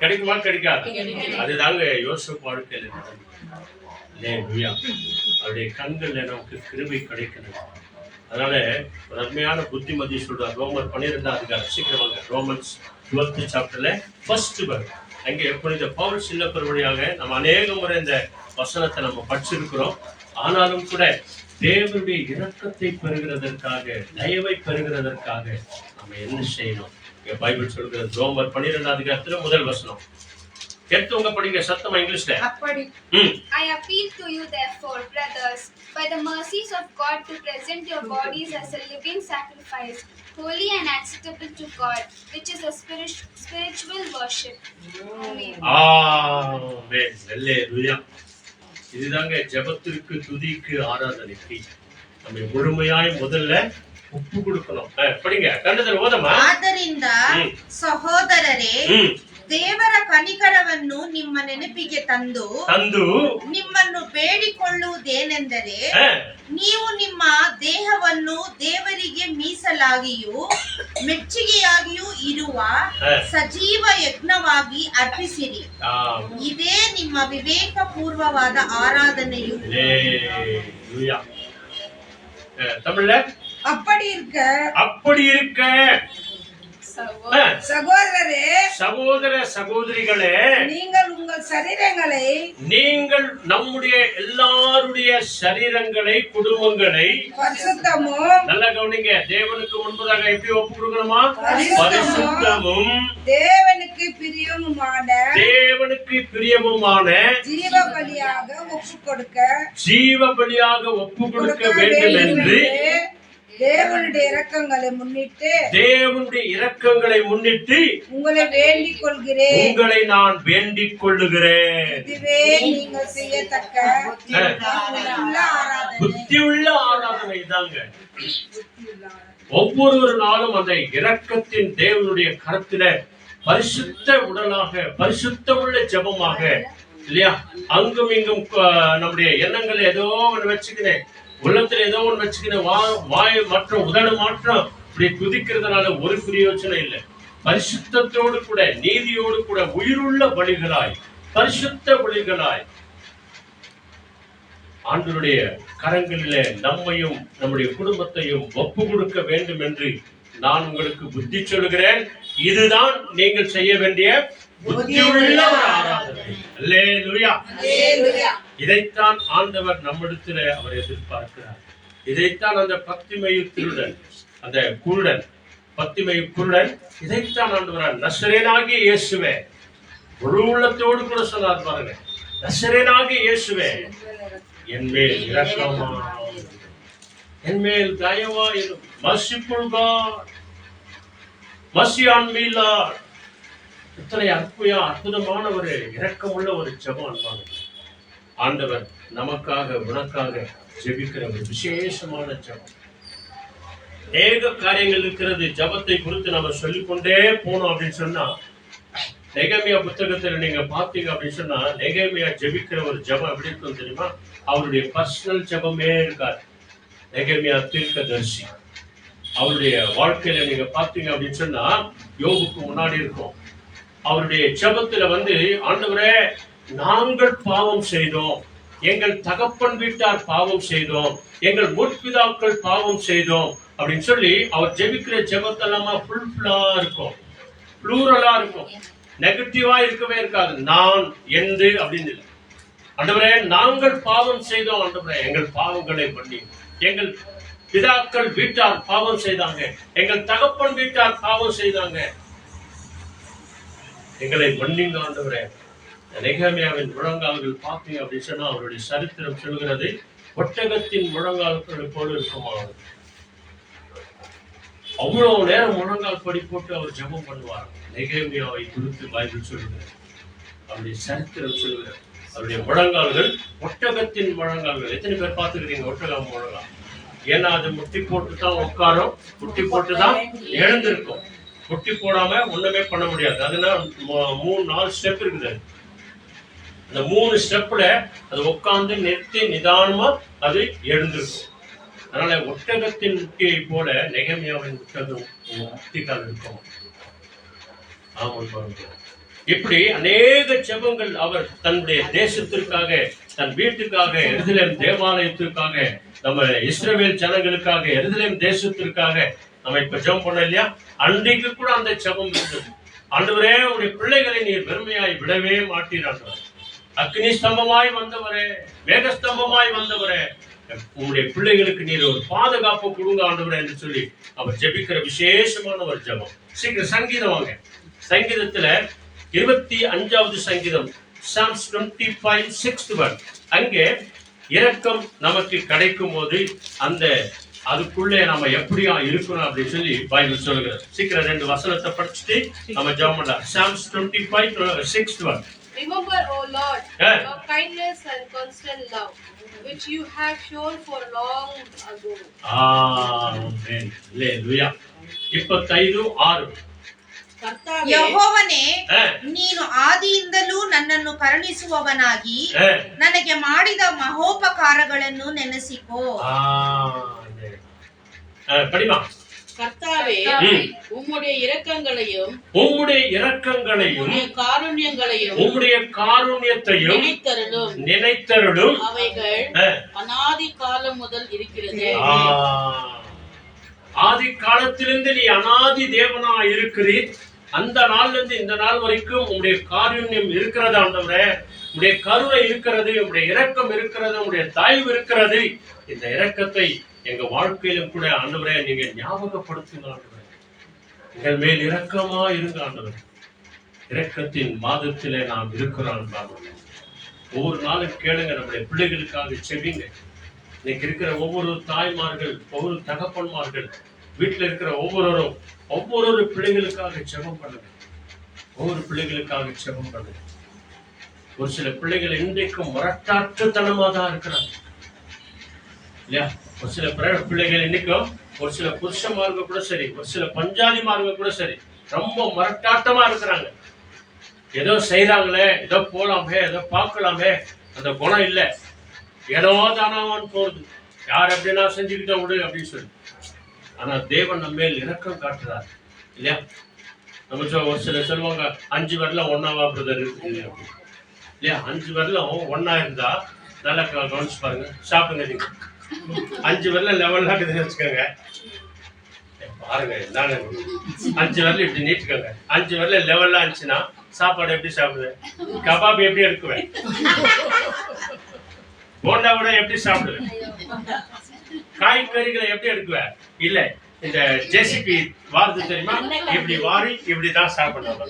கிடைக்குமா கிடைக்காது? அதுதாங்க யோசேப்பு வாழ்க்கையில அவருடைய கண்கள்ல நமக்கு கிருபை கிடைக்கணும். அதனால ஒரு அருமையான புத்திமதி சொல்றார். ரோமர் 12 சீக்கிரமாக ரோமன்ஸ் 12 சாப்டர்ல 1 verse. அங்கே புனித பவுல் சின்னப்பர் வழியாக நம்ம அநேக முறை இந்த வசனத்தை நம்ம படிச்சிருக்கிறோம். ஆனாலும் கூட தேவனுடைய இரக்கத்தை பெறுகிறதற்காக, தயவை பெறுகிறதற்காக நம்ம என்ன செய்யணும்? பைபிள் சொல்கிறது ரோமர் 12 முதல் வசனம். எடுத்தவங்க படிங்க சத்தமா இங்கிலீஷ்ல. I appeal to you therefore, brothers, by the mercies of God, to present your bodies as a living sacrifice, holy and acceptable to God, which is a spiritual worship. Amen. ஆமென். அல்லேலூயா. இதுதாங்க ஜெபத்திற்கு, துதிக்கு, ஆராதனைக்கு நம்ம முழுமையாய் முதல்ல ஒப்பு கொடுக்கணும். படிங்க, கண்டதர் ஓதமா. ಆದ್ದರಿಂದ ಸಹೋದರರೇ, ದೇವರ ಕನಿಕರವನ್ನು ನಿಮ್ಮ ನೆನಪಿಗೆ ತಂದು ನಿಮ್ಮನ್ನು ಬೇಡಿಕೊಳ್ಳುವುದೇನೆಂದರೆ, ನೀವು ನಿಮ್ಮ ದೇಹವನ್ನು ದೇವರಿಗೆ ಮೀಸಲಾಗಿಯೂ ಮೆಚ್ಚುಗೆಯಾಗಿಯೂ ಇರುವ ಸಜೀವ ಯಜ್ಞವಾಗಿ ಅರ್ಪಿಸಿರಿ. ಇದೇ ನಿಮ್ಮ ವಿವೇಕ ಪೂರ್ವವಾದ ಆರಾಧನೆಯು. தமிழ்ல அப்படி இருக்க சகோதர சகோதரிகளே, நீங்கள் உங்கள் சரீரங்களை, நீங்கள் நம்முடைய எல்லாருடைய சரீரங்களை, குடும்பங்களை பரிசுத்தமும், நல்ல கவனிங்க, தேவனுக்கு முன்பதாக எப்படி ஒப்பு கொடுக்கணுமா? பரிசுத்தமும் தேவனுக்கு பிரியமுமான ஜீவ பலியாக ஒப்பு கொடுக்க வேண்டும் என்று தேவனுடைய இரக்கங்களை முன்னிட்டு உங்களை நான் வேண்டிக் கொள்ளுகிறேன். இதுவே நீங்கள் செய்யத்தக்க புத்தியுள்ள ஆராதனை தாங்க. ஒவ்வொரு நாளும் அந்த இரக்கத்தின் தேவனுடைய கரத்தில பரிசுத்த உடலாக, பரிசுத்தமுள்ள ஜெபமாக இல்லையா, அங்கும் இங்கும் நம்முடைய எண்ணங்கள் ஏதோ ஒன்று வச்சுக்கினேன், உள்ளத்துல ஏதோ ஒன்று வச்சுக்கின, வாய் மாற்றம், உதடு மாற்றம், இப்படி குதிக்கிறதுனால ஒரு பிரயோஜனம் இல்லை. பரிசுத்தத்தோடு கூட, நீதியோடு கூட, உயிருள்ள பலிகளாய், பரிசுத்த பலிகளாய் ஆண்டவருடைய கரங்களிலே நம்மையும் நம்முடைய குடும்பத்தையும் ஒப்பு கொடுக்க வேண்டும் என்று நான் உங்களுக்கு புத்தி சொல்கிறேன். இதுதான் நீங்கள் செய்ய வேண்டிய புத்தியுள்ள ஒரு ஆராதனை. அல்லேலூயா. இதைத்தான் ஆண்டவர் நம்மிடத்தில் அவர் எதிர்பார்க்கிறார். இதைத்தான் அந்த பக்திமய திருடன், அந்த குருடன், பக்திமய குருடன் இதைத்தான் ஆண்டவர் நசரேயனாகிய இயேசுவே முழு உள்ளத்தோடு கூட சொன்னார் பாருங்க. நசரேயனாகிய இயேசுவே என் மேல் இரக்கமா, என் மேல் தயவாயிரும். Merciful God, mercy on me Lord. இத்தனை அற்புதமான ஒரு இரக்கமுள்ள ஒரு ஜெபம் அன்பான ஆண்டவர் நமக்காக உனக்காக ஜெபிக்கிற ஒரு விசேஷமான ஜெபம். அநேக காரியங்கள் இருக்கிறது. ஜெபத்தை குறித்து நம்ம சொல்லிக்கொண்டே போனோம் அப்படின்னு சொன்னா, நெகேமியா புத்தகத்துல நீங்க பாத்தீங்க அப்படின்னு சொன்னா, நெகேமியா ஜெபிக்கிற ஒரு ஜெபம் எப்படி இருக்கும் தெரியுமா? அவருடைய பர்சனல் ஜெபமே இருக்காது. நெகேமியா தீர்க்கதரிசி அவருடைய வாழ்க்கையில நீங்க பாத்தீங்க அப்படின்னு சொன்னா, யோபுக்கு முன்னாடி இருக்கும். அவருடைய ஜெபத்துல ஆண்டவரே நாங்கள் பாவம் செய்தோம், எங்கள் தகப்பன் வீட்டார் பாவம் செய்தோம், எங்கள் முற்பிதாக்கள் பாவம் செய்தோம் அப்படின்னு சொல்லி அவர் ஜெபிக்கிற ஜெபத்தெல்லாமா ஃபுல்ஃபுல்லா இருக்கும், ப்ளூரலா இருக்கும், நெகட்டிவா இருக்கவே இருக்காது. நான் என்று அப்படின்னு இல்லை. ஆண்டவரே நாங்கள் பாவம் செய்தோம், ஆண்டவரே எங்கள் பாவங்களை பண்ணி, எங்கள் பிதாக்கள் வீட்டார் பாவம் செய்தாங்க, எங்கள் தகப்பன் வீட்டார் பாவம் செய்தாங்க, எங்களை மன்னிங்க ஆண்டவரே. நெகேமியாவின் முழங்கால்கள் பார்த்தீங்க அப்படின்னு சொன்னா அவருடைய சரித்திரம் சொல்கிறது, ஒட்டகத்தின் முழங்கால்கள் போல இருக்குமா. அவ்வளவு நேரம் முழங்கால் படி போட்டு அவர் ஜெபம் பண்ணுவார். நெகேமியாவை குறித்து பைபிள் சொல்லுகிறது, அவருடைய சரித்திரம் சொல்லுகிறது. அவருடைய முழங்கால்கள் ஒட்டகத்தின் முழங்கால்கள். எத்தனை பேர் பார்த்துக்கிறீங்க ஒட்டகம் முழங்கால்? ஏன்னா அது முட்டி போட்டு தான் உட்காரும், முட்டி போட்டு தான் எழுந்திருக்கும். முட்டி போடாம ஒண்ணுமே பண்ண முடியாது. அதனால 3-4 ஸ்டெப் இருக்குது. அந்த 3 ஸ்டெப்ல அது உட்கார்ந்து நிறுத்தி நிதானமா அது எழுந்திருக்கும். அதனால ஒட்டகத்தின் முட்டியை போல நெகேமியாவின் முட்டிக்கால் இருக்கும். இப்படி அநேக ஜெபங்கள் அவர் தன்னுடைய தேசத்திற்காக, தன் வீட்டுக்காக, எருசலேம் தேவாலயத்திற்காக, நம்ம இஸ்ரவேல் ஜனங்களுக்காக, எருசலேம் தேசத்திற்காக நம்ம இப்ப ஜெபம் பண்ணோம் இல்லையா? அன்றைக்கு கூட அந்த ஜெபம் இருந்தது. ஆண்டவரே உடைய பிள்ளைகளை நீர் வெறுமையாய் விடவே மாட்டீராண்டவர். அக்னி ஸ்தம்பமாய் வந்தவரே, மேகஸ்தம்பமாய் வந்தவரே, உங்களுடைய பிள்ளைகளுக்கு நீர் ஒரு பாதுகாப்பு கொடுங்க ஆண்டவரே என்று சொல்லி அவர் ஜெபிக்கிற விசேஷமான ஒரு ஜெபம். சீக்கிரம் சங்கீதம் வாங்க. சங்கீதத்துல 25வது சங்கீதம், Psalms 25, 6th verse. அங்கே இரக்கம் நமக்கு கிடைக்கும் போது அந்த அதுக்குள்ளே நம்ம எப்படியா இருக்கணும் அப்படின்னு சொல்லி பைபிள் சொல்லுகிறது. சீக்கிரம் 2 வசனத்தை படிச்சுட்டு நம்ம ஜெபம் பண்ணலாம். Psalms 25, 6th verse. Remember, O Lord, your kindness and constant love, which you have shown for long ago. Amen. Hallelujah. 25:6. ಯೆಹೋವನೇ, ನೀನು ಆದಿಯಿಂದಲೂ ನನ್ನನ್ನು ಕರುಣಿಸುವವನಾಗಿ ನನಗೆ ಮಾಡಿದ ಮಹೋಪಕಾರಗಳನ್ನು ನೆನೆಸಿಕೋ. கர்த்தாவே, உம்முடைய இரக்கங்களையும் உம்முடைய காருண்யத்தையும் நினைத்தருளும். அவைகள் அநாதி காலம் முதல் இருக்கிறது. ஆதி காலத்திலிருந்து நீ அநாதி தேவனா இருக்கிறீர். அந்த நாள்ல இருந்து இந்த நாள் வரைக்கும் உங்களுடைய காருண்யம் இருக்கிறது ஆண்டவரே, உங்களுடைய கருணை இருக்கிறது, உங்களுடைய இரக்கம் இருக்கிறது, உங்களுடைய தயவு இருக்கிறது. இந்த இரக்கத்தை எங்க வாழ்க்கையிலும் கூட ஆண்டவரே நீங்க ஞாபகப்படுத்துங்க ஆண்டவரே. எங்கள் மேல் இரக்கமா இருங்க ஆண்டவரே. இரக்கத்தின் மாதத்திலே நாம் இருக்கிறோம். ஒவ்வொரு நாளும் கேளுங்க, நம்முடைய பிள்ளைகளுக்காக செவிங்க. இன்னைக்கு இருக்கிற ஒவ்வொரு தாய்மார்கள், ஒவ்வொரு தகப்பன்மார்கள், வீட்டுல இருக்கிற ஒவ்வொரு பிள்ளைகளுக்காக ஜெபம் பண்ணுங்க. ஒவ்வொரு பிள்ளைகளுக்காக ஜெபம் பண்ணுங்க. ஒரு சில பிள்ளைகள் இன்றைக்கும் முரட்டாற்றுத்தனமா தான் இருக்கிறாங்க இல்லையா? ஒரு சில பிள்ளைகள் இன்னைக்கும், ஒரு சில புருஷமார்கள் கூட சரி, ஒரு சில பஞ்சாதிமார்கள் கூட சரி, ரொம்ப முரட்டாட்டமா இருக்கிறாங்க. ஏதோ செய்யறாங்களே, ஏதோ போலாமே, ஏதோ பார்க்கலாமே, அந்த குணம் இல்லை. ஏதோ தானாவான்னு போறது, யார் அப்படின்னா செஞ்சுக்கிட்ட விடு அப்படின்னு சொல்லி. ஆனா தேவன் நம்ம மேல் இரக்கம் காட்டுறார் இல்லையா? நம்ம ஒரு சிலர் சொல்லுவாங்க, 5 வரலாம் ஒன்னாவா பிரதர் இல்லையா? 5 வரலாம் ஒன்னா இருந்தா நல்லா கவனிச்சு பாருங்க. சாப்பிடுங்க. நீங்க 5 வரல லெவல்லாம் இருக்குதுன்னு வச்சுக்கோங்க. பாருங்க நானு 5 வரல இப்படி நீட்டுக்கோங்க. 5 வரல லெவல்லாம் இருந்துச்சுன்னா சாப்பாடு எப்படி சாப்பிடுவேன்? கபாப் எப்படி எடுக்குவேன்? போண்டா விட எப்படி சாப்பிடுவேன்? காய்கறிகளை எப்படி எடுக்குவேன்? இல்ல இந்த ஜேசிபி வாரது தெரியுமா? இப்படி வாரி இப்படிதான் சாப்பிடணும்.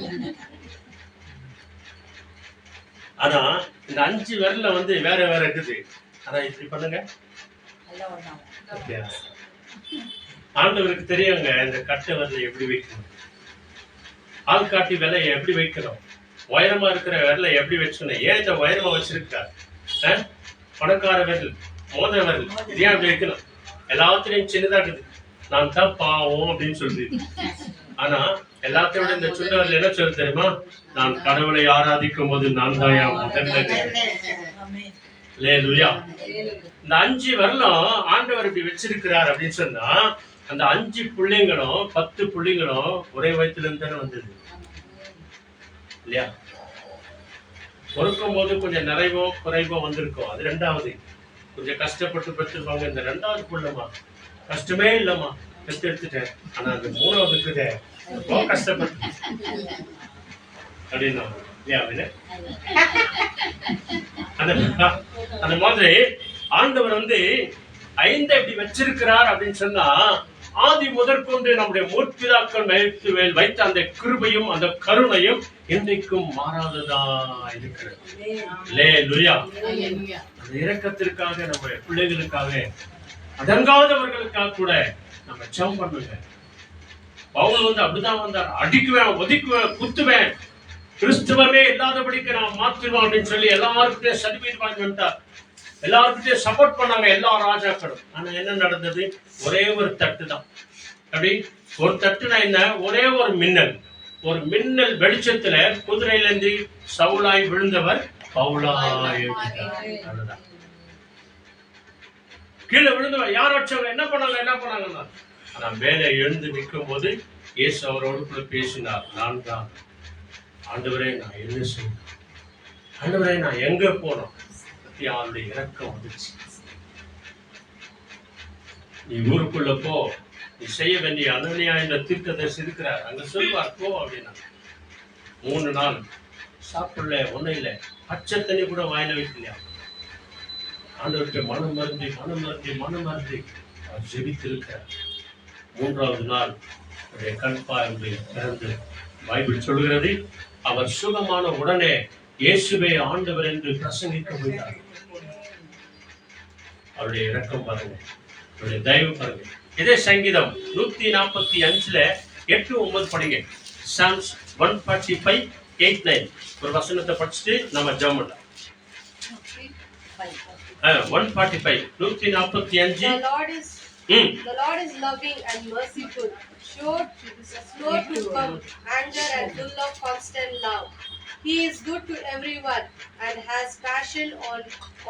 ஆனா இந்த 5 விரல்ல வந்து வேற வேற இருக்குது. ஆனா இப்படி பண்ணுங்க. ஆண்டவருக்கு தெரியுங்க இந்த கட்டை விரலை எப்படி வைக்கணும், ஆள் காட்டி விலையை எப்படி வைக்கணும், உயரமா இருக்கிற விரலை எப்படி வச்சுக்கணும். ஏன் இந்த உயரமா வச்சிருக்காரு? பணக்கார விரல், மோதிர விரல், ஏன் அப்படி வைக்கணும்? எல்லாத்துலயும் சின்னதா இருக்குது. நான் தான் பாவம் அப்படின்னு சொல்லுது. ஆனா எல்லாத்தையும் விட இந்த சின்ன விரல் என்ன சொல்ல தெரியுமா? நான் கடவுளை ஆராதிக்கும் போது நான் தான் முதல்ல. இந்த 5 வரலும் ஆண்டவர் இப்படி வச்சிருக்கிறார் அப்படின்னு சொன்னா அந்த 5 புள்ளைங்களும் 10 புள்ளைங்களும் ஒரே வயிற்றுல இருந்து தானே வந்தது இல்லையா? பொறுக்கும் போது கொஞ்சம் நிறைவோ குறைவோ வந்திருக்கும். அது 2வது. கொஞ்சம் கஷ்டப்பட்டு பெற்றுருவாங்க. இந்த 2வது புள்ளமா கஷ்டமே இல்லம்மா பெற்று எடுத்துட்டேன். ஆனா அந்த 3வது இருக்குதே ரொம்ப கஷ்டப்பட்டு அப்படின்னா அந்த மாதிரி ஆண்டவர் வந்து 5 இப்படி வச்சிருக்கிறார் அப்படின்னு சொன்னா ஆதி முதற்கொண்டு நம்முடைய முற்பிதாக்கள் வைத்த அந்த கிருபையும் அந்த கருணையும் இன்றைக்கும் மாறாததா இருக்கிறது. அந்த இரக்கத்திற்காக நம்ம பிள்ளைகளுக்காக அடங்காதவர்களுக்காக கூட நம்ம ஜெபம் பண்ணுங்க. பவுல் வந்து அப்படிதான் வந்தார். அடிக்குவேன், ஒதுக்குவேன், குத்துவேன், கிறிஸ்துவமே இல்லாதபடிக்கு நான் மாற்றுவேன் அப்படின்னு சொல்லி எல்லாருக்கிட்டையும் சர்டிபிகேட் வாங்கி வந்துட்டார். எல்லாருக்கிட்டையும் சப்போர்ட் பண்ணாங்க எல்லா ராஜாக்களும். ஆனா என்ன நடந்தது? ஒரே ஒரு தட்டு தான். அப்படி ஒரு தட்டுனா என்ன? ஒரே ஒரு மின்னல். ஒரு மின்னல் வெளிச்சத்துல குதிரையிலிருந்து சவுலாய் விழுந்தவர் பவுலாய். கீழே விழுந்தவர் யார் வச்சவங்க என்ன பண்ணாங்கன்னா ஆனா மேலே எழுந்து நிற்கும் போது இயேசு அவரோடு கூட பேசினார். நான் தான் ஆண்டவரே, நான் என்ன செய்ய, ஆண்டவரே நான் எங்க போனோம்? அவருடைய இறக்கம் வந்துச்சு. நீ ஊருக்குள்ள போ, நீ செய்ய வேண்டிய அனனியா இந்த தீர்க்கதரிசி இருக்கிறார், அங்க சொல்வார் போ அப்படின்னா. 3 நாள் சாப்பிடல, ஒன்னும் இல்லை, பச்சை தண்ணி கூட வாயில வைக்கலையா. ஆண்டவருக்கு மனம் மறந்து அவர் ஜெபித்திருக்கிறார். 3வது நாள் அவருடைய கண் பார்வை திறந்து பைபிள் சொல்கிறது, அவர் சுகமான உடனே இயேசுவே ஆண்டவர் என்று பிரசங்கிக்க முடியாது. அவருடைய இரக்கம் பாருங்க, அவருடைய தயவு பாருங்க. இதே சங்கீதம் 145 8-9 படிங்க. Psalms 145:8-9 ஒரு வசனத்தை படிச்சுட்டு நம்ம ஜெபம் பண்ணலாம். 145 145. The Lord is loving and merciful, slow to come, anger and full of constant love. He is good to everyone and has passion on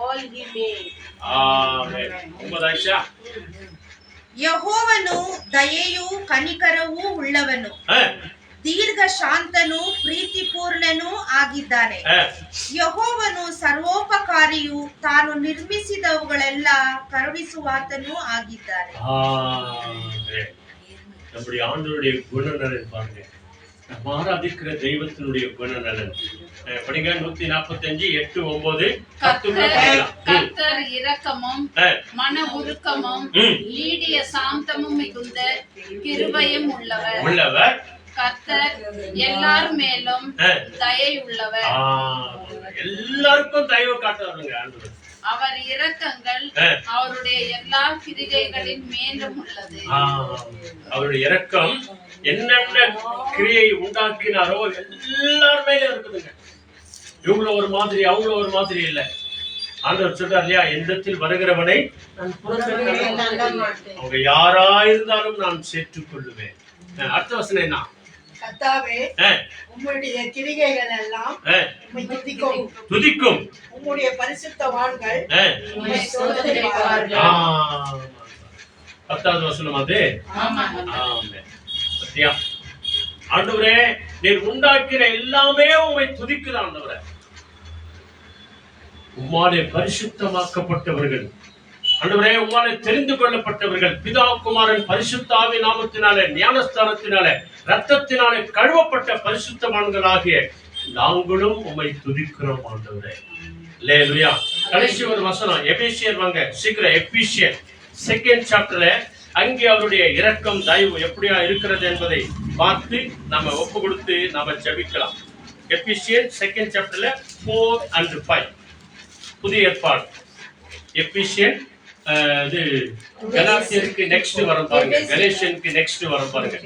all he made. Amen. ಯೆಹೋವನು ದಯೆಯೂ ಕನಿಕರವೂ ಉಳ್ಳವನು, ದೀರ್ಘ ಶಾಂತನೂ ಪ್ರೀತಿಪೂರ್ಣನೂ ಆಗಿದ್ದಾನೆ. ಯೆಹೋವನು ಸರ್ವೋಪಕಾರಿಯೂ ತಾನು ನಿರ್ಮಿಸಿದವುಗಳೆಲ್ಲ ಕರುಣಿಸುವಾತನೂ ಆಗಿದ್ದಾನೆ. நம்முடைய ஆண்டவருடைய குணநலன் பாருங்க, நம்ம ஆராதிக்கிற தெய்வத்தினுடைய குணநலன் படிங்க. 145 8-9 கர்த்தர் இரக்கமும் மன உருக்கமும் நீடிய சாந்தமும் மிகுந்த கிருபையும் உள்ளவர். கர்த்தர் எல்லார் மேலும் தயை உள்ளவர். எல்லாருக்கும் தயவு காட்டுவாருங்க ஆண்டவர். அவர் இரக்கங்கள் அவருடைய எல்லா கிரிகைகளின் மேலும் உள்ளது. அவருடைய இரக்கம் என்னென்ன கிரியை உண்டாக்கினாரோ எல்லார் மேலும் இருக்குதுங்க. இவங்கள ஒரு மாதிரி அவங்கள ஒரு மாதிரி இல்லை. ஆண்டவர் சொல்றார் இல்லையா, என்னிடத்தில் வருகிறவனை நான் புறக்கணிக்க மாட்டேன், அவங்க யாராயிருந்தாலும் நான் சேர்த்துக் கொள்ளுவேன். அடுத்த வசனம் என்ன? கர்த்தாவே, உம்முடைய கிரிகைகள் எல்லாம் துதிக்கும், உம்முடைய பரிசுத்தவான்கள் உம்மை ஸ்தோத்திரிப்பார்கள். 10வது வசனம் அது. சத்தியா ஆண்டவரே, நீர் உண்டாக்கிற எல்லாமே உம்மை துதிக்குது. ஆண்டவரே, உம்மாலே பரிசுத்தமாக்கப்பட்டவர்கள், ஆண்டவரே உம்மாலே தெரிந்து கொள்ளப்பட்டவர்கள், பிதா குமாரன் பரிசுத்த ஆவி நாமத்தினாலே ஞானஸ்தானத்தினாலே ரத்தத்தினாலே கழுவப்பட்ட பரிசுத்தவான்களாகிய நாங்களும் உம்மை துதிக்கிறோம் ஆண்டவரே. அல்லேலூயா. கடைசி ஒரு வசனம் எபேசியர் வாங்க சீக்கிரம். எபேசியர் 2nd chapterல அங்கே அவருடைய இரக்கம் தயவு எப்படியா இருக்கிறது என்பதை பார்த்து நம்ம ஒப்பு கொடுத்து நாம ஜெபிக்கலாம். எபேசியர் 2nd chapterல 4 and 5 புதிய ஏற்பாடு. எபேசியர் இது கலாத்தியருக்கு நெக்ஸ்ட் வரும் பாருங்க, கலேஷியனுக்கு நெக்ஸ்ட் வரும் பாருங்க.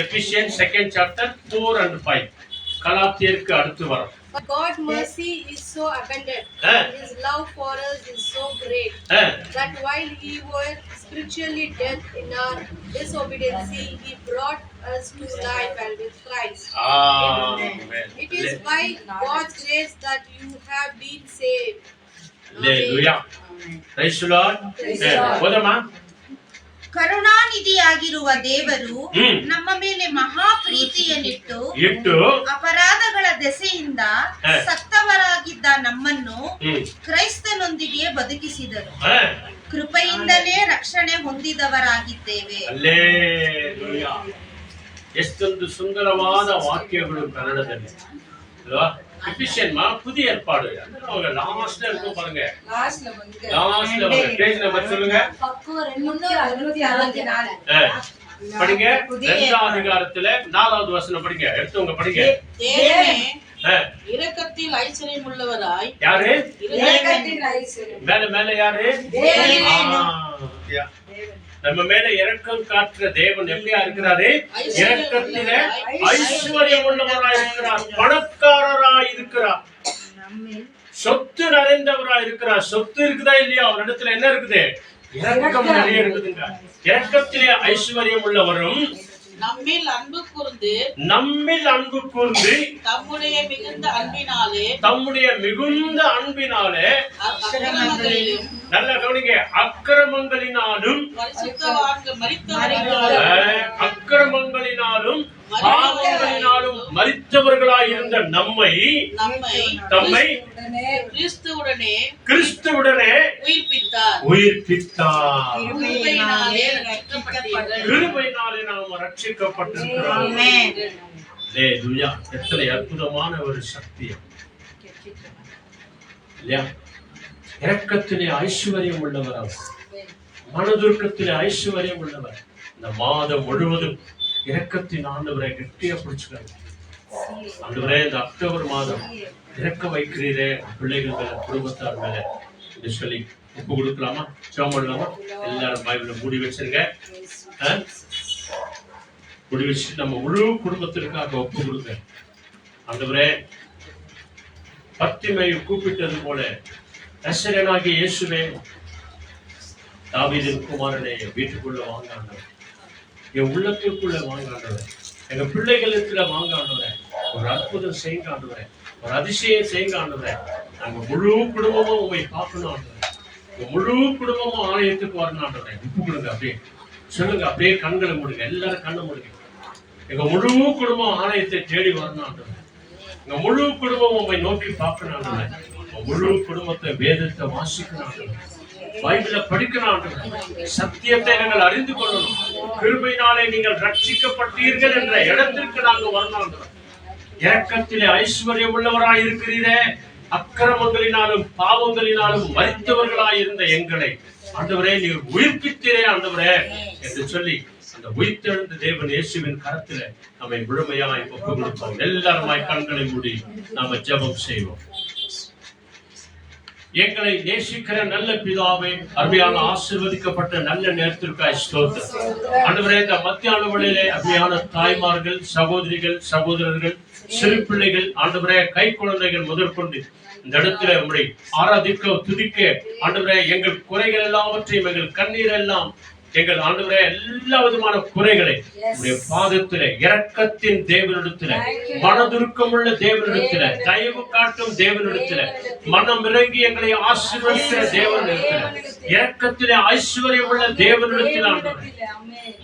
எபேசியர் 2nd chapter 4 and 5 கலாத்தியருக்கு அடுத்து வரும். But God's mercy is so abundant, His love for us is so great, that while we were spiritually dead in our disobedience, He brought us to life and with Christ. Amen. It is by God's grace that you have been saved. Hallelujah. Praise the Lord. ಓದಮ್ಮ. ಕರುಣಾನಿಧಿಯಾಗಿರುವ ದೇವರು ನಮ್ಮ ಮೇಲೆ ಮಹಾ ಪ್ರೀತಿಯನ್ನಿಟ್ಟು ಅಪರಾಧಗಳ ದೆಸೆಯಿಂದ ಸತ್ತವರಾಗಿದ್ದ ನಮ್ಮನ್ನು ಕ್ರೈಸ್ತನೊಂದಿಗೆ ಬದುಕಿಸಿದರು. ಕೃಪೆಯಿಂದಲೇ ರಕ್ಷಣೆ ಹೊಂದಿದವರಾಗಿದ್ದೇವೆ. Hallelujah. ಎಷ್ಟೊಂದು ಸುಂದರವಾದ ವಾಕ್ಯಗಳು ಕನ್ನಡದಲ್ಲಿ ಅಲ್ವಾ? எபிசியன் புதிய ஏற்பாடு லாஸ்ட்ல இருக்கும் பாருங்க. லாஸ்ட்ல வந்து பேஜ் நம்பர் சொல்லுங்க. படிங்க. 2ஆம் அதிகாரத்துல 4வது வசனம் படிங்க. எடுத்துங்க படிங்க. இரக்கத்தில் ஐஸ்வர்யம் உள்ளவராய். யாரு? இரக்கத்தில் ஐஸ்வர்யம். மேல மேல யாரு? நம்ம மேல இரக்கம் காட்டுற தேவன் எப்படியா இருக்கிறாரு? இரக்கத்திலே ஐஸ்வர்யம் உள்ளவராய் இருக்கிறார், பணக்காரராய் இருக்கிறார், சொத்து நிறைந்தவராய் இருக்கிறார். சொத்து இருக்குதா இல்லையா? அவர் இடத்துல என்ன இருக்குது? இரக்கம் நிறைய இருக்குதுங்க. இரக்கத்திலே ஐஸ்வர்யம் உள்ளவரும் நம்மில் அன்பு கூர்ந்து தம்முடைய மிகுந்த அன்பினாலே நல்ல கவனிங்க, அக்கிரமங்களினாலும் பாவங்களினாலும் மரித்தவர்களாய் இருந்த நம்மை கிறிஸ்துவுடனே உயிர்ப்பித்தார். கிருபையினாலே நாம் ரட்சிக்கப்பட்டிருக்கிறோம். ஹல்லேலூயா. எத்தனை அற்புதமான ஒரு சத்தியம் இல்லையா? இரக்கத்திலே ஐஸ்வர்யம் உள்ளவர் அவர், மனதுருக்கத்திலே ஐஸ்வர்யம் உள்ளவர். இந்த மாதம் முழுவதும் இரக்கத்தின் ஆண்டவரை கெட்டியா பிடிச்சுக்கிறாங்க. ஆண்டவரே, இந்த அக்டோபர் மாதம் இறக்க வைக்கிறீரே பிள்ளைகள் மேல, குடும்பத்தார் மேல என்று சொல்லி ஒப்பு கொடுக்கலாமா? ஜெபம் பண்ணலாமா? எல்லாரும் பைபிளை மூடி வச்சிருங்க. மூடி வச்சு நம்ம முழு குடும்பத்திற்காக ஒப்பு கொடுங்க. ஆண்டவரே, பத்திமையை கூப்பிட்டது போல நசரேயனாகிய இயேசுவே, தாவீதின் குமாரனே, வீட்டுக்குள்ள வாங்க ஆண்டவரே, என் உள்ளத்திற்குள்ள வாங்க ஆண்டவரே, எங்க பிள்ளைகளுக்குள்ள வாங்க ஆண்டவரே, ஒரு அற்புதம் செய்யுங்க ஆண்டவரே, ஒரு அதிசயம் செய்யுங்க ஆண்டவரே. நாங்க முழு குடும்பமும் உண்மை பார்க்கணும் ஆண்டவரே, முழு குடும்பமும் ஆலயத்துக்கு வரணும் ஆண்டவரே. உப்பு கொடுங்க, அப்படியே சொல்லுங்க, அப்படியே கண்களை மூடுங்க, எல்லாரும் கண்ணை மூடுங்க. எங்க முழு குடும்பம் ஆலயத்தை தேடி வரணும் ஆண்டவரே, எங்க முழு குடும்பம் உண்மை நோக்கி பார்க்கணும் ஆண்டவரே, முழு குடும்பத்தை வேதத்தை வாசிக்கணும் ஆண்டவரே, பைபிளை படிக்கணும் ஆண்டவரே, சத்தியத்தை நாங்கள் அறிந்து கொள்ளணும். கிருபையினாலே நீங்கள் ரட்சிக்கப்பட்டீர்கள் என்ற இடத்திற்கு நாங்கள் வரணும் ஆண்டவரே. இரக்கத்திலே ஐஸ்வர்யம் உள்ளவராய் இருக்கிறீரே, அக்கிரமங்களினாலும் பாவங்களினாலும் மரித்தவர்களாய் இருந்த எங்களை ஆண்டவரே நீர் உயிர்ப்பித்தீரே ஆண்டவரே என்று சொல்லி அந்த உயிர்த்தெழுந்த தேவன் இயேசுவின் கரத்தில நம்மை முழுமையாய் ஒப்பு கொடுப்போம். எல்லாருமாய் கண்களை மூடி நாம ஜெபம் செய்வோம். எங்களை நேசிக்கிற நல்ல பிதாவே, அருமையான ஆசீர்வதிக்கப்பட்ட நல்ல நேரத்திற்காய் ஸ்தோத்திரம் ஆண்டவரே. இந்த மத்தியான வேளையிலே அருமையான தாய்மார்கள், சகோதரிகள், சகோதரர்கள், சிறு பிள்ளைகள், ஆண்டவரே கை குழந்தைகள் முதற்கொண்டு இந்த இடத்துல உம்முடைய ஆராதிக்க துதிக்க ஆண்டவரே, எங்கள் குறைகள் எல்லாவற்றையும், எங்கள் கண்ணீர் எல்லாம் எங்கள் ஆண்டவரே எல்லா விதமான குறைகளை உடைய பாதத்திலே, இரக்கத்தின் தேவனிடத்திலே, மனதுருக்கமுள்ள தேவனிடத்திலே, தயவு காட்டும் தேவனிடத்திலே, மனம் இறங்கி எங்களை ஆசீர்வதிக்கிற தேவனிடத்திலே, இரக்கத்திலே ஐஸ்வர்யம் உள்ள தேவனிடத்தில் ஆண்டவரே,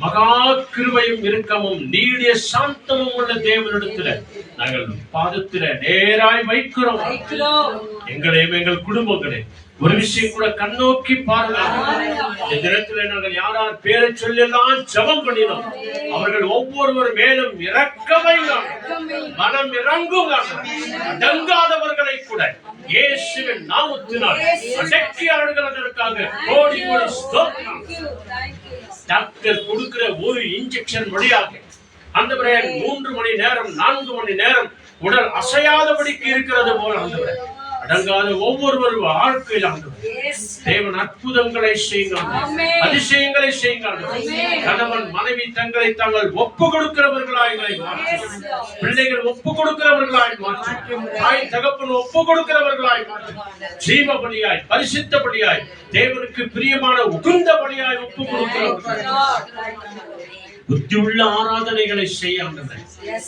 மகா கிருபையும் இரக்கமும் நீடிய சாந்தமும் உள்ள தேவனிடத்திலே நாங்கள் பாதத்திலே நேராய் வைக்கிறோம். எங்களையும் எங்கள் குடும்பங்களை ஒரு விஷயம் கூட கண்ணோக்கி பாருங்க. இந்த தினத்துல நாங்கள் யாரார் பேரை சொல்லி எல்லாம் ஜெபம் பண்ணினோம். அவர்கள் ஒவ்வொருவர் மேலும் இரக்கமை மனம் இறங்குங்க. அடங்காதவர்களை கூட இயேசுவின் நாமத்தினால் அடக்கியாளர்களுக்காக கோடி கோடி ஸ்தோத்திரம். டாக்டர் கொடுக்கிற ஒரு இன்ஜெக்ஷன் வழியாக அந்த 3 மணி நேரம் 4 மணி நேரம் உடல் அசையாதபடிக்கு இருக்கிறது போல ஆண்டவரே, அடங்காத ஒவ்வொருவரும் வாழ்க்கையில் தேவன் அற்புதங்களை செய்யுங்க, அதிசயங்களை செய்யுங்க. கணவன் மனைவி தங்களை தாங்கள் ஒப்பு கொடுக்கிறவர்களாய் மாற்று, பிள்ளைகள் ஒப்பு கொடுக்கிறவர்களாய் மாற்று, தாய் தகப்பன் ஒப்பு கொடுக்கிறவர்களாய் மாற்று, ஜீவ பலியாய் பரிசுத்த பலியாய் தேவனுக்கு பிரியமான உகுந்த பலியாய் ஒப்பு கொடுக்கிறவர்கள் புத்தியுள்ள ஆராதனைகளை செய்ய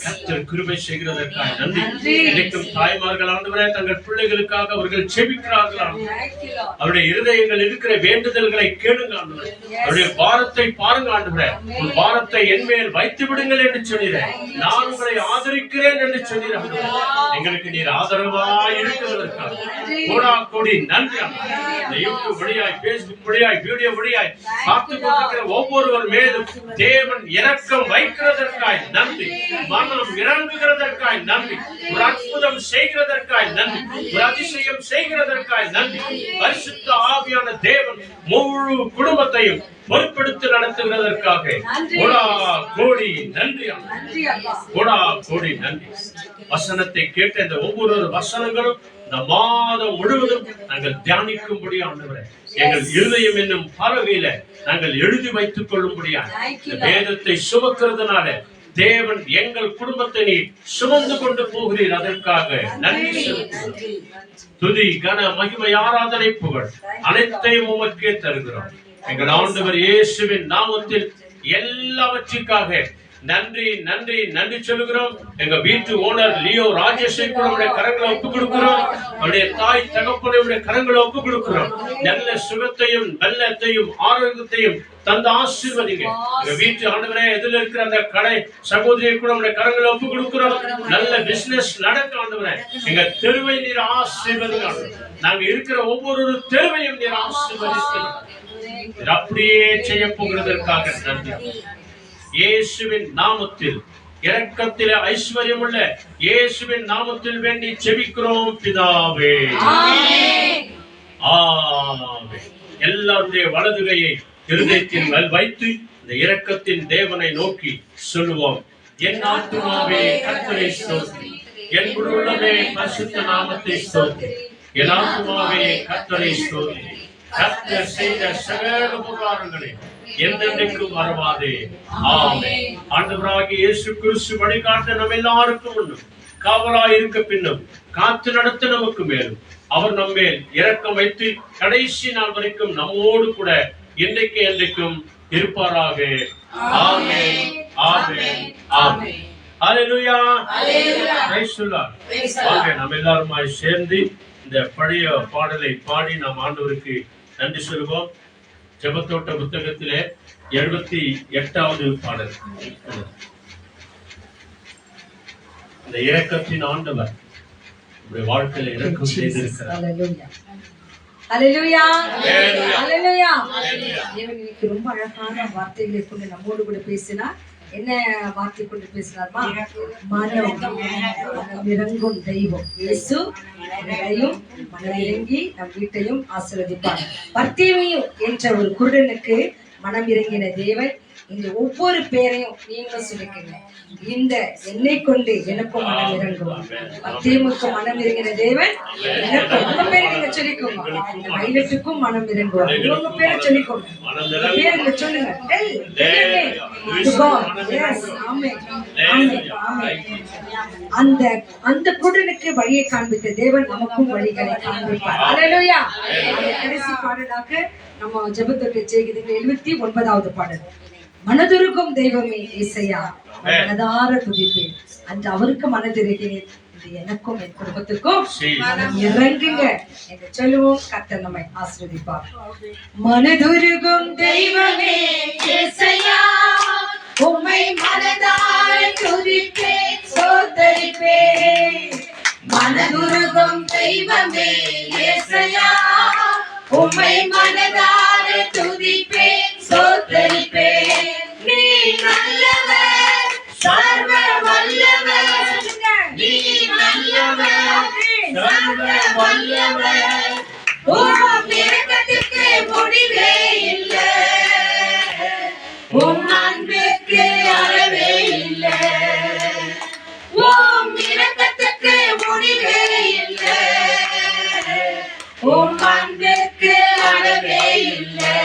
கர்த்தர் கிருபை செய்கிறதற்காக நன்றி. இன்றைக்கும் தாய்மார்கள் ஆண்டவரே தங்கள் பிள்ளைகளுக்காக அவர்கள் செபிக்கிறார்கள். அவருடைய இருதயங்கள் இருக்கிற வேண்டுதல்களை கேளுங்க ஆண்டவரே. அவருடைய பாரத்தை பாருங்க ஆண்டவரே. ஒரு பாரத்தை என் மேல் வைத்து விடுங்கள் என்று சொன்னீரேன். நான் உங்களை ஆதரிக்கிறேன் என்று சொன்னீர். எங்களுக்கு நீர் ஆதரவாய் இருக்கிறதற்காக கோடா கோடி நன்றி. யூடியூப் வழியாய், பேஸ்புக் வழியாய், வீடியோ வழியாய் பார்த்துக் கொண்டிருக்கிற ஒவ்வொருவர் மேலும் தேவன் இரக்கம் வைக்கிறதற்காய் நன்றி, மனம் இறங்குகிறதற்காய் நன்றி, ஒரு அற்புதம் செய்கிறதற்காய் நன்றி, ஒரு அதிசயம் செய்கிறதற்காய் நன்றி. பரிசுத்த ஆவியான தேவன் முழு குடும்பத்தையும் பொறுப்பெடுத்து நடத்துகிறதற்காக கோடா கோடி நன்றி, கோடா கோடி நன்றி. வசனத்தை கேட்ட இந்த ஒவ்வொரு வசனங்களும் இந்த மாதம் முழுவதும் நாங்கள் தியானிக்கும்படி ஆண்டவரே, எங்கள் இருதயம் என்னும் பலகையில நாங்கள் எழுதி வைத்துக் கொள்ளும்படியா வேதத்தை சுமக்கிறதுனால தேவன் எங்கள் குடும்பத்தை நீ சுமந்து கொண்டு போகிறீர். அதற்காக நன்றி செலுத்துகிறோம். துதி கன மகிமை ஆராதனை புகழ் அனைத்தையும் உமக்கே தருகிறோம். எங்கள் ஆண்டவர் இயேசுவின் நாமத்தில் எல்லாவற்றிற்காக நன்றி நன்றி நன்றி சொல்லுகிறோம். எங்க வீட்டு ஓனர் லியோ ராஜேஷை கூட கரங்களை ஒப்பு கொடுக்கிறோம். அவருடைய தாய் தகப்பனுடைய கரங்களை ஒப்பு கொடுக்கிறோம். நல்ல சுகத்தையும் நல்லத்தையும் ஆரோக்கியத்தையும் தந்த ஆசீர்வதிங்க. எங்க வீட்டு ஆண்டவரே எதில் இருக்கிற அந்த கடை சகோதரியை கூட உடைய கரங்களை ஒப்பு கொடுக்கிறோம். நல்ல பிசினஸ் நடக்க ஆண்டவரே. எங்க தெருவை நீர் ஆசீர்வதிங்க. நாங்க இருக்கிற ஒவ்வொரு தெருவையும் நீர் ஆசீர்வதிக்கிறோம். அப்படியே செய்ய போகிறதற்காக நன்றி. இயேசுவின் நாமத்தில் இரக்கத்திலே ஐஸ்வர்யம் உள்ள இயேசுவின் நாமத்தில் வேண்டி செபிக்கிறோம் பிதாவே. ஆமென். எல்லாருடைய வலதுகையை இருதயத்தில் வைத்து இந்த இரக்கத்தின் தேவனை நோக்கி சொல்லுவோம். என் ஆத்துமாவே கர்த்தரை ஸ்தோத்திரி, என் உள்ளமே பரிசுத்த நாமத்தை ஸ்தோத்திரி. என் ஆத்துமாவே கர்த்தரை ஸ்தோத்திரி. கர்த்தர் செய்த சகல உபகாரங்களை என்றென்றைக்கும் மறவாதே. ஆமென். ஆண்டவராகிய இயேசு கிறிஸ்து வழிகாட்ட நம்ம எல்லாருக்கும் முன்னும் காவலாய் இருக்க பின்னும் காத்து நடத்த நமக்கு மேலும் அவர் நம்மேல் இரக்கம் வைத்து கடைசி நாள் வரைக்கும் நம்மோடு கூட இன்றைக்கு என்றைக்கும் இருப்பாராக. Amen. Amen. Amen. Hallelujah. Praise the Lord. வாங்க நம்ம எல்லாருமாய் சேர்ந்து இந்த பழைய பாடலை பாடி நாம் ஆண்டவருக்கு நன்றி சொல்லுவோம். ஜெபத்தோட்ட புத்தகத்திலே 78வது பாடல். இந்த இரக்கத்தின் ஆண்டவர் நம்முடைய வாழ்க்கையில இரக்கம் செய்திருக்கிறார். ஹல்லேலூயா. ஹல்லேலூயா. தேவன் இன்னைக்கு ரொம்ப அழகான வார்த்தைகளை கொண்டு நம்மோடு கூட பேசினார். என்ன வார்த்தை கொண்டு பேசினார்மா? மனம் இறங்கும் தெய்வம் இயேசு மனம் இறங்கி நம் வீட்டையும் ஆசீர்வதிப்பார். பர்தீமையு என்ற ஒரு குருடனுக்கு மனம் இறங்கின தேவன் இந்த ஒவ்வொரு பேரையும் நீங்களும் சொல்லிக்கங்க. இந்த என்னை கொண்டு எனக்கும் மனம் இறங்கும், மத்தியமுக்கு மனம் இறங்கின தேவன் எனக்கும். உங்க பேரை நீங்க சொல்லிக்கோங்க. இந்த வைலட்டுக்கும் மனம் இறங்குவார். உங்க பேரை சொல்லிக்கோங்க. பேருங்க சொல்லுங்க. அந்த அந்த குருடனுக்கு வழியை காண்பித்த தேவன் நமக்கும் வழிகளை காண்பிப்பார். அல்லேலூயா. கடைசி பாடலாக நம்ம ஜெபத்தொட்டு செய்கிறது 79வது பாடல். மனதுருகும் தெய்வமே இசையா மனதார துதிப்பேன், அன்று அவருக்கு மனதிருக்கிறேன், இது எனக்கும் என் குடும்பத்துக்கும் மனம் இறங்குங்க என்று சொல்லுவோம். கர்த்தர் நம்மை ஆசீர்வதிப்பார். மனதுருகும் தெய்வமே இசையா உம்மை மனதார துதிப்பேன் ஸ்தோத்தரிப்பேன். மனதுருகும் தெய்வமே இசையா உம்மை மனதார துதிப்பேன் ஸ்தோத்தரிப்பேன். நீ நல்லவர் சர்வ வல்லவர், நீ நல்லவர் சர்வ வல்லவர், உம் இரக்கத்துக்கு முடிவே இல்லை, உம் அன்புக்கு அளவே இல்லை, உம் இரக்கத்துக்கு முடிவே இல்லை, உம் அன்புக்கு அளவே இல்லை.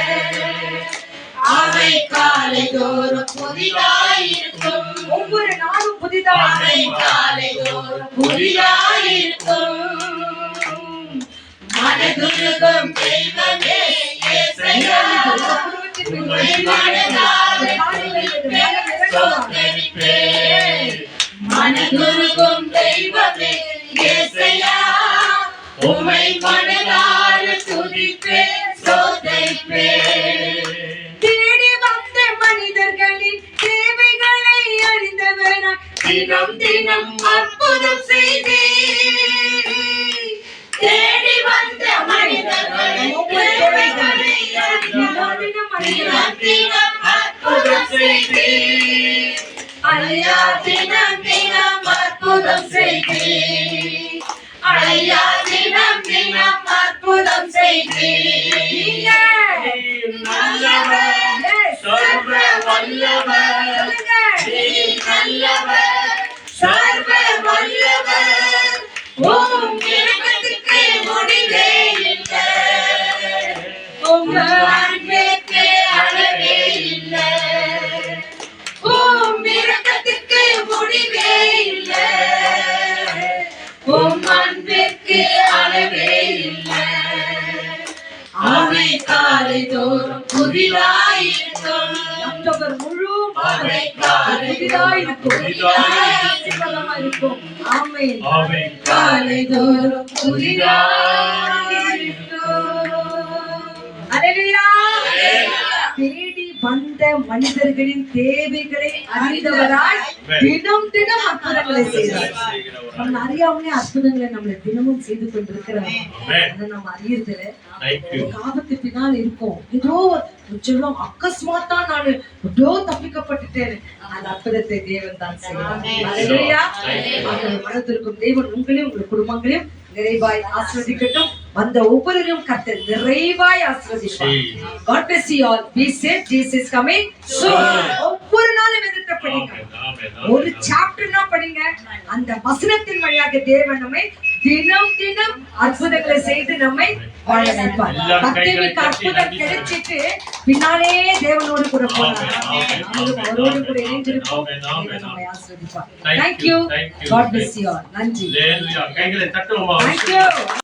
அவை காலை தோறும் புதிதாயிருக்கும், ஒவ்வொரு நாளும் புதிதாய் காலை தோறும் புதிதாயிருக்கும். மனதுருகும் தெய்வமே இயேசையா உம்மை மனதார ஸ்தோத்தரிப்பேன். மனதுருகும் தெய்வமே இயேசையா உம்மை மனதார துதிப்பேன் ஸ்தோத்தரிப்பேன். தேடி வந்த மனிதர்களின் தேவைகளை அறிந்தவராய் தினம் தினம் அற்புதம் செய்தீர். தேடி வந்த மனிதர்களின் தேவைகளை தினம் தினம் அற்புதம் செய்தீர். ஐயா தினம் தினம் அற்புதம் செய்தீர். ஐயா தினம் தினம் அற்புதம் செய்தீர். நல்லவர் சர்வ வல்லவர், நீ நல்லவர் சர்வ வல்லவர், உம் இரக்கத்துக்கு முடிவே இல்லை, உம் அன்புக்கு அளவே இல்லை, உம் இரக்கத்துக்கு முடிவே இல்லை, உம் அன்பிற்கு அளவே இல்லை. அவை காலை தோறும் புதிதாயிருக்கும், அக்டோபர் முழு அவை காலை புதிதாயிருக்கும். ஆமென். அவை காலை தோறும் புதிதாயிருக்கும். அல்லேலூயா. தேடி வந்த மனிதர்களின் தேவைகளை அறிந்தவராய் தினம் தினம் அற்புதங்களை செய்தார். நம்ம அறியாமலே அற்புதங்களை நம்மளை தினமும் செய்து கொண்டிருக்கிறோம். அதை நம்ம அறியறதுல ஆபத்து பின்னால் இருக்கும். ஏதோ சொல்லும் அக்கஸ்மாத்தா நான் ஏதோ தப்பிக்கப்பட்டுட்டேன். அந்த அற்புதத்தை தேவன் தான் செய்வார். மனதிற்கும் தேவன் உங்களையும் உங்கள் குடும்பங்களையும் நிறைவாய் ஆசீர்வதிக்கட்டும். வந்த ஒவ்வொருவரையும் கர்த்தர் நிறைவாய் ஆசீர்வதிப்பார். God bless you all. Be safe. Jesus is coming soon. ஒவ்வொரு நாளும் வேதத்தை படிங்க. ஒரு சாப்டர்னா படிங்க. அந்த வசனத்தின் வழியாக தேவன் நம்மை தினம் தினம் அற்புதங்களை செய்து நம்மை வாழ வைப்பார். பக்திக்கு அற்புதம் கிடைச்சிட்டு பின்னாலே தேவனோடு கூட போனார். அவரோடு கூட இணைந்திருப்போம். நம்மை ஆசீர்வதிப்பார். Thank you. God bless you all. நன்றி. கைகளை தட்டுவோமா? Thank you.